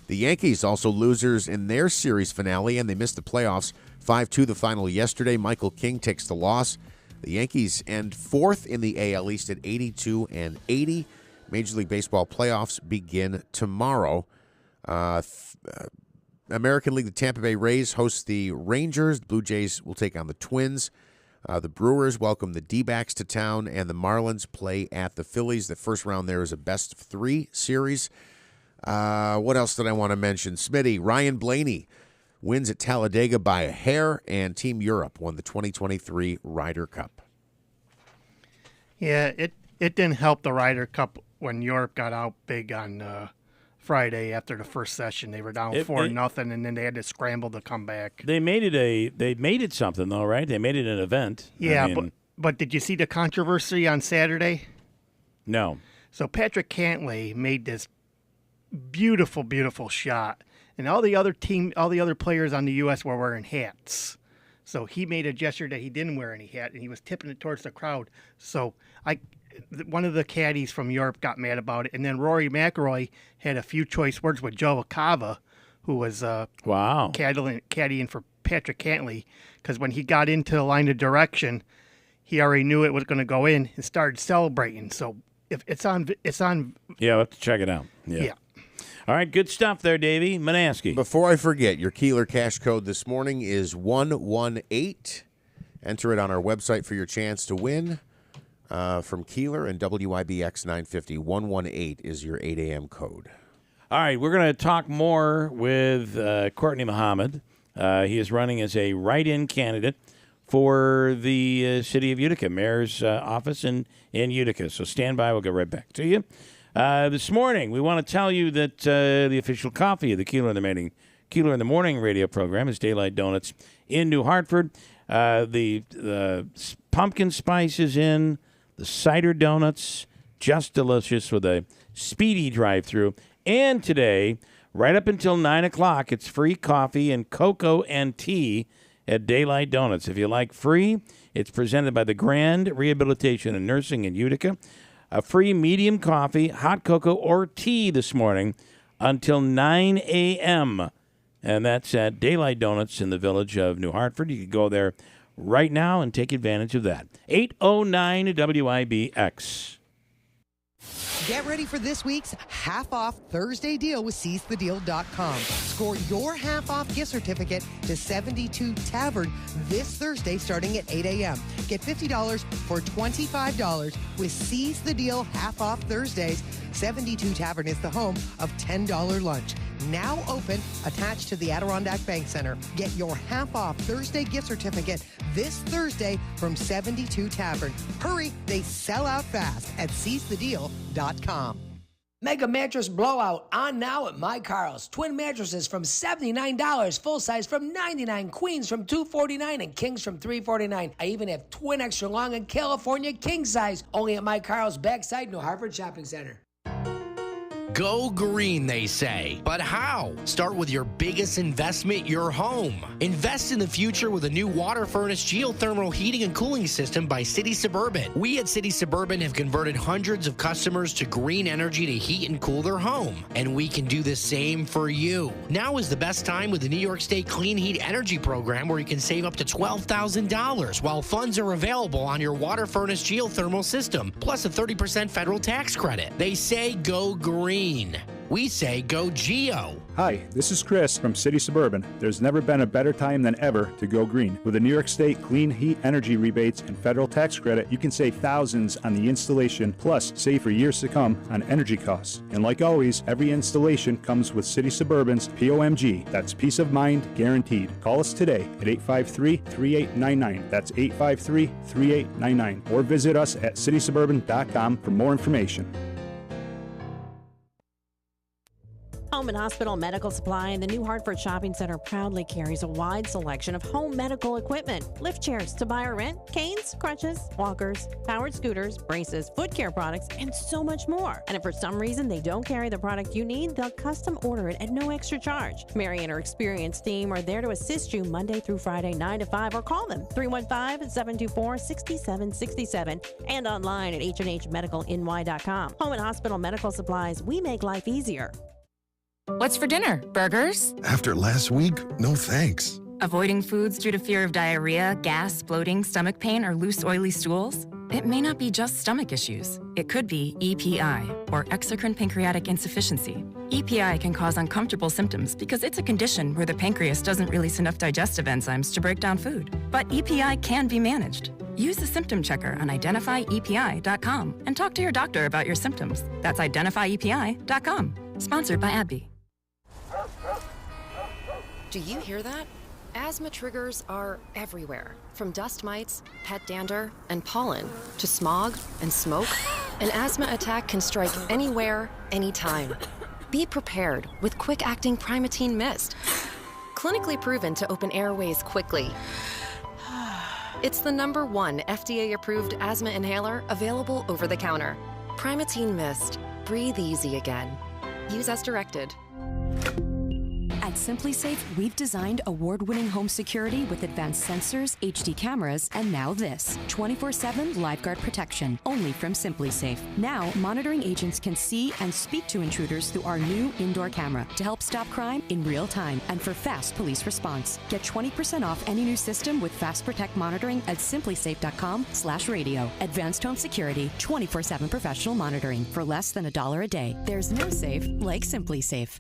The Yankees also losers in their series finale, and they missed the playoffs. 5-2 the final yesterday. Michael King takes the loss. The Yankees end fourth in the AL East at 82-80. Major League Baseball playoffs begin tomorrow. American League, the Tampa Bay Rays host the Rangers. The Blue Jays will take on the Twins. The Brewers welcome the D-backs to town, and the Marlins play at the Phillies. The first round there is a best-of-3 series. What else did I want to mention? Smitty, Ryan Blaney wins at Talladega by a hair, and Team Europe won the 2023 Ryder Cup. Yeah, it didn't help the Ryder Cup when Europe got out big on Friday after the first session. They were down 4-0, and then they had to scramble to come back. They made it something though, right? They made it an event. Yeah, but did you see the controversy on Saturday? No. So Patrick Cantlay made this beautiful, beautiful shot, and all the other players on the U.S. were wearing hats. So he made a gesture that he didn't wear any hat, and he was tipping it towards the crowd. So one of the caddies from Europe got mad about it, and then Rory McIlroy had a few choice words with Joe Acava, who was caddying for Patrick Cantlay, because when he got into the line of direction, he already knew it was going to go in and started celebrating. So if it's on. Yeah, we'll have to check it out. Yeah. All right, good stuff there, Davey. Manaski. Before I forget, your Keeler cash code this morning is 118. Enter it on our website for your chance to win from Keeler and WIBX 950. 118 is your 8 a.m. code. All right, we're going to talk more with Courtney Muhammad. He is running as a write-in candidate for the city of Utica, mayor's office in Utica. So stand by. We'll get right back to you. This morning, we want to tell you that the official coffee of the Keeler in the Morning radio program is Daylight Donuts in New Hartford. The pumpkin spice is in, the cider donuts, just delicious with a speedy drive-through. And today, right up until 9 o'clock, it's free coffee and cocoa and tea at Daylight Donuts. If you like free, it's presented by the Grand Rehabilitation and Nursing in Utica. A free medium coffee, hot cocoa, or tea this morning until 9 a.m. And that's at Daylight Donuts in the village of New Hartford. You can go there right now and take advantage of that. 809 WIBX. Get ready for this week's half-off Thursday deal with SeizeTheDeal.com. Score your half-off gift certificate to 72 Tavern this Thursday starting at 8 a.m. Get $50 for $25 with Seize the Deal half-off Thursdays. 72 Tavern is the home of $10 lunch. now open, attached to the Adirondack Bank Center. Get your half-off Thursday gift certificate this Thursday from 72 Tavern. Hurry, they sell out fast at seizethedeal.com. Mega mattress blowout on now at My Carl's. Twin mattresses from $79, full size from $99, queens from $249, and kings from $349. I even have twin extra long and California king size. Only at My Carl's backside New Harvard Shopping Center. Go green, they say. But how? Start with your biggest investment, your home. Invest in the future with a new water furnace geothermal heating and cooling system by City Suburban. We at City Suburban have converted hundreds of customers to green energy to heat and cool their home. And we can do the same for you. Now is the best time with the New York State Clean Heat Energy Program, where you can save up to $12,000 while funds are available on your water furnace geothermal system, plus a 30% federal tax credit. They say go green. We say go Geo. Hi, this is Chris from City Suburban. There's never been a better time than ever to go green. With the New York State Clean Heat Energy rebates and federal tax credit, you can save thousands on the installation, plus save for years to come on energy costs. And like always, every installation comes with City Suburban's POMG. That's peace of mind guaranteed. Call us today at 853-3899. That's 853-3899. Or visit us at citysuburban.com for more information. Home and Hospital Medical Supply in the New Hartford Shopping Center proudly carries a wide selection of home medical equipment. Lift chairs to buy or rent, canes, crutches, walkers, powered scooters, braces, foot care products, and so much more. And if for some reason they don't carry the product you need, they'll custom order it at no extra charge. Mary and her experienced team are there to assist you Monday through Friday, 9 to 5, or call them 315-724-6767 and online at hnhmedicalny.com. Home and Hospital Medical Supplies, we make life easier. What's for dinner? Burgers? After last week, no thanks. Avoiding foods due to fear of diarrhea, gas, bloating, stomach pain, or loose, oily stools? It may not be just stomach issues. It could be EPI, or exocrine pancreatic insufficiency. EPI can cause uncomfortable symptoms because it's a condition where the pancreas doesn't release enough digestive enzymes to break down food. But EPI can be managed. Use the symptom checker on identifyepi.com and talk to your doctor about your symptoms. That's identifyepi.com. Sponsored by AbbVie. Do you hear that? Asthma triggers are everywhere. From dust mites, pet dander, and pollen, to smog and smoke, an asthma attack can strike anywhere, anytime. Be prepared with quick-acting Primatene Mist. Clinically proven to open airways quickly. It's the #1 FDA-approved asthma inhaler available over the counter. Primatene Mist. Breathe easy again. Use as directed. At SimpliSafe, we've designed award-winning home security with advanced sensors, HD cameras, and now this, 24/7 LiveGuard protection, only from SimpliSafe. Now, monitoring agents can see and speak to intruders through our new indoor camera to help stop crime in real time and for fast police response. Get 20% off any new system with Fast Protect monitoring at simplisafe.com/radio. Advanced home security, 24/7 professional monitoring for less than $1 a day. There's no safe like SimpliSafe.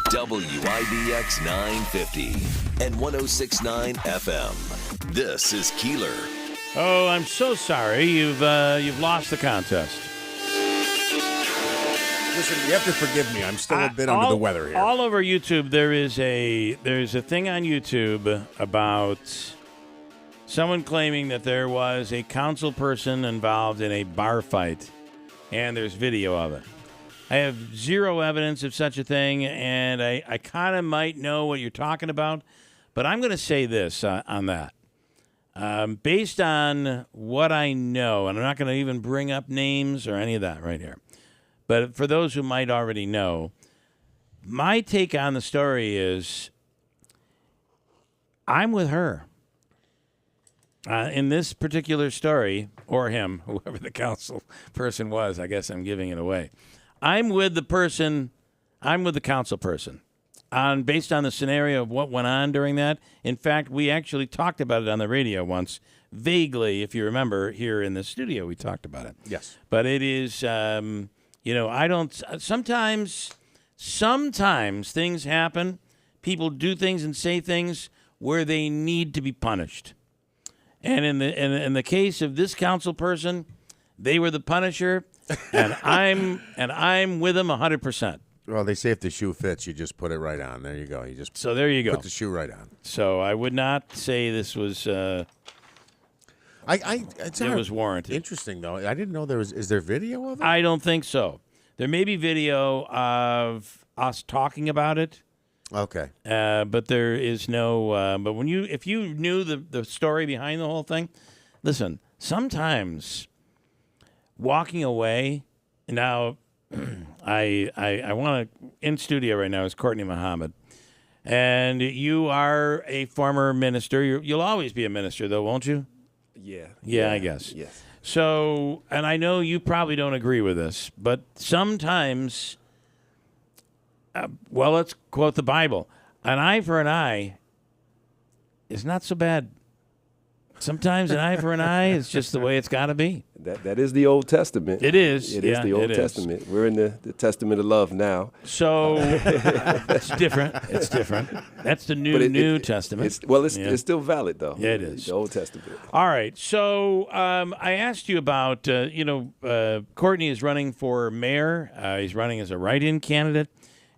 WIBX 950 and 106.9 FM. This is Keeler. Oh, I'm so sorry. You've lost the contest. Listen, you have to forgive me. I'm still a bit under the weather here. All over YouTube, there's a thing on YouTube about someone claiming that there was a council person involved in a bar fight, and there's video of it. I have zero evidence of such a thing, and I kind of might know what you're talking about, but I'm going to say this on that. Based on what I know, and I'm not going to even bring up names or any of that right here, but for those who might already know, my take on the story is I'm with her. In this particular story, or him, whoever the council person was, I guess I'm giving it away. I'm with the person, I'm with the council person, based on the scenario of what went on during that. In fact, we actually talked about it on the radio once, vaguely, if you remember, here in the studio, we talked about it. Yes. But it is, I don't, sometimes things happen, people do things and say things where they need to be punished. And in the case of this council person, They were the Punisher, and I'm with them 100%. Well, they say if the shoe fits, you just put it right on. There you go. So there you go. Put the shoe right on. So I would not say this was. It was warranted. Interesting though. I didn't know there was. Is there video of it? I don't think so. There may be video of us talking about it. Okay. But there is no. But if you knew the story behind the whole thing, listen. Sometimes walking away. Now, I want to in studio right now is Courtney Muhammad, and you are a former minister. You'll always be a minister, though, won't you? Yeah, I guess. Yes. So, and I know you probably don't agree with this, but sometimes, let's quote the Bible. An eye for an eye is not so bad. Sometimes an eye for an eye is just the way it's got to be. That is the Old Testament. It is. It is the Old Testament. We're in the Testament of love now. So it's different. It's different. That's the New Testament. It's still valid, though. Yeah, it is. The Old Testament. All right. So I asked you about, Courtney is running for mayor. He's running as a write-in candidate.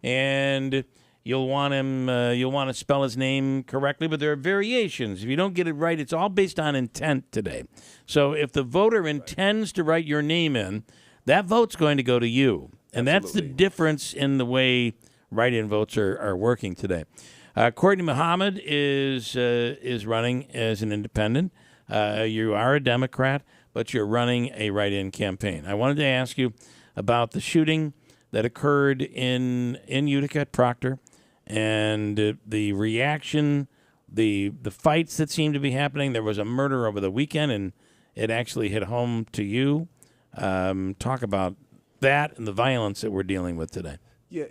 And you'll want to spell his name correctly, but there are variations. If you don't get it right, it's all based on intent today. So if the voter intends to write your name in, that vote's going to go to you. And that's the difference in the way write-in votes are working today. Courtney Muhammad is running as an independent. You are a Democrat, but you're running a write-in campaign. I wanted to ask you about the shooting that occurred in Utica at Proctor, and the reaction, the fights that seem to be happening. There was a murder over the weekend, and it actually hit home to you. Talk about that and the violence that we're dealing with today. Yeah,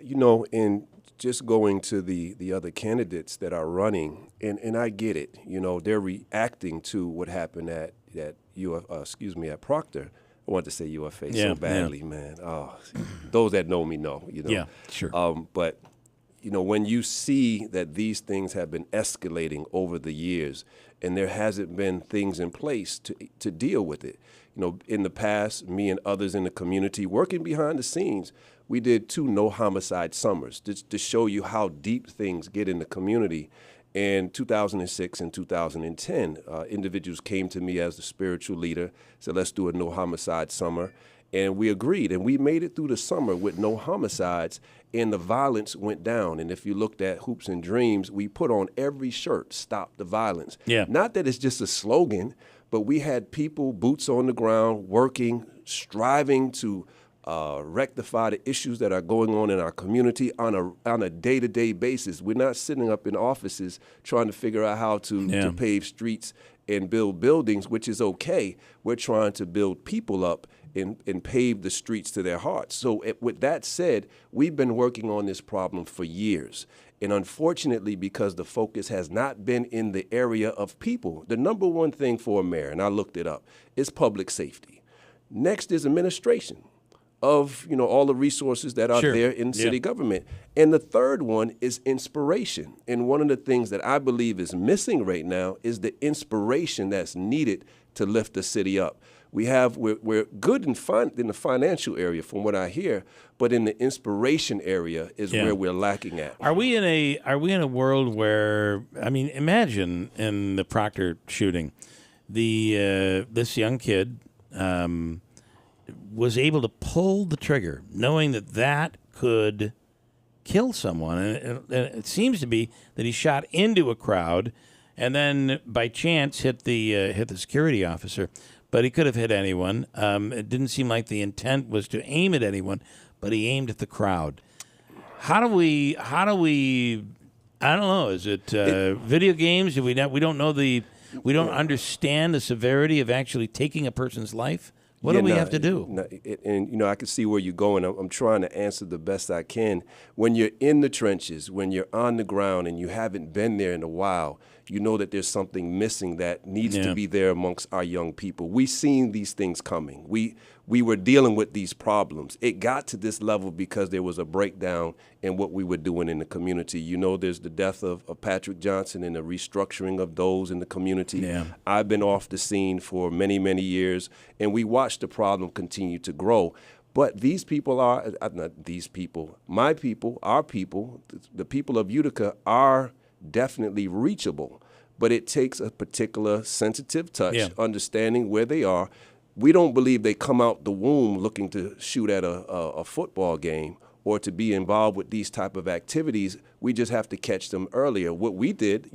and just going to the other candidates that are running, and I get it. They're reacting to what happened at Proctor. I wanted to say UFA so badly, man. Oh, those that know me know, Yeah, sure. But when you see that these things have been escalating over the years and there hasn't been things in place to deal with it. In the past, me and others in the community working behind the scenes, we did 2 no homicide summers to show you how deep things get in the community. In 2006 and 2010, individuals came to me as the spiritual leader, said, let's do a no homicide summer. And we agreed, and we made it through the summer with no homicides, and the violence went down. And if you looked at Hoops and Dreams, we put on every shirt, Stop the Violence. Yeah. Not that it's just a slogan, but we had people, boots on the ground, working, striving to rectify the issues that are going on in our community on a day-to-day basis. We're not sitting up in offices trying to figure out how to pave streets and build buildings, which is okay. We're trying to build people up and pave the streets to their hearts. So with that said, we've been working on this problem for years. And unfortunately, because the focus has not been in the area of people, the number one thing for a mayor, and I looked it up, is public safety. Next is administration of all the resources that are there in city government. And the third one is inspiration. And one of the things that I believe is missing right now is the inspiration that's needed to lift the city up. We're good in the financial area from what I hear, but in the inspiration area is where we're lacking at. Are we in a world where, imagine in the Proctor shooting, this young kid was able to pull the trigger, knowing that could kill someone. And it seems to be that he shot into a crowd and then by chance hit the security officer. But he could have hit anyone. It didn't seem like the intent was to aim at anyone, but he aimed at the crowd. How do we? I don't know. Is it video games? We don't know we don't understand the severity of actually taking a person's life. What do we have to do? I can see where you're going. I'm trying to answer the best I can. When you're in the trenches, when you're on the ground and you haven't been there in a while, you know that there's something missing that needs to be there amongst our young people. We've seen these things coming. We we were dealing with these problems. It got to this level because there was a breakdown in what we were doing in the community. You know, there's the death of Patrick Johnson and the restructuring of those in the community. Yeah. I've been off the scene for many, many years, and we watched the problem continue to grow. But these people are, not these people, my people, our people, the people of Utica are definitely reachable. But it takes a particular sensitive touch, understanding where they are. We don't believe they come out the womb looking to shoot at a football game or to be involved with these type of activities. We just have to catch them earlier. What we did,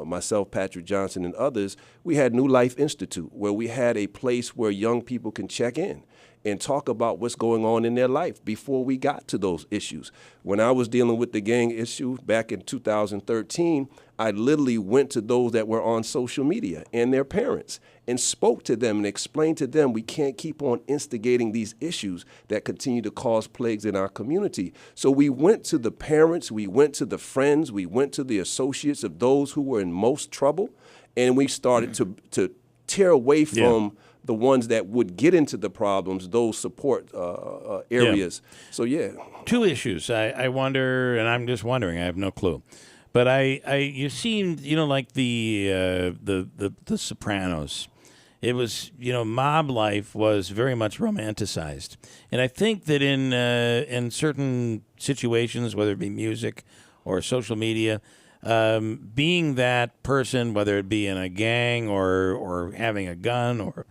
myself, Patrick Johnson, and others, we had New Life Institute, where we had a place where young people can check in and talk about what's going on in their life before we got to those issues. When I was dealing with the gang issue back in 2013, I literally went to those that were on social media and their parents and spoke to them and explained to them we can't keep on instigating these issues that continue to cause plagues in our community. So we went to the parents, we went to the friends, we went to the associates of those who were in most trouble, and we started to tear away from the ones that would get into the problems, those support areas. So, Two issues. I wonder, and I'm just wondering, I have no clue. But you seemed, like the Sopranos. It was, mob life was very much romanticized. And I think that in certain situations, whether it be music or social media, being that person, whether it be in a gang or having a gun or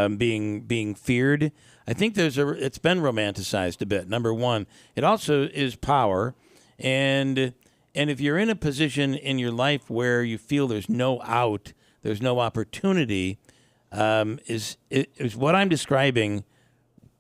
being feared, I think it's been romanticized a bit. Number one, it also is power, and if you're in a position in your life where you feel there's no out, there's no opportunity, is what I'm describing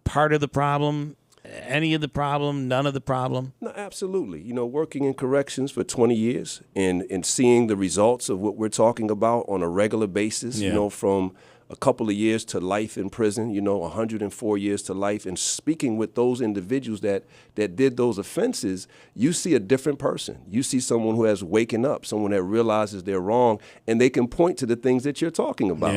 part of the problem? Any of the problem? None of the problem? No, absolutely. Working in corrections for 20 years and seeing the results of what we're talking about on a regular basis, from a couple of years to life in prison, 104 years to life, and speaking with those individuals that did those offenses, you see a different person. You see someone who has waken up, someone that realizes they're wrong, and they can point to the things that you're talking about.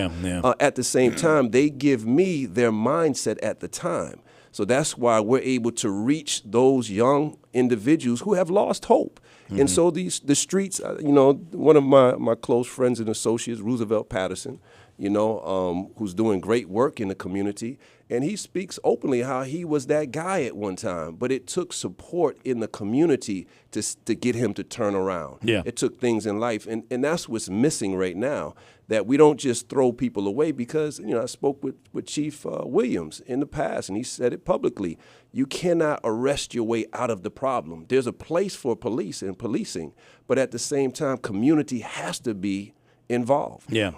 At the same time, they give me their mindset at the time. So that's why we're able to reach those young individuals who have lost hope. Mm-hmm. And so the streets, one of my close friends and associates, Roosevelt Patterson, who's doing great work in the community, and he speaks openly how he was that guy at one time, but it took support in the community to get him to turn around. Yeah. It took things in life, and that's what's missing right now, that we don't just throw people away because, I spoke with Chief Williams in the past, and he said it publicly. You cannot arrest your way out of the problem. There's a place for police and policing, but at the same time, community has to be involved. Yeah.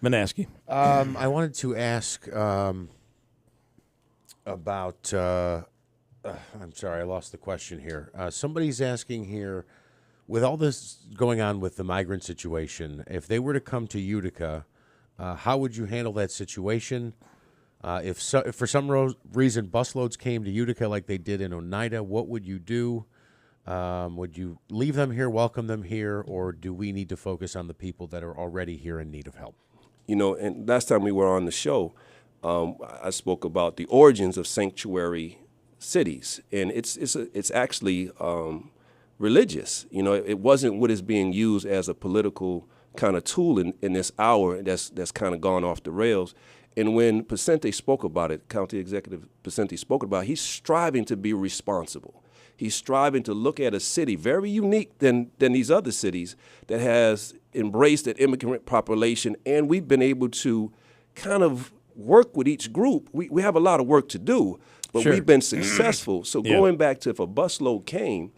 Manaski. I wanted to ask about. I'm sorry, I lost the question here. Somebody's asking here, with all this going on with the migrant situation, if they were to come to Utica, how would you handle that situation? If for some reason busloads came to Utica like they did in Oneida, what would you do? Would you leave them here, welcome them here, or do we need to focus on the people that are already here in need of help? And last time we were on the show, I spoke about the origins of sanctuary cities, and it's actually religious. It wasn't what is being used as a political kind of tool in this hour that's kind of gone off the rails. And when Pacente spoke about it, County Executive Pacente spoke about it, he's striving to be responsible. He's striving to look at a city very unique than these other cities that has embraced an immigrant population, and we've been able to kind of work with each group. We have a lot of work to do, but we've been successful. So going back to if a busload came,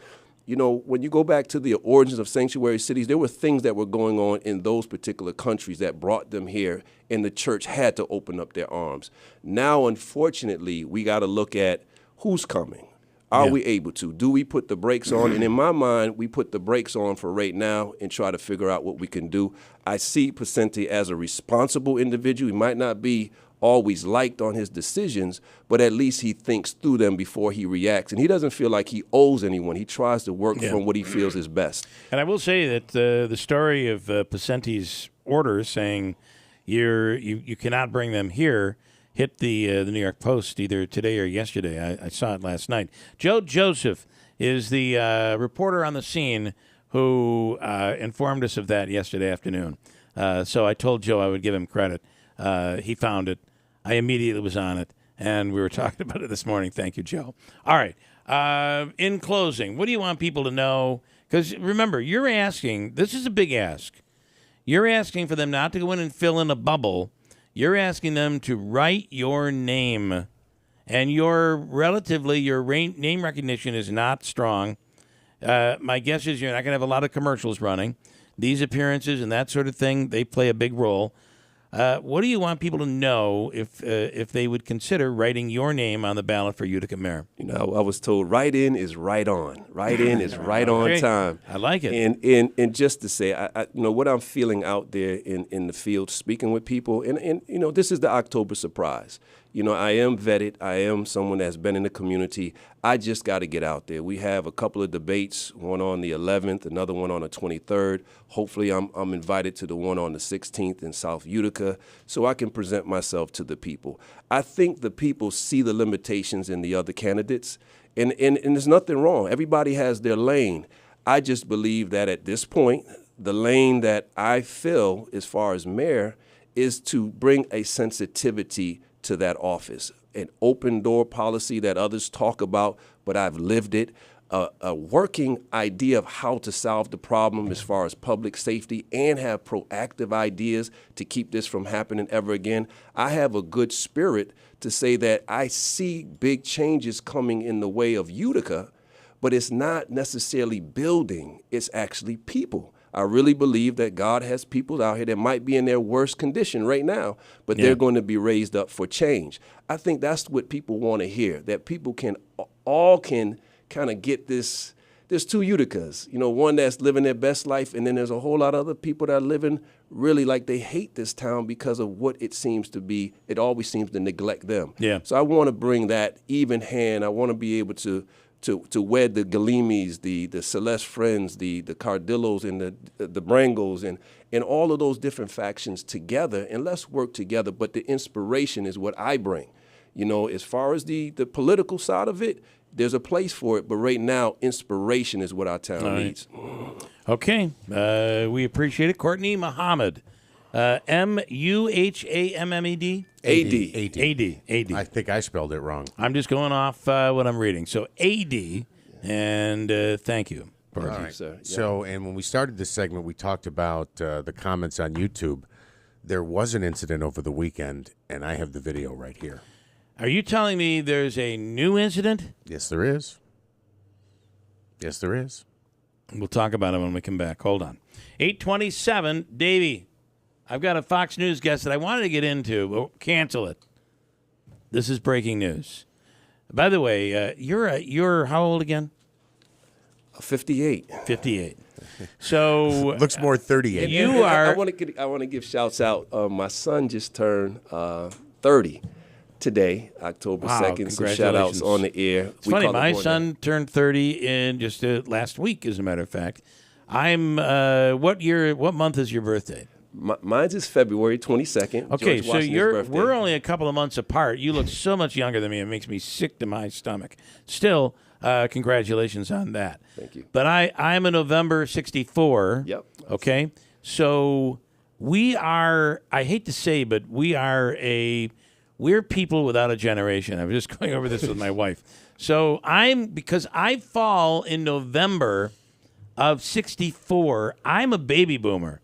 when you go back to the origins of sanctuary cities, there were things that were going on in those particular countries that brought them here, and the church had to open up their arms. Now, unfortunately, we got to look at who's coming. Are we able to? Do we put the brakes on? And in my mind, we put the brakes on for right now and try to figure out what we can do. I see Pacente as a responsible individual. He might not be always liked on his decisions, but at least he thinks through them before he reacts. And he doesn't feel like he owes anyone. He tries to work from what he feels is best. And I will say that the story of Pacente's order saying you cannot bring them here hit the New York Post either today or yesterday. I saw it last night. Joe Joseph is the reporter on the scene who informed us of that yesterday afternoon. So I told Joe I would give him credit. He found it. I immediately was on it, and we were talking about it this morning. Thank you, Joe. All right. In closing, what do you want people to know? Because remember, you're asking, this is a big ask. You're asking for them not to go in and fill in a bubble. You're asking them to write your name. And your name recognition is not strong. My guess is you're not going to have a lot of commercials running. These appearances and that sort of thing, they play a big role. What do you want people to know if they would consider writing your name on the ballot for Utica mayor? You know, I was told write in is right on. Write in is right on time. I like it. And just to say, I what I'm feeling out there in the field, speaking with people, and this is the October surprise. I am vetted. I am someone that's been in the community. I just got to get out there. We have a couple of debates, one on the 11th, another one on the 23rd. Hopefully I'm invited to the one on the 16th in South Utica so I can present myself to the people. I think the people see the limitations in the other candidates, and there's nothing wrong. Everybody has their lane. I just believe that at this point, the lane that I fill as far as mayor is to bring a sensitivity to that office, an open door policy that others talk about, but I've lived it, a working idea of how to solve the problem as far as public safety and have proactive ideas to keep this from happening ever again. I have a good spirit to say that I see big changes coming in the way of Utica, but it's not necessarily building, it's actually people. I really believe that God has people out here that might be in their worst condition right now, but they're going to be raised up for change. I think that's what people want to hear, that people can kind of get this. There's two Uticas, one that's living their best life, and then there's a whole lot of other people that are living really like they hate this town because of what it seems to be. It always seems to neglect them. Yeah. So I want to bring that even hand. I want to be able to wed the Galimis, the Celeste Friends, the Cardillos, and the Brangos, and all of those different factions together, and let's work together. But the inspiration is what I bring. As far as the political side of it, there's a place for it, but right now, inspiration is what our town needs. Okay. We appreciate it. Courtney Muhammad. Muhammed? A-D. I think I spelled it wrong. I'm just going off what I'm reading. So A-D, and thank you. All right. Sir. Yeah. So, and when we started this segment, we talked about the comments on YouTube. There was an incident over the weekend, and I have the video right here. Are you telling me there's a new incident? Yes, there is. Yes, there is. We'll talk about it when we come back. Hold on. 8:27, Davey. I've got a Fox News guest that I wanted to get into, but cancel it. This is breaking news. By the way, you're how old again? 58. 58. So looks more 38. You are. I want to give shouts out. My son just turned 30 today, October 2nd. So shout outs on the air. It's funny. My son turned 30 in just last week, as a matter of fact. I'm. What month is your birthday? Mine's is February 22nd. Okay, so we're only a couple of months apart. You look so much younger than me. It makes me sick to my stomach. Still, congratulations on that. Thank you. But I'm a November 64. Yep. Okay, so we are, I hate to say, but we're people without a generation. I was just going over this with my wife. So because I fall in November of 64, I'm a baby boomer.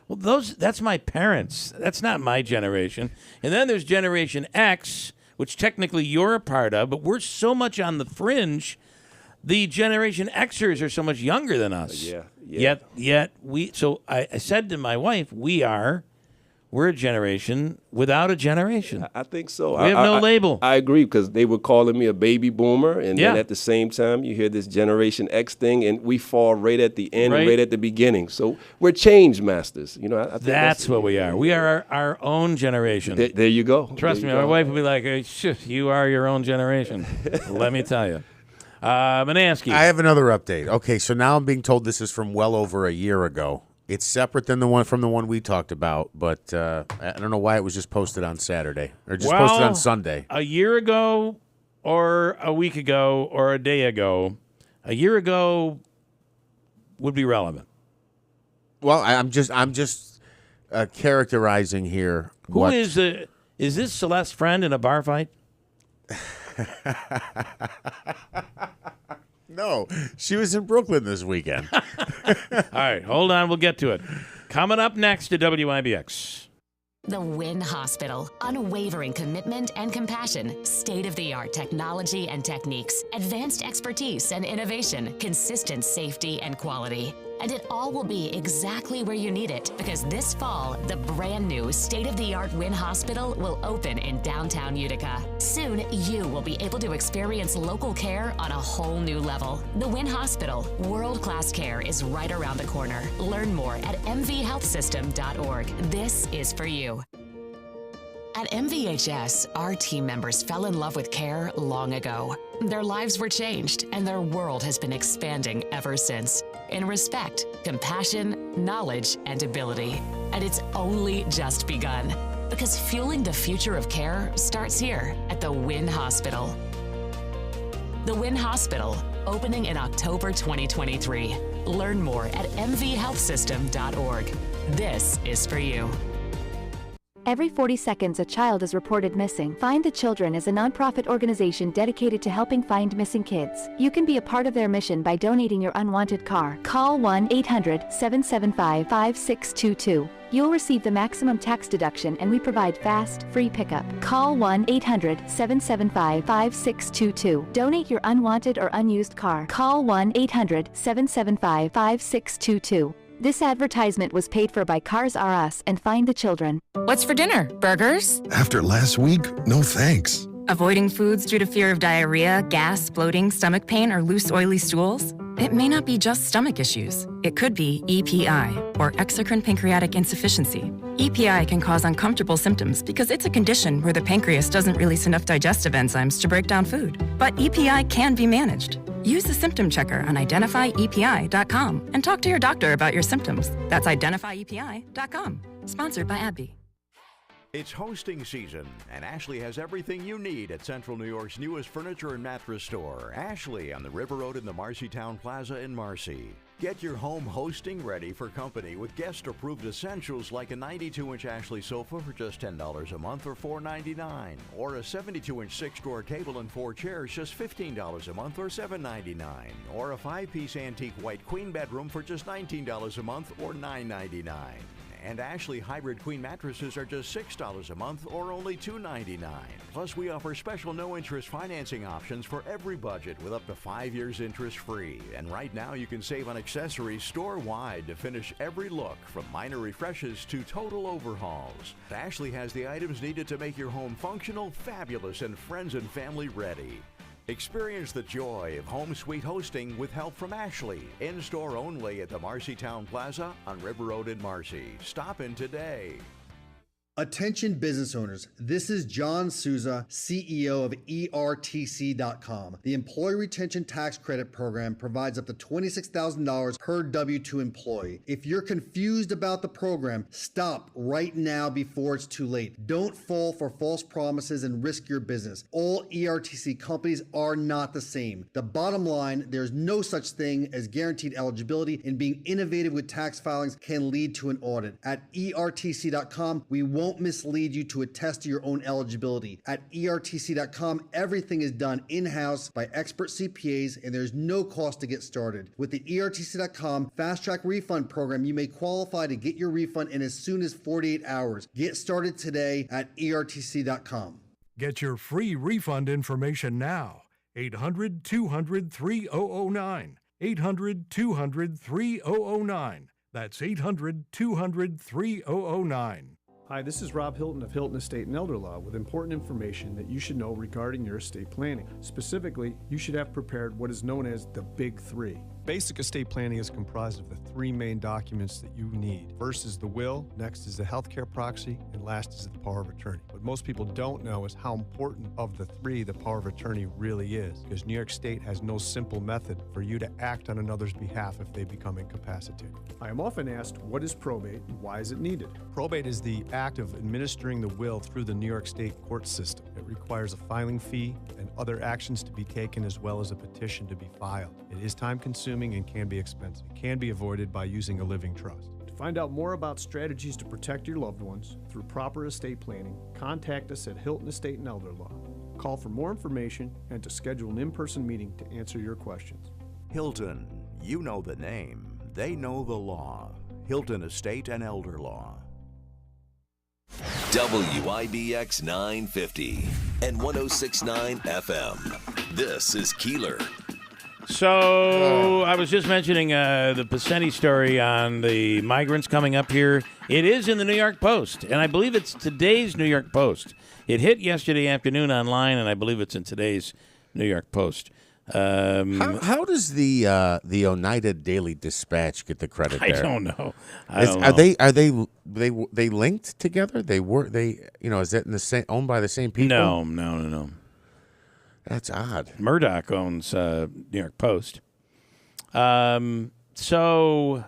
Well, that's my parents. That's not my generation. And then there's Generation X, which technically you're a part of, but we're so much on the fringe. The Generation Xers are so much younger than us. Yeah. Yet we. So I said to my wife, we're a generation without a generation. I think so. We have no label. I agree, because they were calling me a baby boomer, and then at the same time you hear this Generation X thing, and we fall right at the end, right at the beginning. So we're change masters. I think that's what we are. We are our own generation. There you go. Trust me, my wife will be like, hey, you are your own generation. Let me tell you. Manansky. I have another update. Okay, so now I'm being told this is from well over a year ago. It's separate than the one we talked about, but I don't know why it was just posted on Saturday or just posted on Sunday. A year ago or a week ago or a day ago, a year ago would be relevant. Well, I'm just characterizing here. Who is this Celeste's friend in a bar fight? No, she was in Brooklyn this weekend. All right, hold on. We'll get to it. Coming up next to WIBX. The Wynn Hospital. Unwavering commitment and compassion. State-of-the-art technology and techniques. Advanced expertise and innovation. Consistent safety and quality. And it all will be exactly where you need it, because this fall, the brand new state-of-the-art Wynn Hospital will open in downtown Utica. Soon, you will be able to experience local care on a whole new level. The Wynn Hospital, world-class care is right around the corner. Learn more at mvhealthsystem.org. This is for you. At MVHS, our team members fell in love with care long ago. Their lives were changed, and their world has been expanding ever since. In respect, compassion, knowledge, and ability. And it's only just begun. Because fueling the future of care starts here at the Wynn Hospital. The Wynn Hospital, opening in October 2023. Learn more at mvhealthsystem.org. This is for you. Every 40 seconds, a child is reported missing. Find the Children is a nonprofit organization dedicated to helping find missing kids. You can be a part of their mission by donating your unwanted car. Call 1-800-775-5622. You'll receive the maximum tax deduction, and we provide fast, free pickup. Call 1-800-775-5622. Donate your unwanted or unused car. Call 1-800-775-5622. This advertisement was paid for by Cars R Us and Find the Children. What's for dinner? Burgers? After last week, no thanks. Avoiding foods due to fear of diarrhea, gas, bloating, stomach pain, or loose, oily stools? It may not be just stomach issues. It could be EPI, or exocrine pancreatic insufficiency. EPI can cause uncomfortable symptoms because it's a condition where the pancreas doesn't release enough digestive enzymes to break down food. But EPI can be managed. Use the symptom checker on identifyepi.com and talk to your doctor about your symptoms. That's identifyepi.com. Sponsored by AbbVie. It's hosting season, and Ashley has everything you need at Central New York's newest furniture and mattress store, Ashley, on the River Road in the Marcy Town Plaza in Marcy. Get your home hosting ready for company with guest-approved essentials like a 92-inch Ashley sofa for just $10 a month or $4.99, or a 72-inch six-drawer table and 4 chairs just $15 a month or $7.99, or a 5-piece antique white queen bedroom for just $19 a month or $9.99. And Ashley Hybrid Queen mattresses are just $6 a month or only $2.99. Plus, we offer special no-interest financing options for every budget with up to 5 years interest-free. And right now, you can save on accessories store-wide to finish every look, from minor refreshes to total overhauls. Ashley has the items needed to make your home functional, fabulous, and friends and family ready. Experience the joy of home suite hosting with help from Ashley. In-store only at the Marcy Town Plaza on River Road in Marcy. Stop in today. Attention business owners, this is John Souza, CEO of ERTC.com. The Employee Retention Tax Credit Program provides up to $26,000 per W-2 employee. If you're confused about the program, stop right now before it's too late. Don't fall for false promises and risk your business. All ERTC companies are not the same. The bottom line, there's no such thing as guaranteed eligibility, and being innovative with tax filings can lead to an audit. At ERTC.com, we won't mislead you to attest to your own eligibility. At ERTC.com, everything is done in-house by expert CPAs, and there's no cost to get started. With the ERTC.com Fast Track Refund Program, you may qualify to get your refund in as soon as 48 hours. Get started today at ERTC.com. Get your free refund information now. 800-200-3009. 800-200-3009. That's 800-200-3009. Hi, this is Rob Hilton of Hilton Estate and Elder Law with important information that you should know regarding your estate planning. Specifically, you should have prepared what is known as the Big Three. Basic estate planning is comprised of the three main documents that you need. First is the will, next is the healthcare proxy, and last is the power of attorney. What most people don't know is how important of the three the power of attorney really is, because New York State has no simple method for you to act on another's behalf if they become incapacitated. I am often asked, what is probate and why is it needed? Probate is the act of administering the will through the New York State court system. It requires a filing fee and other actions to be taken, as well as a petition to be filed. It is time-consuming and can be expensive. It can be avoided by using a living trust. To find out more about strategies to protect your loved ones through proper estate planning, contact us at Hilton Estate and Elder Law. Call for more information and to schedule an in-person meeting to answer your questions. Hilton, you know the name. They know the law. Hilton Estate and Elder Law. WIBX 950 and 106.9 FM. This is Keeler. So I was just mentioning the Pacini story on the migrants coming up here. It is in the New York Post, and I believe it's today's New York Post. It hit yesterday afternoon online, and I believe it's in today's New York Post. How does the Oneida Daily Dispatch get the credit there? I don't know. Are they linked together? Is that in the same, owned by the same people? No. That's odd. Murdoch owns New York Post. So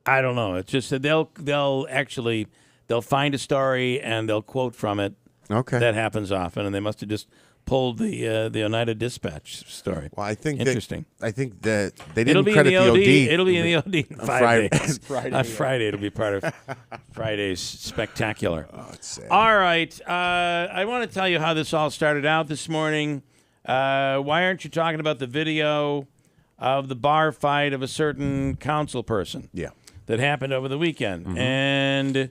I don't know. It's just that they'll find a story and they'll quote from it. Okay, that happens often, and they must have just pulled the Oneida Dispatch story. Well, I think interesting. I think that they didn't credit the OD. It'll be in the OD in 5 days. Friday. On Friday, it'll be part of Friday's Spectacular. Oh, it's sad. All right. I want to tell you how this all started out this morning. Why aren't you talking about the video of the bar fight of a certain council person? Yeah. That happened over the weekend. Mm-hmm. And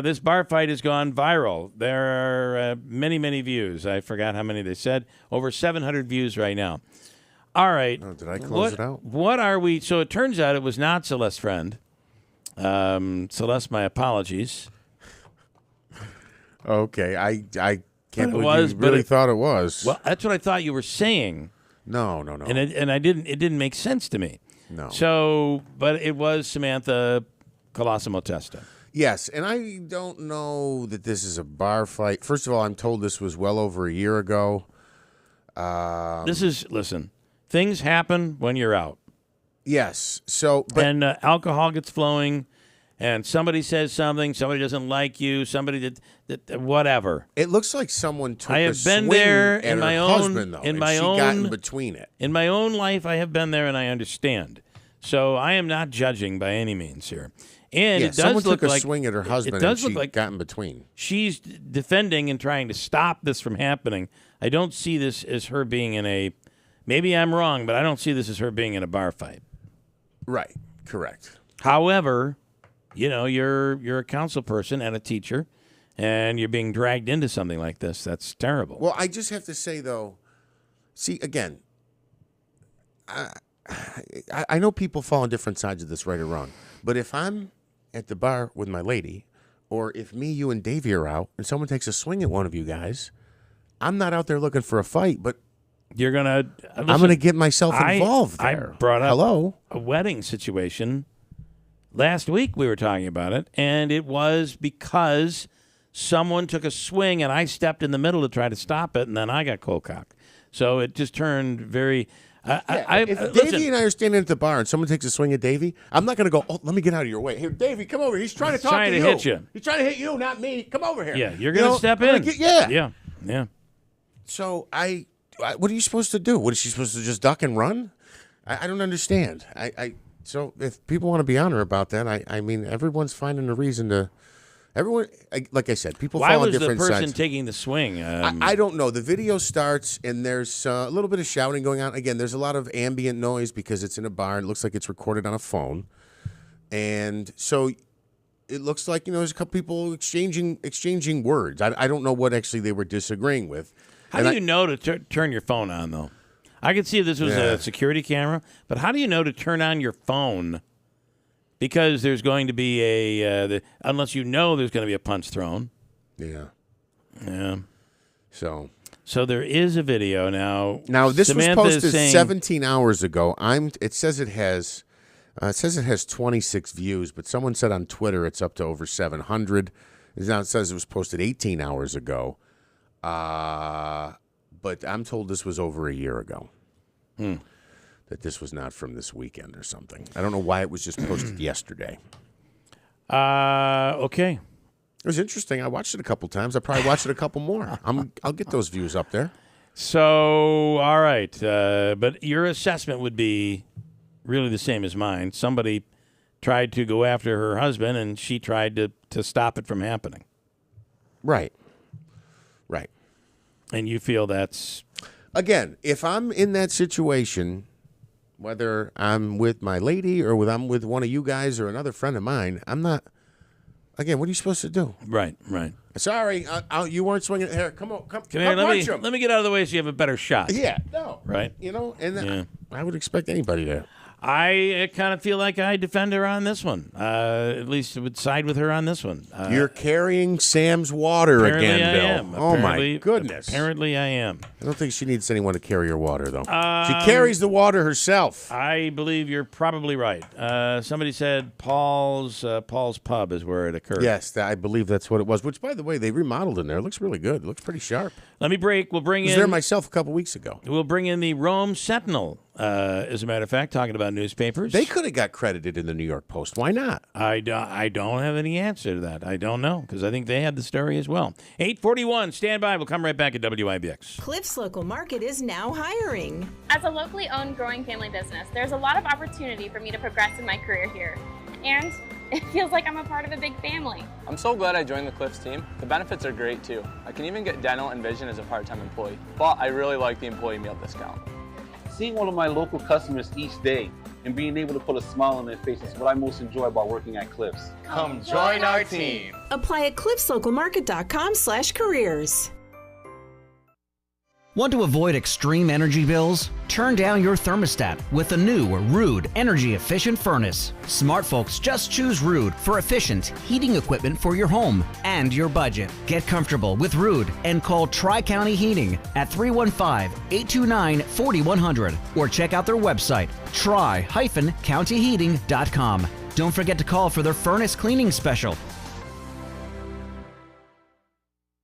this bar fight has gone viral. There are many, many views. I forgot how many they said. Over 700 views right now. All right. Oh, did I close it out? What are we? So it turns out it was not Celeste's friend. Celeste, my apologies. Okay. I can't believe was, you really but thought it was. Well, that's what I thought you were saying. No. And it didn't make sense to me. No. So, but it was Samantha Colosimo Testa. Yes, and I don't know that this is a bar fight. First of all, I'm told this was well over a year ago. Listen, things happen when you're out. Yes. So, and alcohol gets flowing, and somebody says something, somebody doesn't like you, somebody that whatever. It looks like someone took I have a been swing there at in her my husband, own, though, in and my she own, got in between it. In my own life, I have been there, and I understand. So I am not judging by any means here. And it does someone look took a like swing at her husband, it does and look she like got in between. She's defending and trying to stop this from happening. I don't see this as her being in a. Maybe I'm wrong, but I don't see this as her being in a bar fight. Right. Correct. However, you're a council person and a teacher, and you're being dragged into something like this. That's terrible. Well, I just have to say, though, see, again, I know people fall on different sides of this, right or wrong. But if I'm at the bar with my lady, or if me, you, and Davey are out, and someone takes a swing at one of you guys, I'm not out there looking for a fight, but you're gonna. I'm gonna get myself involved there. I brought up a wedding situation last week. We were talking about it, and it was because someone took a swing, and I stepped in the middle to try to stop it, and then I got cold cocked. So it just turned very. If Davey and I are standing at the bar and someone takes a swing at Davey, I'm not going to go, let me get out of your way. Here, Davey, come over. He's trying to talk to you. Hit you. He's trying to hit you, not me. Come over here. Yeah, you're going to step in. Yeah. So what are you supposed to do? What is she supposed to just duck and run? I don't understand. So if people want to be on her about that, I mean, everyone's finding a reason to. Everyone, like I said, people fall on different sides. Why was the person taking the swing? I don't know. The video starts, and there's a little bit of shouting going on. Again, there's a lot of ambient noise because it's in a bar. It looks like it's recorded on a phone. And so it looks like, there's a couple people exchanging words. I don't know what actually they were disagreeing with. How do you know to turn your phone on, though? I could see if this was a security camera, but how do you know to turn on your phone? because there's going to be unless you know there's going to be a punch thrown. Yeah. Yeah. So there is a video now. Now this Samantha was posted saying, 17 hours ago. It says it has 26 views, but someone said on Twitter it's up to over 700. Now it says it was posted 18 hours ago. But I'm told this was over a year ago. That this was not from this weekend or something. I don't know why it was just posted yesterday. Okay. It was interesting. I watched it a couple times. I probably watched it a couple more. I'll get those views up there. So, all right. But your assessment would be really the same as mine. Somebody tried to go after her husband, and she tried to stop it from happening. Right. And you feel that's... Again, if I'm in that situation, whether I'm with my lady or I'm with one of you guys or another friend of mine, I'm not... Again, what are you supposed to do? Right. Sorry, you weren't swinging it here. Come on, come here, punch him. Let me get out of the way so you have a better shot. Yeah, no. Right. I would expect anybody to. I kind of feel like I defend her on this one. At least would side with her on this one. You're carrying Sam's water again, Bill. I am. Oh, my goodness. Apparently I am. I don't think she needs anyone to carry her water, though. She carries the water herself. I believe you're probably right. Somebody said Paul's Pub is where it occurred. Yes, I believe that's what it was, which, by the way, they remodeled in there. It looks really good. It looks pretty sharp. Let me break. We'll bring I was there myself a couple weeks ago. We'll bring in the Rome Sentinel, as a matter of fact, talking about newspapers. They could have got credited in the New York Post. Why not? I don't have any answer to that. I don't know, because I think they had the story as well. 8:41, stand by. We'll come right back at WIBX. Cliff's Local Market is now hiring. As a locally owned, growing family business, there's a lot of opportunity for me to progress in my career here. And it feels like I'm a part of a big family. I'm so glad I joined the Cliffs team. The benefits are great too. I can even get dental and vision as a part-time employee. But I really like the employee meal discount. Seeing one of my local customers each day and being able to put a smile on their face is what I most enjoy about working at Cliffs. Come join our team. Apply at cliffslocalmarket.com/careers. Want to avoid extreme energy bills? Turn down your thermostat with the new Ruud Energy Efficient Furnace. Smart folks just choose Ruud for efficient heating equipment for your home and your budget. Get comfortable with Ruud and call Tri-County Heating at 315-829-4100 or check out their website, tri-countyheating.com. Don't forget to call for their furnace cleaning special.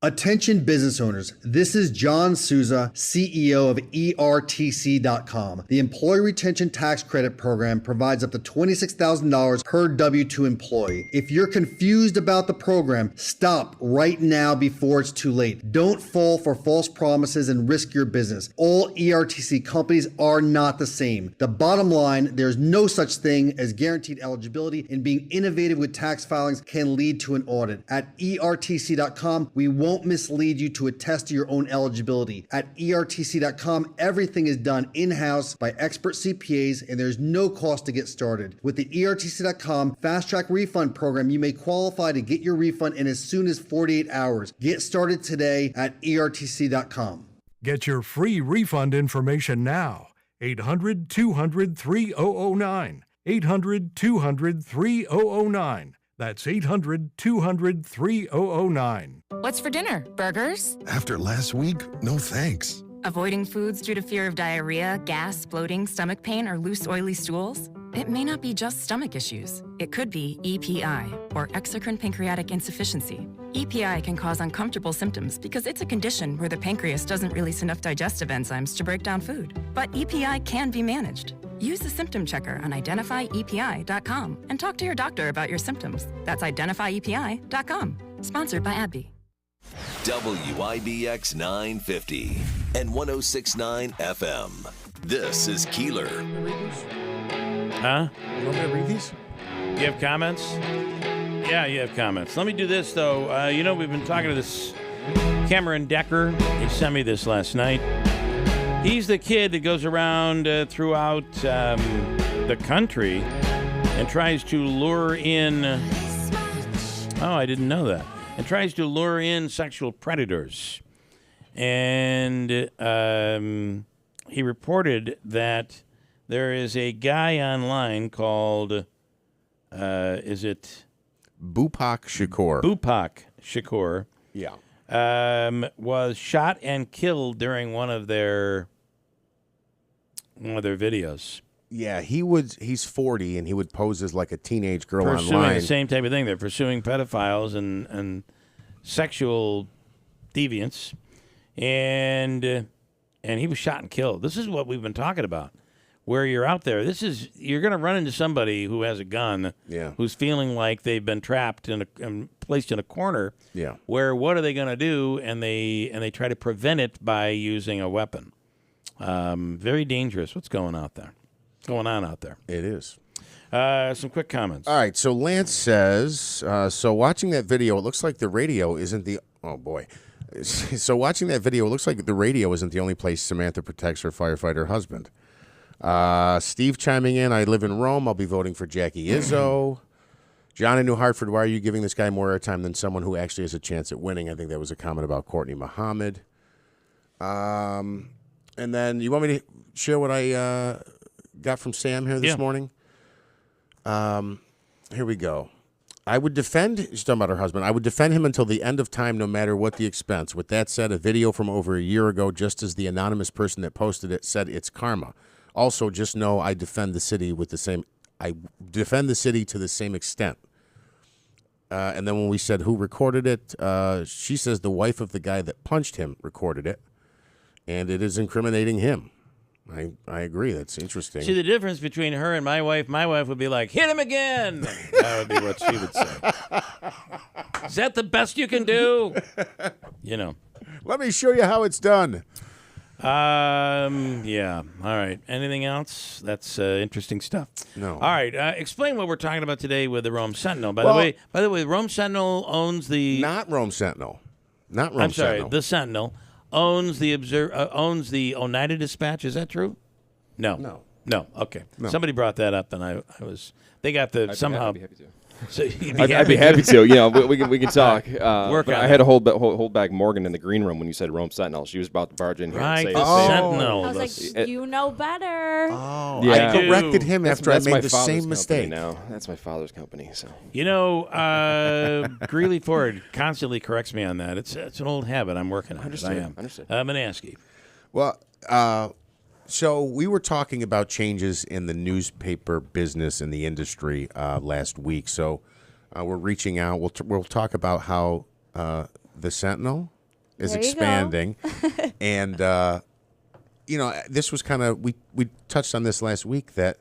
Attention business owners, this is John Souza, CEO of ERTC.com. The Employee Retention Tax Credit Program provides up to $26,000 per W-2 employee. If you're confused about the program, stop right now before it's too late. Don't fall for false promises and risk your business. All ERTC companies are not the same. The bottom line, there's no such thing as guaranteed eligibility, and being innovative with tax filings can lead to an audit. At ERTC.com, we won't mislead you to attest to your own eligibility. At ERTC.com, everything is done in-house by expert CPAs, and there's no cost to get started. With the ERTC.com Fast Track Refund Program, you may qualify to get your refund in as soon as 48 hours. Get started today at ERTC.com. Get your free refund information now. 800-200-3009. 800-200-3009. That's 800-200-3009. What's for dinner? Burgers? After last week, no thanks. Avoiding foods due to fear of diarrhea, gas, bloating, stomach pain, or loose, oily stools? It may not be just stomach issues. It could be EPI, or exocrine pancreatic insufficiency. EPI can cause uncomfortable symptoms because it's a condition where the pancreas doesn't release enough digestive enzymes to break down food. But EPI can be managed. Use the symptom checker on identifyepi.com and talk to your doctor about your symptoms. That's identifyepi.com. Sponsored by AbbVie. WIBX 950 and 106.9 FM. This is Keeler. Huh? You want me to read these? You have comments? Yeah, you have comments. Let me do this, though. We've been talking to this Cameron Decker. He sent me this last night. He's the kid that goes around throughout the country and tries to lure in... Oh, I didn't know that. And tries to lure in sexual predators. And he reported that there is a guy online called is it Bhupak Shakur? Bhupak Shakur. Yeah. Was shot and killed during one of their videos. Yeah, he's 40, and he would pose as like a teenage girl Pursuing online. the same type of thing. They're pursuing pedophiles and sexual deviants, and he was shot and killed. This is what we've been talking about. Where you're out there, you're going to run into somebody who has a gun, who's feeling like they've been trapped and placed in a corner. Yeah. Where what are they going to do? And they try to prevent it by using a weapon. Very dangerous. What's going on out there? It is. Some quick comments. All right. So Lance says, so watching that video, it looks like the radio isn't the. Oh boy. So watching that video, it looks like the radio isn't the only place Samantha protects her firefighter husband. Steve chiming in, I live in Rome. I'll be voting for Jackie Izzo. John in New Hartford, why are you giving this guy more airtime than someone who actually has a chance at winning? I think that was a comment about Courtney Muhammad. And then you want me to share what I got from Sam here this morning? Here we go. She's talking about her husband. I would defend him until the end of time, no matter what the expense. With that said, a video from over a year ago, just as the anonymous person that posted it said it's karma. Also, just know I defend the city to the same extent. And then when we said who recorded it, she says the wife of the guy that punched him recorded it, and it is incriminating him. I agree. That's interesting. See the difference between her and my wife? My wife would be like, hit him again. That would be what she would say. Is that the best you can do? Let me show you how it's done. Yeah. All right. Anything else? That's interesting stuff. No. All right. Explain what we're talking about today with the Rome Sentinel. By the way, Rome Sentinel owns the. Not Rome Sentinel. Not Rome I'm sorry. Sentinel. The Sentinel owns the Oneida Dispatch. Is that true? No. Okay. No. Somebody brought that up, and I was. They got the somehow. I'd be happy to. So I'd be happy to. We can talk. Work on I had to hold back Morgan in the green room when you said Rome Sentinel. She was about to barge in here and say Sentinel. I was like, you know better. Oh, Yeah. I corrected him after I made the same mistake. Now that's my father's company. So Greeley Ford constantly corrects me on that. It's an old habit. I'm working on it. I am. Understood. Manansky. Well, so we were talking about changes in the newspaper business and the industry last week. So we're reaching out. We'll talk about how the Sentinel is expanding, and this was kind of we touched on this last week that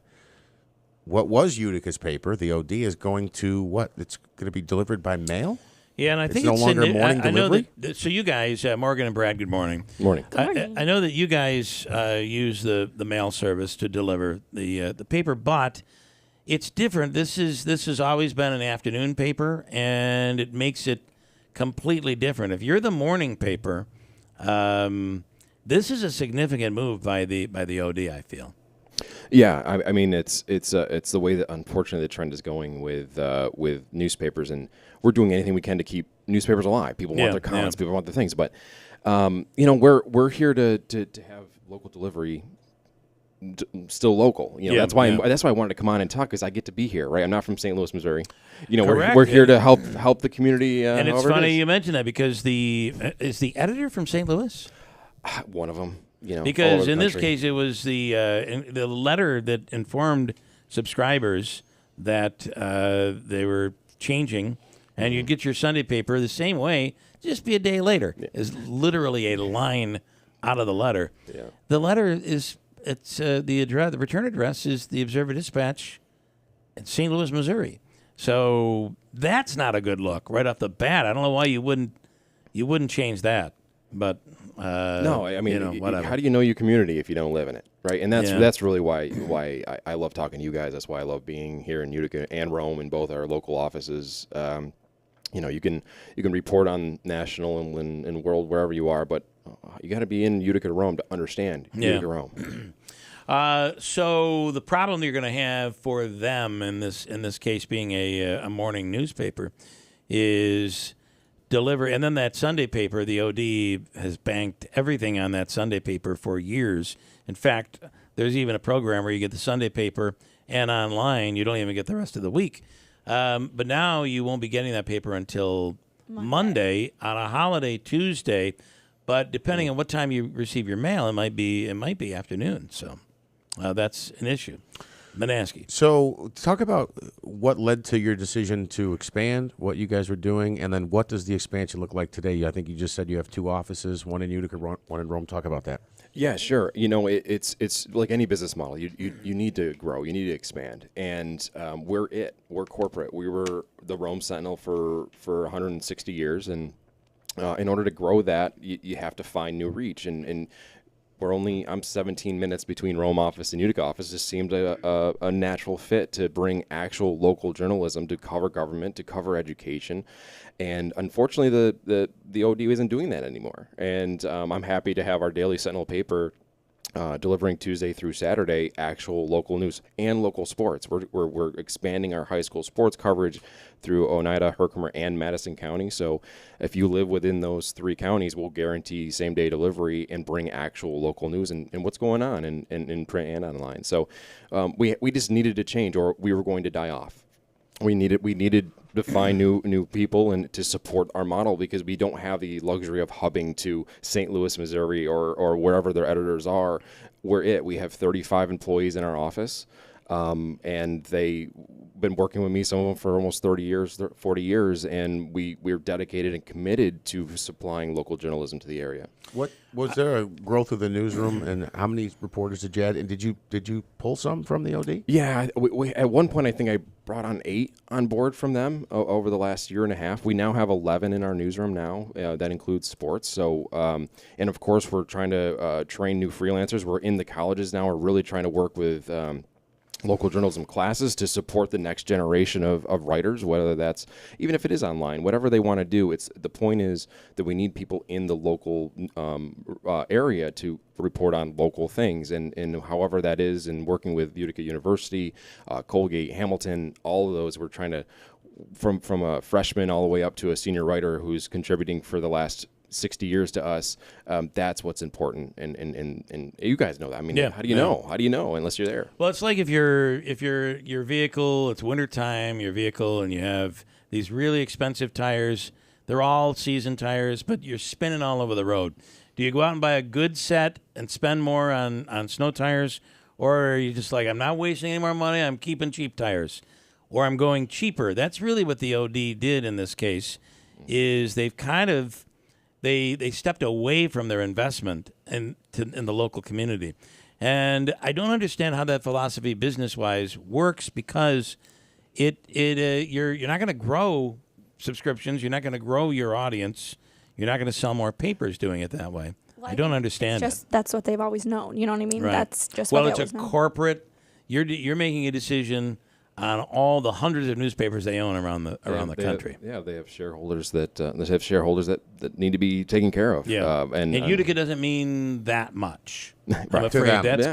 what was Utica's paper, the OD, is going to what? It's going to be delivered by mail. Yeah, and I think it's no longer morning I know delivery. so you guys, Morgan and Brad, good morning. Morning. I know that you guys use the mail service to deliver the paper, but it's different. This has always been an afternoon paper, and it makes it completely different. If you're the morning paper, this is a significant move by the OD, I feel. Yeah, I mean it's the way that unfortunately the trend is going with newspapers, and we're doing anything we can to keep newspapers alive. People want their comments, people want their things, but we're here to have local delivery still local. That's why I wanted to come on and talk, because I get to be here, right? I'm not from St. Louis, Missouri. We're here to help the community. And it's funny you mention that, because is the editor from St. Louis? One of them. Because in this case, it was the letter that informed subscribers that they were changing, and you'd get your Sunday paper the same way, just be a day later. Is literally a line out of the letter. Yeah. The letter is the return address is the Observer-Dispatch in St. Louis, Missouri. So that's not a good look right off the bat. I don't know why you wouldn't change that, but. No, I mean, whatever. How do you know your community if you don't live in it, right? And that's really why I love talking to you guys. That's why I love being here in Utica and Rome in both our local offices. You can report on national and world wherever you are, but you got to be in Utica to Rome to understand Utica Rome. So the problem you're going to have for them in this case, being a morning newspaper, is deliver, and then that Sunday paper, the OD has banked everything on that Sunday paper for years. In fact, there's even a program where you get the Sunday paper and online, you don't even get the rest of the week. But now you won't be getting that paper until Monday on a holiday Tuesday. But depending on what time you receive your mail, it might be afternoon. So that's an issue. Manaski. So talk about what led to your decision to expand, what you guys were doing, and then what does the expansion look like today? I think you just said you have 2 offices, one in Utica, one in Rome. Talk about that. Yeah, sure. It's like any business model. You need to grow. You need to expand. And we're corporate. We were the Rome Sentinel for 160 years. And in order to grow that, you have to find new reach. And I'm 17 minutes between Rome office and Utica office. This seemed a natural fit to bring actual local journalism to cover government, to cover education. And unfortunately, the OD isn't doing that anymore. And I'm happy to have our daily Sentinel paper delivering Tuesday through Saturday actual local news and local sports. We're expanding our high school sports coverage through Oneida, Herkimer, and Madison County. So if you live within those 3 counties, we'll guarantee same-day delivery and bring actual local news and what's going on in print and online. So we just needed to change, or we were going to die off. We needed to find new people and to support our model, because we don't have the luxury of hubbing to St. Louis, Missouri, or wherever their editors are. We have 35 employees in our office, and they've been working with me, some of them for almost 30 years, 40 years, and we're dedicated and committed to supplying local journalism to the area. What was there a growth of the newsroom, and how many reporters did you add? And did you pull some from the OD? Yeah, we at one point I think I brought on 8 on board from them over the last year and a half. We now have 11 in our newsroom now. That includes sports. So, and of course, we're trying to train new freelancers. We're in the colleges now. We're really trying to work with local journalism classes to support the next generation of writers, whether that's, even if it is online, whatever they want to do. The point is that we need people in the local area to report on local things, and however that is, and working with Utica University, Colgate, Hamilton, all of those, we're trying to, from a freshman all the way up to a senior writer who's contributing for the last 60 years to us. That's what's important, and you guys know that. I mean, how do you know? How do you know unless you're there? Well, it's like if your vehicle, it's wintertime, your vehicle, and you have these really expensive tires. They're all season tires, but you're spinning all over the road. Do you go out and buy a good set and spend more on snow tires, or are you just like, I'm not wasting any more money, I'm keeping cheap tires, or I'm going cheaper? That's really what the OD did in this case, is they've kind of They stepped away from their investment in the local community. And I don't understand how that philosophy business-wise works, because you're not going to grow subscriptions. You're not going to grow your audience. You're not going to sell more papers doing it that way. Well, I don't understand it. That's what they've always known. You know what I mean? Right. That's just what they always know. Well, it's a corporate. You're making a decision on all the hundreds of newspapers they own around the country. They have shareholders that need to be taken care of. Yeah, and Utica doesn't mean that much. I'm afraid that's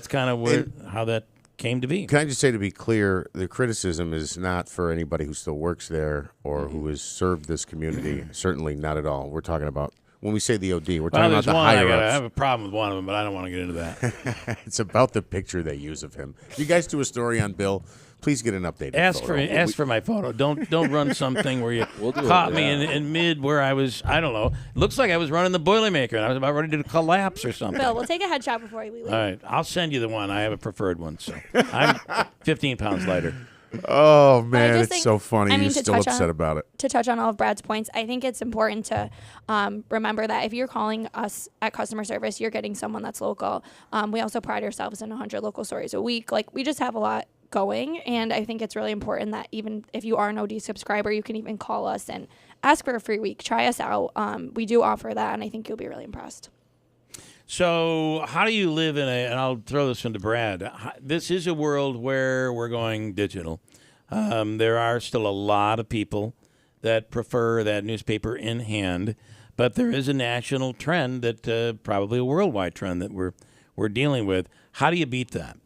kind of how that came to be. Can I just say, to be clear, the criticism is not for anybody who still works there or who has served this community. Certainly not at all. We're talking about, when we say the OD, we're talking about the higher-ups. I have a problem with one of them, but I don't want to get into that. It's about the picture they use of him. You guys do a story on Bill. Please get an updated photo. Ask for my photo. Don't run something where you caught me in mid where I was, I don't know. It looks like I was running the Boilermaker and I was about ready to collapse or something. Bill, we'll take a headshot before we leave. All right. I'll send you the one. I have a preferred one. So I'm 15 pounds lighter. Oh, man, it's so funny. You're still upset about it. To touch on all of Brad's points, I think it's important to remember that if you're calling us at customer service, you're getting someone that's local. We also pride ourselves in 100 local stories a week. Like, we just have a lot going, and I think it's really important that even if you are an OD subscriber, you can even call us and ask for a free week. Try us out. We do offer that, and I think you'll be really impressed. So how do you live in and I'll throw this one to Brad. This is a world where we're going digital. There are still a lot of people that prefer that newspaper in hand, but there is a national trend that probably a worldwide trend that we're dealing with. How do you beat that?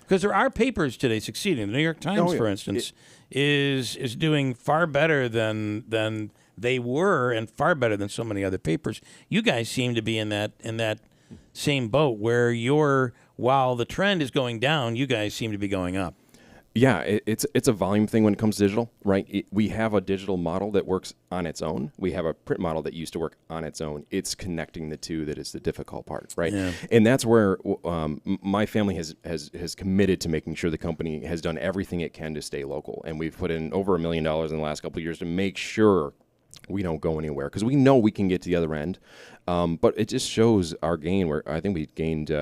Because there are papers today succeeding. The New York Times, for instance, is doing far better than they were, and far better than so many other papers. You guys seem to be in that same boat where you're while the trend is going down, you guys seem to be going up. Yeah, it's a volume thing when it comes to digital, right? We have a digital model that works on its own. We have a print model that used to work on its own. It's connecting the two that is the difficult part, right? Yeah. And that's where my family has committed to making sure the company has done everything it can to stay local. And we've put in over $1 million in the last couple of years to make sure we don't go anywhere, because we know we can get to the other end. But it just shows our gain. Where I think we gained.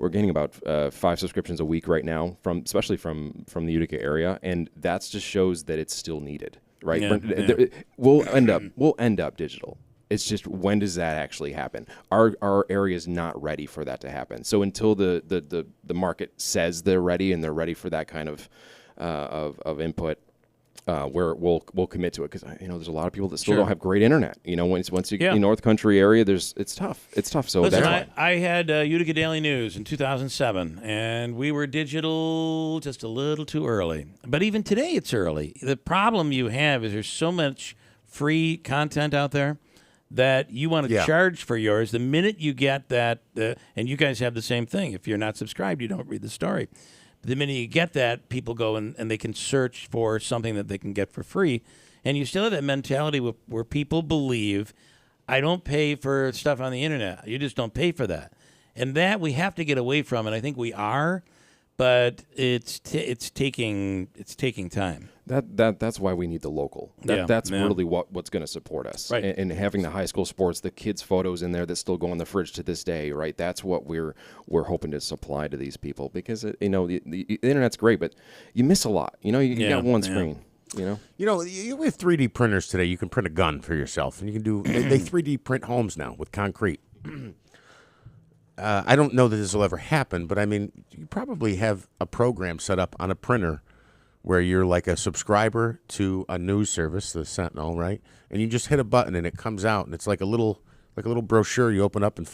We're gaining about 5 subscriptions a week right now, especially from the Utica area, and that just shows that it's still needed, right? Yeah. We'll end up digital. It's just, when does that actually happen? Our area is not ready for that to happen. So until the market says they're ready and they're ready for that kind of input, where we'll commit to it, because there's a lot of people that still don't have great internet. Once you get in North Country area, it's tough. It's tough. So listen, that's why. I had Utica Daily News in 2007, and we were digital just a little too early. But even today, it's early. The problem you have is there's so much free content out there that you want to charge for yours. The minute you get that, and you guys have the same thing. If you're not subscribed, you don't read the story. The minute you get that, people go and they can search for something that they can get for free. And you still have that mentality where people believe, I don't pay for stuff on the internet. You just don't pay for that. And that we have to get away from, and I think we are, but it's taking time. That's why we need the local. That's really what's going to support us. Right. And having the high school sports, the kids' photos in there that still go in the fridge to this day, right? That's what we're hoping to supply to these people, because the internet's great, but you miss a lot. You got one screen. You have 3D printers today. You can print a gun for yourself, and you can do. They 3D print homes now with concrete. I don't know that this will ever happen, but I mean, you probably have a program set up on a printer where you're like a subscriber to a news service, the Sentinel, right? And you just hit a button and it comes out, and it's like a little brochure you open up and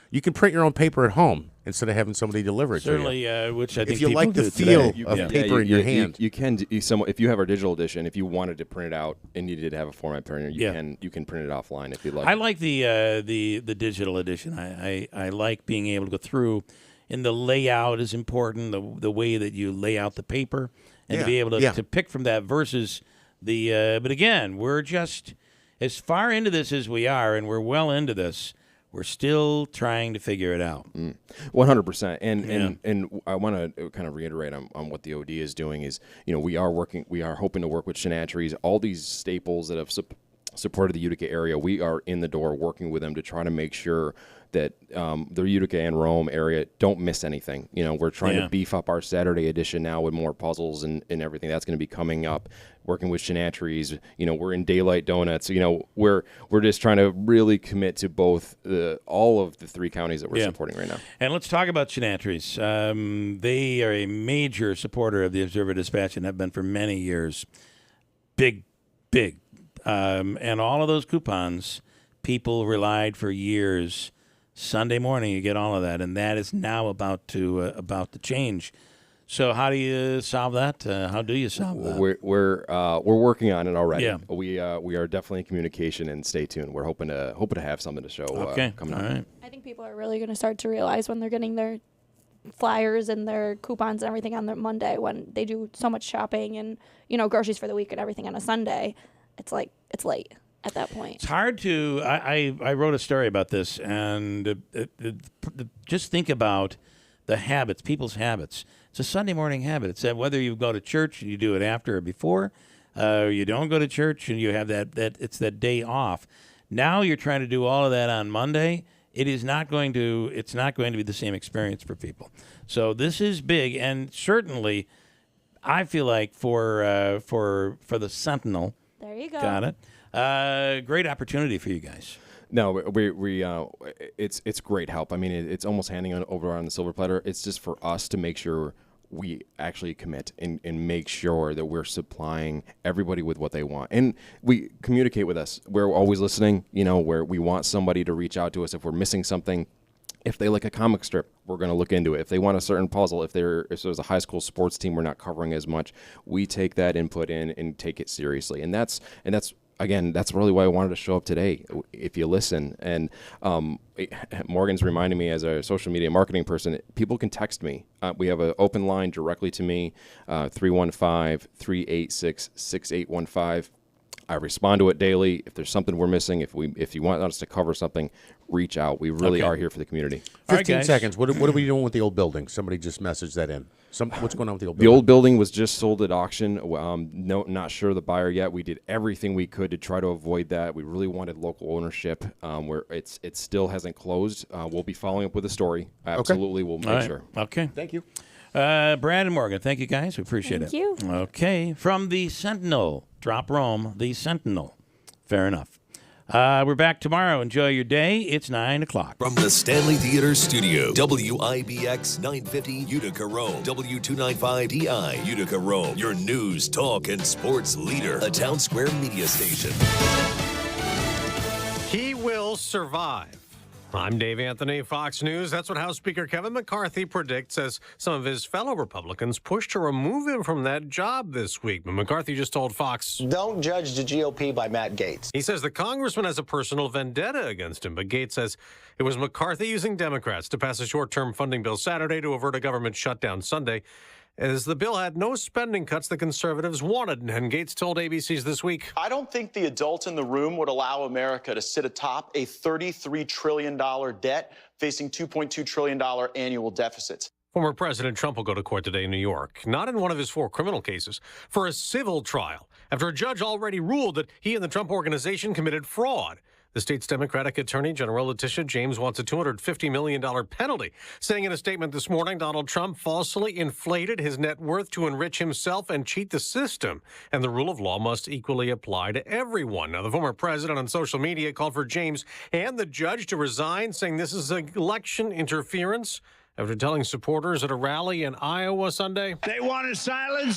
you can print your own paper at home instead of having somebody deliver it Certainly, to you. which I think if you people like the do feel today. of paper in your hand. You can if you have our digital edition, if you wanted to print it out and you did have a format printer, you can print it offline if you'd like. I like the digital edition. I like being able to go through, and the layout is important. The way that you lay out the paper, and to be able to pick from that versus the. But again, we're just as far into this as we are, and we're well into this. We're still trying to figure it out. 100%. And I want to kind of reiterate on what the OD is doing is, we are hoping to work with Shenandoah, all these staples that have supported the Utica area. We are in the door working with them to try to make sure that the Utica and Rome area don't miss anything. We're trying to beef up our Saturday edition now with more puzzles and everything. That's going to be coming up. Working with Shenandoah, we're in Daylight Donuts. We're just trying to really commit to both all of the 3 counties that we're supporting right now. And let's talk about Shenandoah. They are a major supporter of the Observer-Dispatch and have been for many years. Big. And all of those coupons, people relied for years. Sunday morning, you get all of that, and that is now about to change. So, how do you solve that? How do you solve that? We're working on it already. Yeah. We are definitely in communication, and stay tuned. We're hoping to have something to show coming up. All right. I think people are really going to start to realize when they're getting their flyers and their coupons and everything on their Monday, when they do so much shopping and groceries for the week and everything on a Sunday, it's like it's late at that point. It's hard to. I wrote a story about this, and just think about the habits, people's habits. It's a Sunday morning habit. It's that whether you go to church and you do it after or before, you don't go to church and you have that it's that day off. Now you're trying to do all of that on Monday. It's not going to be the same experience for people. So this is big, and certainly, I feel like for the Sentinel. There you go. Got it. Great opportunity for you guys. No, we it's great help. I mean, it's almost handing over on the silver platter. It's just for us to make sure we actually commit and make sure that we're supplying everybody with what they want. And we communicate with us. We're always listening, where we want somebody to reach out to us if we're missing something. If they like a comic strip, we're going to look into it. If they want a certain puzzle, if there's a high school sports team we're not covering as much, we take that input in and take it seriously. And that's again, that's really why I wanted to show up today. If you listen, and Morgan's reminding me as a social media marketing person, people can text me. We have an open line directly to me, 315-386-6815. I respond to it daily. If there's something we're missing, if you want us to cover something, reach out. We really are here for the community. 15 seconds. What are we doing with the old building? Somebody just messaged that in. What's going on with the old building? The old building was just sold at auction. Not sure the buyer yet. We did everything we could to try to avoid that. We really wanted local ownership. Where it still hasn't closed. We'll be following up with a story. Absolutely, we'll make sure. Okay. Thank you. Brad and Morgan, thank you guys. We appreciate it. Thank you. Okay. From the Sentinel. Drop Rome, the Sentinel. Fair enough. We're back tomorrow. Enjoy your day. It's 9 o'clock. From the Stanley Theater Studio, WIBX 950 Utica Rome, W295DI Utica Rome, your news, talk, and sports leader, a Town Square media station. He will survive. I'm Dave Anthony, Fox News. That's what House Speaker Kevin McCarthy predicts as some of his fellow Republicans push to remove him from that job this week. But McCarthy just told Fox, "Don't judge the GOP by Matt Gaetz." He says the congressman has a personal vendetta against him, but Gaetz says it was McCarthy using Democrats to pass a short-term funding bill Saturday to avert a government shutdown Sunday, as the bill had no spending cuts the conservatives wanted. And Gaetz told ABC's This Week, "I don't think the adult in the room would allow America to sit atop a $33 trillion debt facing $2.2 trillion annual deficits." Former President Trump will go to court today in New York, not in one of his 4 criminal cases, for a civil trial, after a judge already ruled that he and the Trump Organization committed fraud. The state's Democratic Attorney General Letitia James wants a $250 million penalty, saying in a statement this morning Donald Trump falsely inflated his net worth to enrich himself and cheat the system, and the rule of law must equally apply to everyone. Now, the former president on social media called for James and the judge to resign, saying this is election interference, after telling supporters at a rally in Iowa Sunday, "They wanted silence.